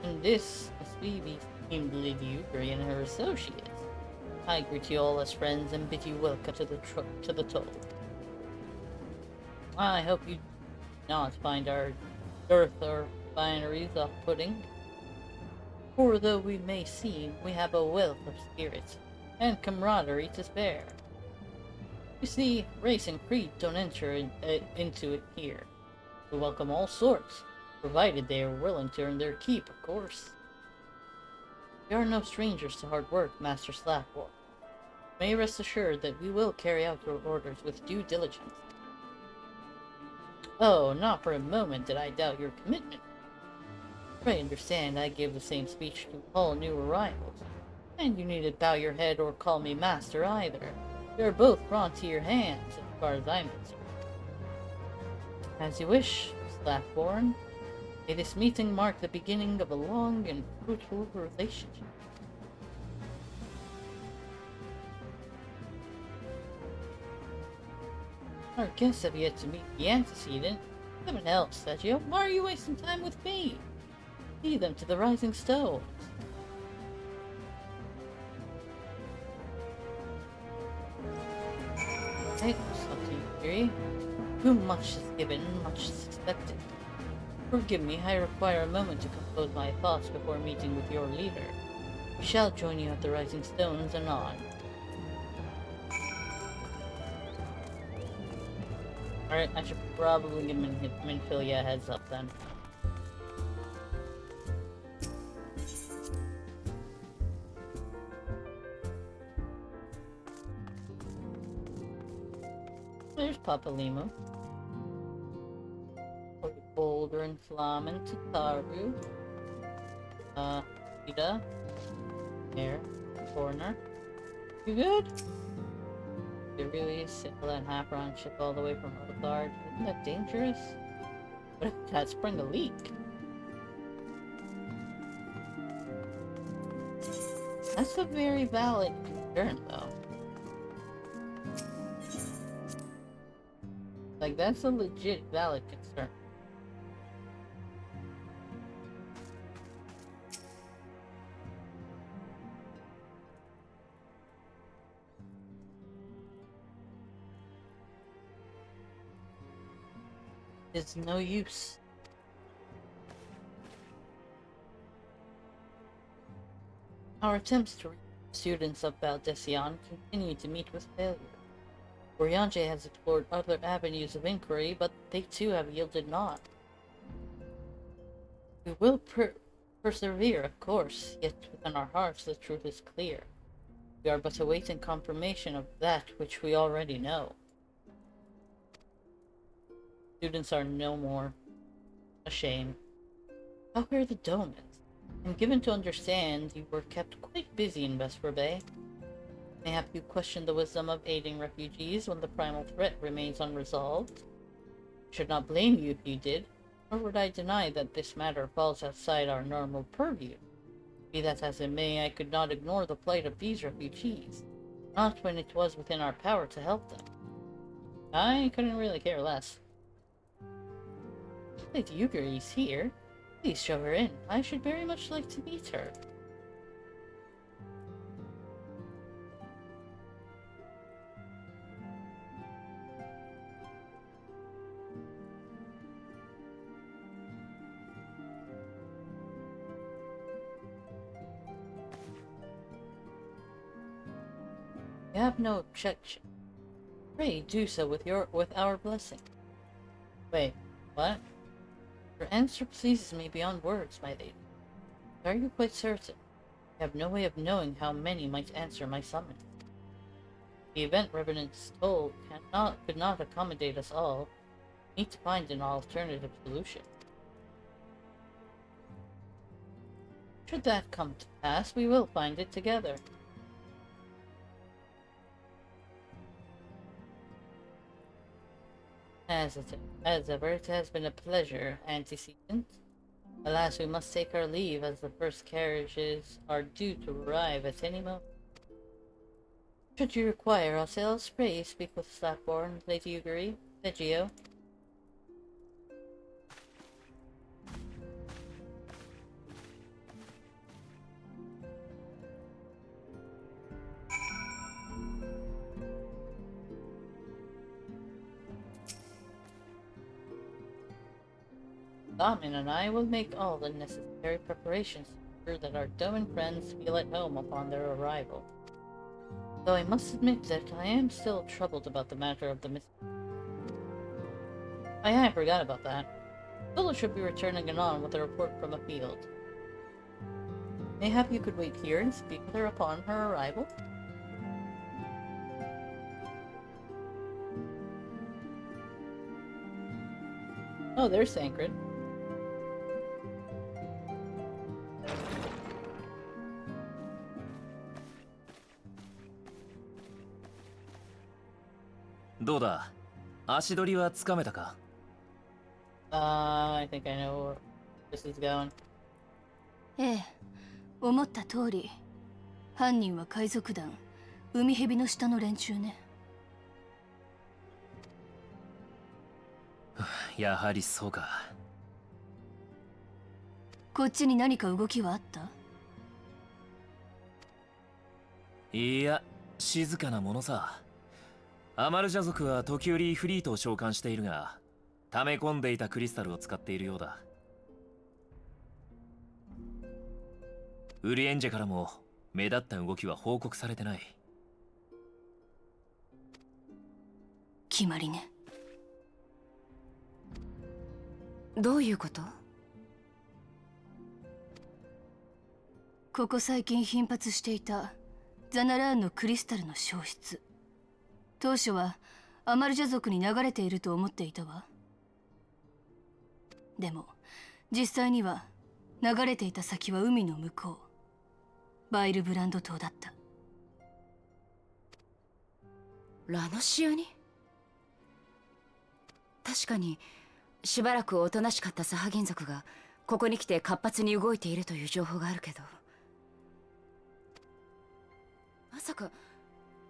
And this must be the esteemed Lady Yugiri and her associates. I greet you all as friends and bid you welcome to the Toll. I hope you do not find our girth or fineries off-putting. For though we may seem, we have a wealth of spirit and camaraderie to spare. You see, race and creed don't enter into it here. We welcome all sorts, provided they are willing to earn their keep, of course. We are no strangers to hard work, Master Slapwalk. May rest assured that we will carry out your orders with due diligence. Oh, not for a moment did I doubt your commitment. Pray understand I gave the same speech to all new arrivals, and you needn't bow your head or call me master either. We are both brought to your hands, as far as I'm concerned. As you wish, Slapborn. May this meeting mark the beginning of a long and fruitful relationship. Our guests have yet to meet the antecedent. Heaven helps, Sergio. Why are you wasting time with me? Lead them to the rising stones. Right, Yugiri. Too much is given, much is expected. Forgive me, I require a moment to compose my thoughts before meeting with your leader. We shall join you at the rising stones anon. Alright, I should probably give Minfilia a heads up then. There's Papa Limu. Boulder and Flamen, Tataru. Ida. There. Corner. You good? You really sail that half-round ship all the way from Othard? Isn't that dangerous? What if that sprung a leak? That's a very valid concern, though. Like, that's a legit valid concern. It's no use. Our attempts to reach students of Valdecion continue to meet with failure. Oriange has explored other avenues of inquiry, but they too have yielded naught. We will persevere, of course, yet within our hearts the truth is clear. We are but awaiting confirmation of that which we already know. Students are no more. A shame. How were the Domans? I'm given to understand you were kept quite busy in Vesper Bay. Mayhap you question the wisdom of aiding refugees when the primal threat remains unresolved? I should not blame you if you did, nor would I deny that this matter falls outside our normal purview. Be that as it may, I could not ignore the plight of these refugees, not when it was within our power to help them. I couldn't really care less. Lady Yuguri is here. Please show her in. I should very much like to meet her. You have no objection. Pray do so with our blessing. Wait, what? Your answer pleases me beyond words, my lady. Are you quite certain? I have no way of knowing how many might answer my summons. The event Revenant's toll could not accommodate us all. We need to find an alternative solution. Should that come to pass, we will find it together. As ever, it has been a pleasure, antecedent. Alas, we must take our leave as the first carriages are due to arrive at any moment. Should you require our sales, pray speak with Slackborn, Lady Yuguri, Legio. 'Damin and I will make all the necessary preparations to ensure that our Doman friends feel at home upon their arrival. Though I must admit that I am still troubled about the matter of the missing. I forgot about that. Zola should be returning anon with a report from the field. Mayhap you could wait here and speak with her upon her arrival? Oh, there's Sancred. I think I know where this is going. ええ、思った通り、犯人は海賊団、海蛇の下の連中ね。やはりそうか。こっちに何か動きはあった？いや、静かなものさ。アマルジャ族は時折フリートを召喚しているが、溜め込んでいたクリスタルを使っているようだ。ウリエンジェからも目立った動きは報告されてない。決まりね。どういうこと？ここ最近頻発していたザナラーンのクリスタルの消失。当初はアマルジャ族に流れていると思っていたわ。でも実際には流れていた先は海の向こう、バイルブランド島だった。ラノシアに？確かにしばらくおとなしかったサハギン族がここに来て活発に動いているという情報があるけど、まさか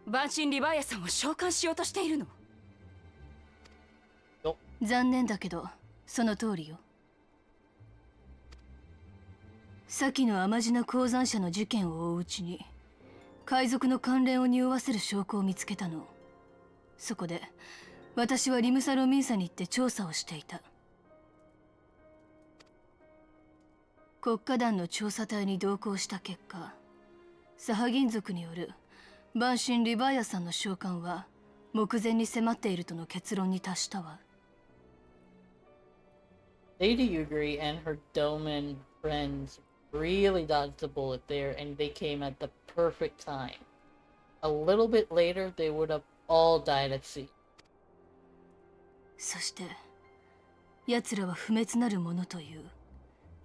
バンシン・リヴァイアさんを召喚しようとしているの？残念だけどその通りよ。先の甘地な鉱山社の事件を追ううちに海賊の関連を匂わせる証拠を見つけたの。そこで私はリムサロミンサに行って調査をしていた。国家団の調査隊に同行した結果、サハギン族によるバンシン・リヴァイアさんの召喚は目前に迫っているとの結論に達したわ。Lady Yugiri and her Doman friends really dodged the bullet there, and they came at the perfect time. A little bit later, they would have all died at sea. そして奴らは不滅なるものという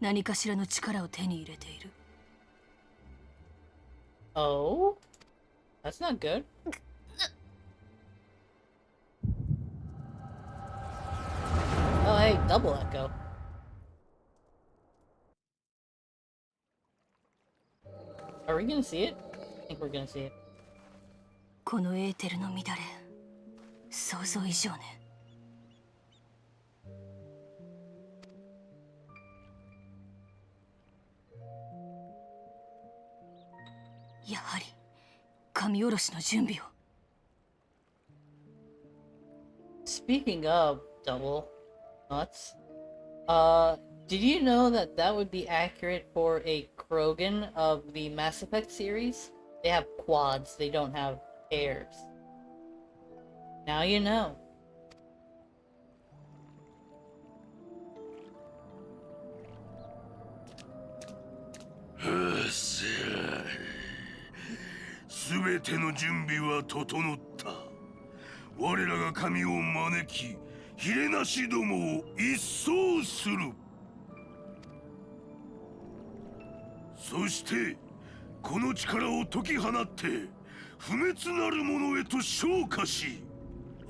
何かしらの力を手に入れている。Oh? That's not good. Oh, hey, double echo. Are we gonna see it? I think we're gonna see it. このエーテルの乱れ、想像以上ね。やはり神下ろしの準備を。Speaking of double nuts, did you know that that would be accurate for a Krogan of the Mass Effect series? They have quads, they don't have pairs. Now you know. Ah, すべての準備は整った。我らが神を招き、ヒレナシどもを一掃する。そしてこの力を解き放って不滅なるものへと昇華し、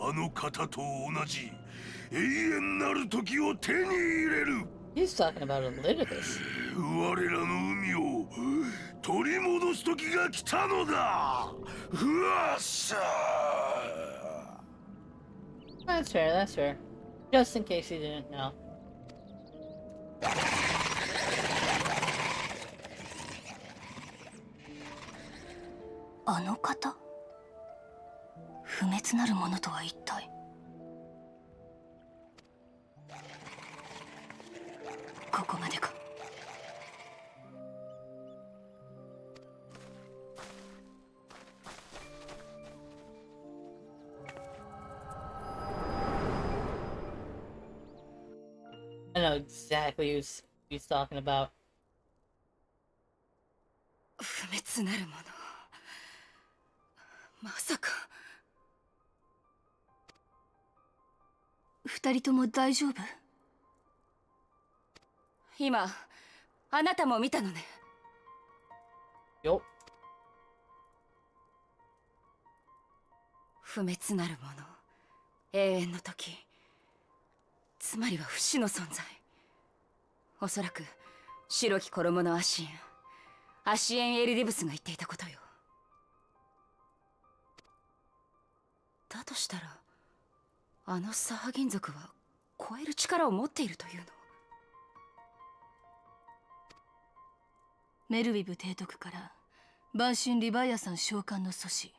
あの方と同じ永遠なる時を手に入れる。He's talking about Elidibus. 我らの海を取り戻す時が来たのだ。うわっしゃ。That's fair, that's fair. Just in case you didn't know. あの方、不滅なるものとは一体。ここまでか。I know exactly who he's talking about. 不滅なるもの。まさか。二人とも大丈夫？今、あなたも見たのね。よ。不滅なるもの、永遠の時。つまりは不死の存在。おそらく白き衣のアシエンエルディブスが言っていたことよ。だとしたらあのサハギン族は超える力を持っているというの？メルウィブ提督から晩春リヴァイアさん召喚の阻止、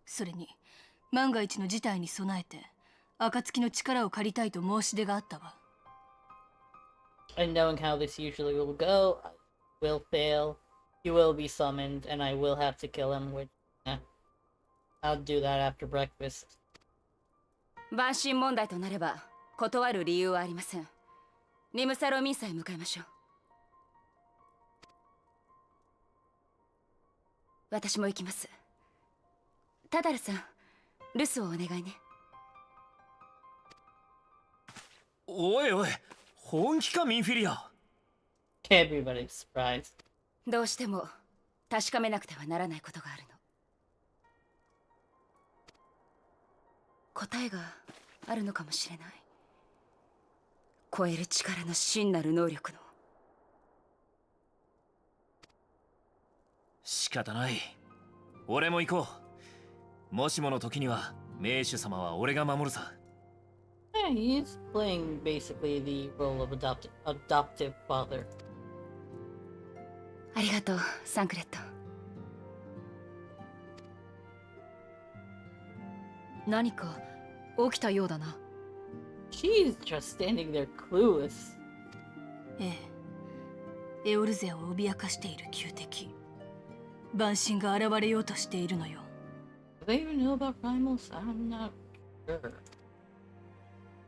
それに万が一の事態に備えて暁の力を借りたいと申し出があったわ。And knowing how this usually will go, I will fail. He will be summoned, and I will have to kill him. Which, I'll do that after breakfast. 晩春問題となれば断る理由はありません。リムサロミンサへ向かいましょう。私も行きます。タダルさん、留守をお願いね。おいおい、本気かミンフィリア。Everybody's surprised. どうしても確かめなくてはならないことがあるの。答えがあるのかもしれない。超える力の真なる能力の。仕方ない。俺も行こう。もしもの時には名手様は俺が守るさ。Yeah, he's playing basically the role of adoptive father. ありがとう、サンクレット。何か起きたようだな。She's just standing there clueless. ええ、エオルゼアを脅かしている旧敵。晩神が現れようとしているのよ。they even know about primals? I'm not sure.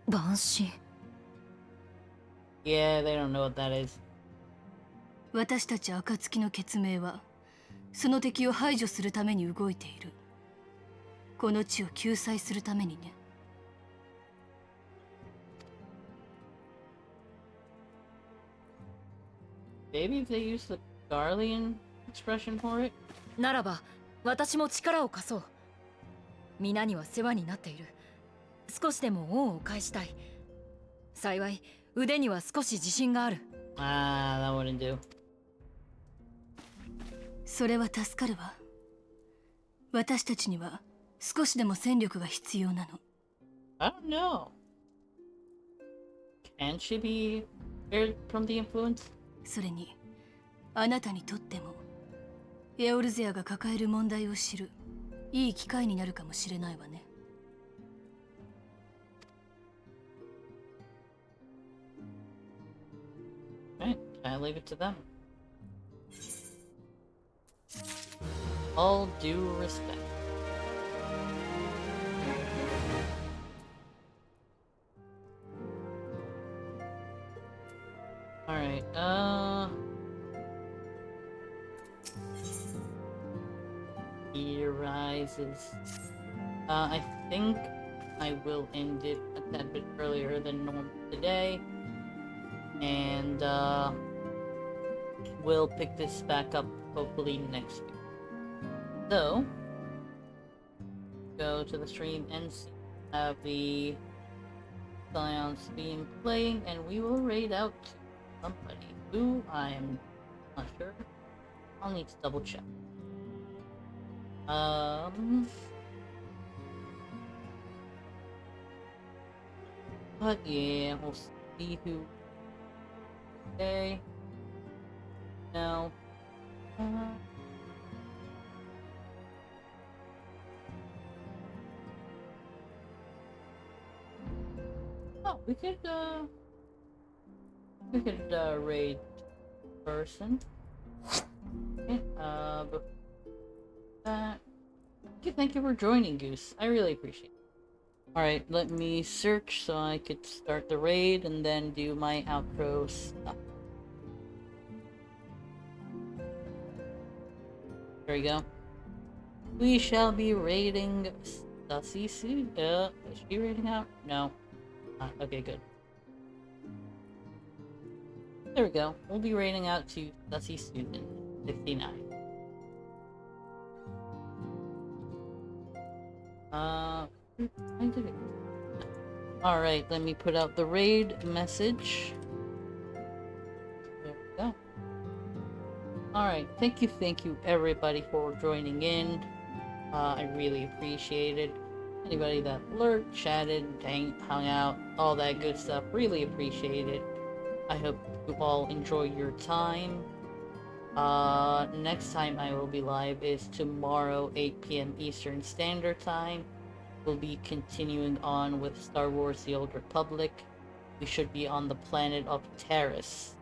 万死 Yeah, they don't know what that is. 私たち暁の血盟はその敵を排除するために動いている。この地を救済するためにね。Maybe if they use the Garlean expression for it? ならば私も力を貸そう。皆には世話になっている。少しでも恩を返したい。幸い腕には少し自信がある。Ah, that wouldn't do. それは助かるわ。私たちには少しでも戦力が必要なの。I don't know. Can she be spared from the influence? それに、あなたにとってもエオルゼアが抱える問題を知るいい機会になるかもしれないわね。Right, I leave it to them. All due respect. Alright, he rises. I think I will end it a tad bit earlier than normal today. And, we'll pick this back up hopefully next week. So, go to the stream and see the Scion's being playing, and we will raid out to somebody who I'm not sure. I'll need to double check. But yeah, we'll see who. Okay. Now. Oh, we could raid person. Okay, but that. Thank you for joining, Goose. I really appreciate it. Alright, let me search so I could start the raid and then do my outro stuff. There we go. We shall be raiding Stussy soon. Is she raiding out? No. Okay, good. There we go. We'll be raiding out to Stussy Student 69. I did it. Alright, let me put out the raid message. There we go. Alright, thank you everybody for joining in. I really appreciate it. Anybody that lurked, chatted, hung out, all that good stuff, really appreciate it. I hope you all enjoy your time. Next time I will be live is tomorrow, 8 p.m. Eastern Standard Time. We'll be continuing on with Star Wars The Old Republic. We should be on the planet of Terrace.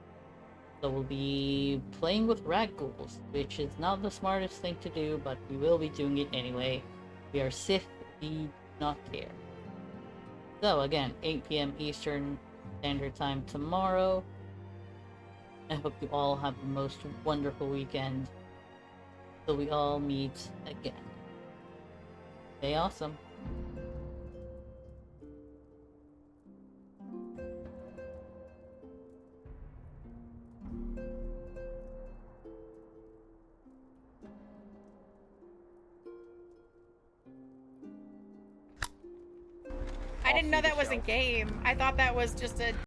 So we'll be playing with Ragghouls, which is not the smartest thing to do, but we will be doing it anyway. We are Sith, we do not care. So again, 8 p.m. Eastern Standard Time tomorrow. I hope you all have the most wonderful weekend. Till we all meet again. Stay awesome. I didn't know that was a game. I thought that was just a